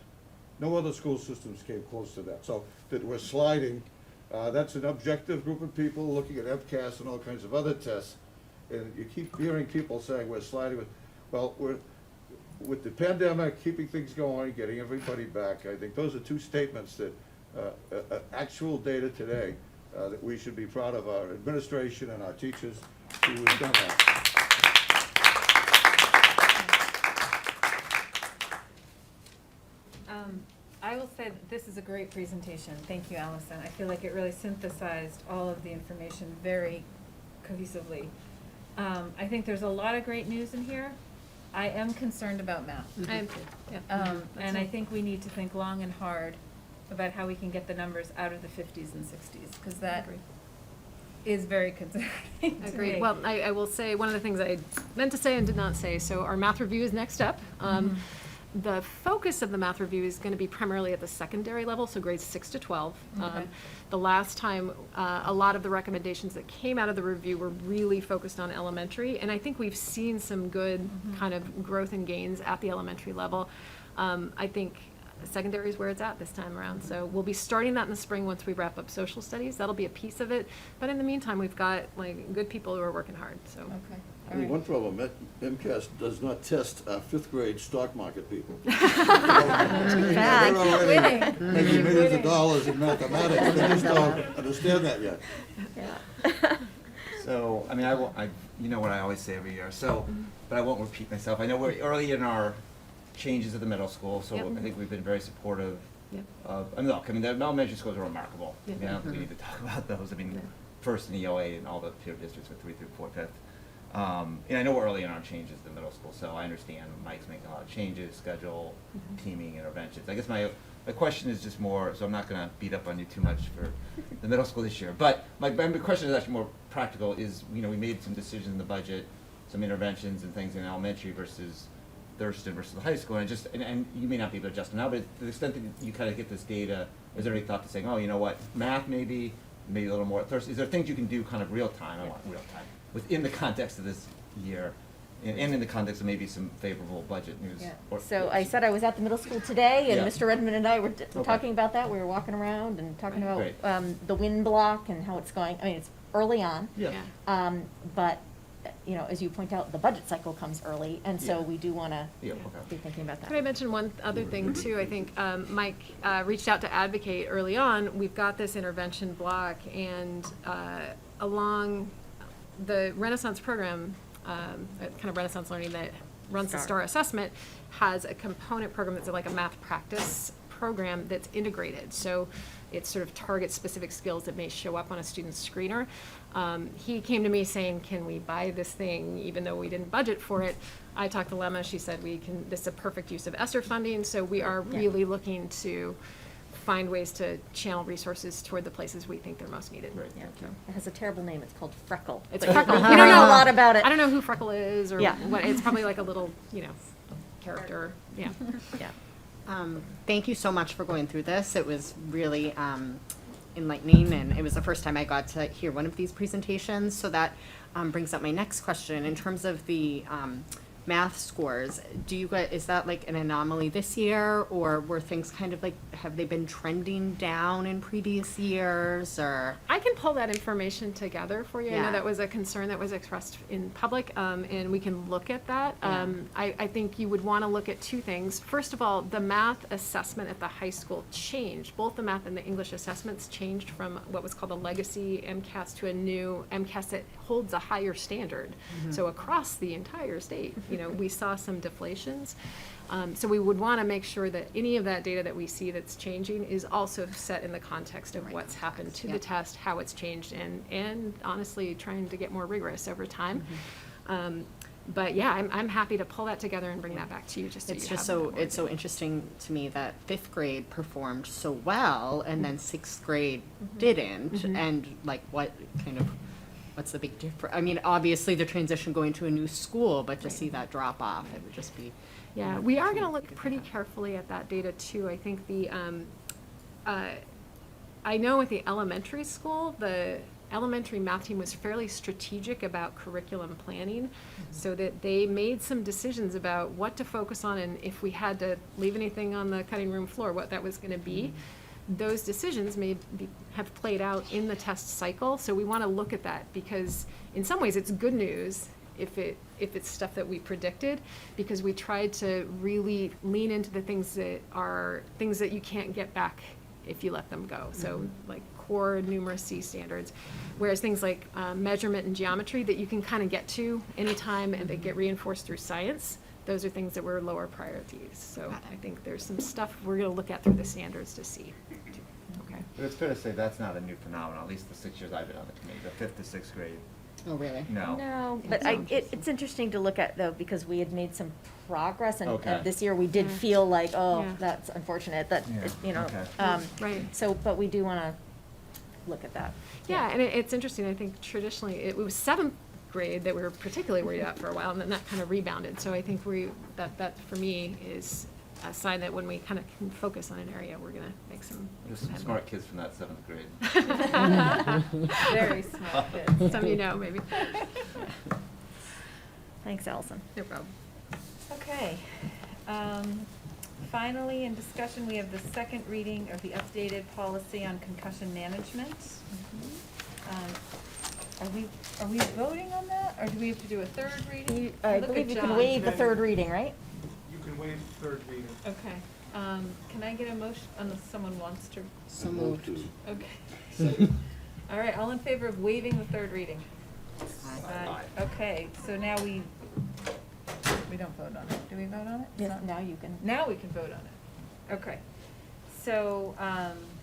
No other school systems came close to that. So that we're sliding, that's an objective group of people looking at MCAS and all kinds of other tests. And you keep hearing people saying we're sliding. Well, we're, with the pandemic, keeping things going, getting everybody back, I think those are 2 statements that, actual data today, that we should be proud of our administration and our teachers who have done that. I will say that this is a great presentation. Thank you, Allison. I feel like it really synthesized all of the information very cohesively. I think there's a lot of great news in here. I am concerned about math. I am too, yeah. And I think we need to think long and hard about how we can get the numbers out of the 50s and 60s, because that is very concerning to Agreed. me. Well, I will say, one of the things I meant to say and did not say, so our math review is next up. The focus of the math review is going to be primarily at the secondary level, so grades 6 to 12. Okay. The last time, a lot of the recommendations that came out of the review were really focused on elementary, and I think we've seen some good kind of growth and gains at the elementary level. I think secondary is where it's at this time around, so we'll be starting that in the spring once we wrap up social studies. That'll be a piece of it, but in the meantime, we've got like good people who are working hard, so. Okay. I think one problem, MCAS does not test 5th grade stock market people. bad. They're already Winning. making millions of dollars in mathematics, they just don't understand that yet. So, I mean, you know what I always say every year, so, but I won't repeat myself. I know we're early in our changes at the middle school, so Yep. I think we've been very supportive Yep. of, I mean, look, I mean, the elementary schools are remarkable. Yep. I mean, I don't think we need to talk about those. I mean, first in the EOA and all the peer districts with 3 through 4, 5th. And I know we're early in our changes at the middle school, so I understand Mike's making a lot of changes, schedule, teaming, interventions. I guess my question is just more, so I'm not gonna beat up on you too much for the middle school this year, but my question is actually more practical, is, you know, we made some decisions in the budget, some interventions and things in elementary versus Thurston versus the high school, and and you may not be able to adjust them now, but to the extent that you kind of get this data, is there any thought to saying, oh, you know what, math maybe a little more Thurston, is there things you can do kind of real time, I want real time, within the context of this year, and in the context of maybe some favorable budget news? Yeah. So I said I was at the middle school today, and Yeah. Mr. Redmond and I were Okay. talking about that. We were walking around and talking about Great. the wind block and how it's going. I mean, it's early on. Yeah. But, you know, as you point out, the budget cycle comes early, and so Yeah. we do want to Yeah, okay. be thinking about that. Could I mention one other thing too? I think Mike reached out to advocate early on. We've got this intervention block, and along the Renaissance program, kind of Renaissance learning that runs the STAR assessment, has a component program that's like a math practice program that's integrated. So it sort of targets specific skills that may show up on a student's screener. He came to me saying, can we buy this thing even though we didn't budget for it? I talked to Lemma, she said this is a perfect use of ESSER funding, so we are really looking to find ways to channel resources toward the places we think they're most needed. Yeah. It has a terrible name. It's called Freckle. It's But Freckle. You don't know a lot about it. I don't know who Freckle is or Yeah. what, it's probably like a little, character, yeah. Thank you so much for going through this. It was really enlightening, and it was the first time I got to hear one of these presentations. So that brings up my next question. In terms of the math scores, is that like an anomaly this year, or were things kind of like, have they been trending down in previous years, or? I can pull that information together for you. I know Yeah. that was a concern that was expressed in public, and we can look at that. Yeah. I think you would want to look at two things. First of all, the math assessment at the high school changed. Both the math and the English assessments changed from what was called a legacy MCAS to a new MCAS that holds a higher standard. So across the entire state, we saw some deflations. So we would want to make sure that any of that data that we see that's changing is also set in the context of what's happened to the test, how it's changed, and honestly trying to get more rigorous over time. But yeah, I'm happy to pull that together and bring that back to you just so It's you just have so, more it's so data. interesting to me that 5th grade performed so well, and then 6th grade didn't, and like what's the big difference? I mean, obviously the transition going to a new school, but to see that drop off, it would just be. Yeah, we are going to look pretty carefully at that data too. I think I know at the elementary school, the elementary math team was fairly strategic about curriculum planning, so that they made some decisions about what to focus on, and if we had to leave anything on the cutting room floor, what that was going to be. Those decisions have played out in the test cycle, so we want to look at that, because in some ways it's good news if it's stuff that we predicted, because we tried to really lean into the things that you can't get back if you let them go. So like core numeracy standards, whereas things like measurement and geometry that you can kind of get to anytime and they get reinforced through science, those are things that were lower priorities. So I think there's some stuff we're going to look at through the standards to see. Okay. But it's fair to say that's not a new phenomenon, at least the 6 years I've been on the committee, the 5th to 6th grade Oh, really? No. No, Yeah, but sounds it's interesting to look at though, because we had made some progress and Okay. this year we did Yeah. feel like, oh, Yeah. that's unfortunate that, Yeah, you know, okay. Right. so, but we do wanna look at that. Yeah, and it's interesting, I think traditionally, it was seventh grade that we were particularly worried about for a while, and then that kind of rebounded. So I think that for me is a sign that when we kind of can focus on an area, we're gonna make some. There's some headway. smart kids from that 7th grade. Very smart kids. Some you know, maybe. Thanks, Allison. No problem. Okay. Finally, in discussion, we have the second reading of the updated policy on concussion management. Are we voting on that, or do we have to do a third reading? I Look at believe you can John. waive the third reading, right? You can waive third reading. Okay. Can I get a motion, unless someone wants to? So moved. Okay. All right, all in favor of waiving the third reading? Aye. Okay, so now we don't vote on it. Do we vote on it? Yes, now you can. Now we can vote on it. Okay. So,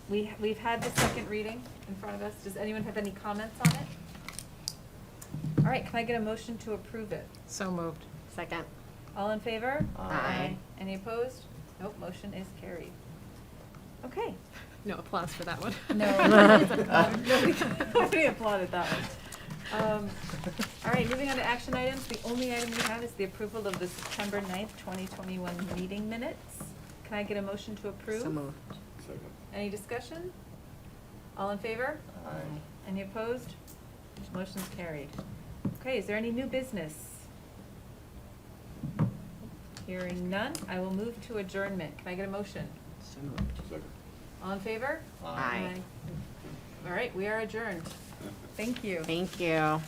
we've had the second reading in front of us. Does anyone have any comments on it? All right, can I get a motion to approve it? So moved. Second. All in favor? Aye. Any opposed? Nope, motion is carried. Okay. No applause for that one. Nobody applauded that one. All right, moving on to action items. The only item we have is the approval of the September 9th, 2021 meeting minutes. Can I get a motion to approve? So moved. Any discussion? All in favor? Aye. Any opposed? Motion's carried. Okay, is there any new business? Hearing none, I will move to adjournment. Can I get a motion? So moved. All in favor? Aye. All right, we are adjourned. Thank you. Thank you.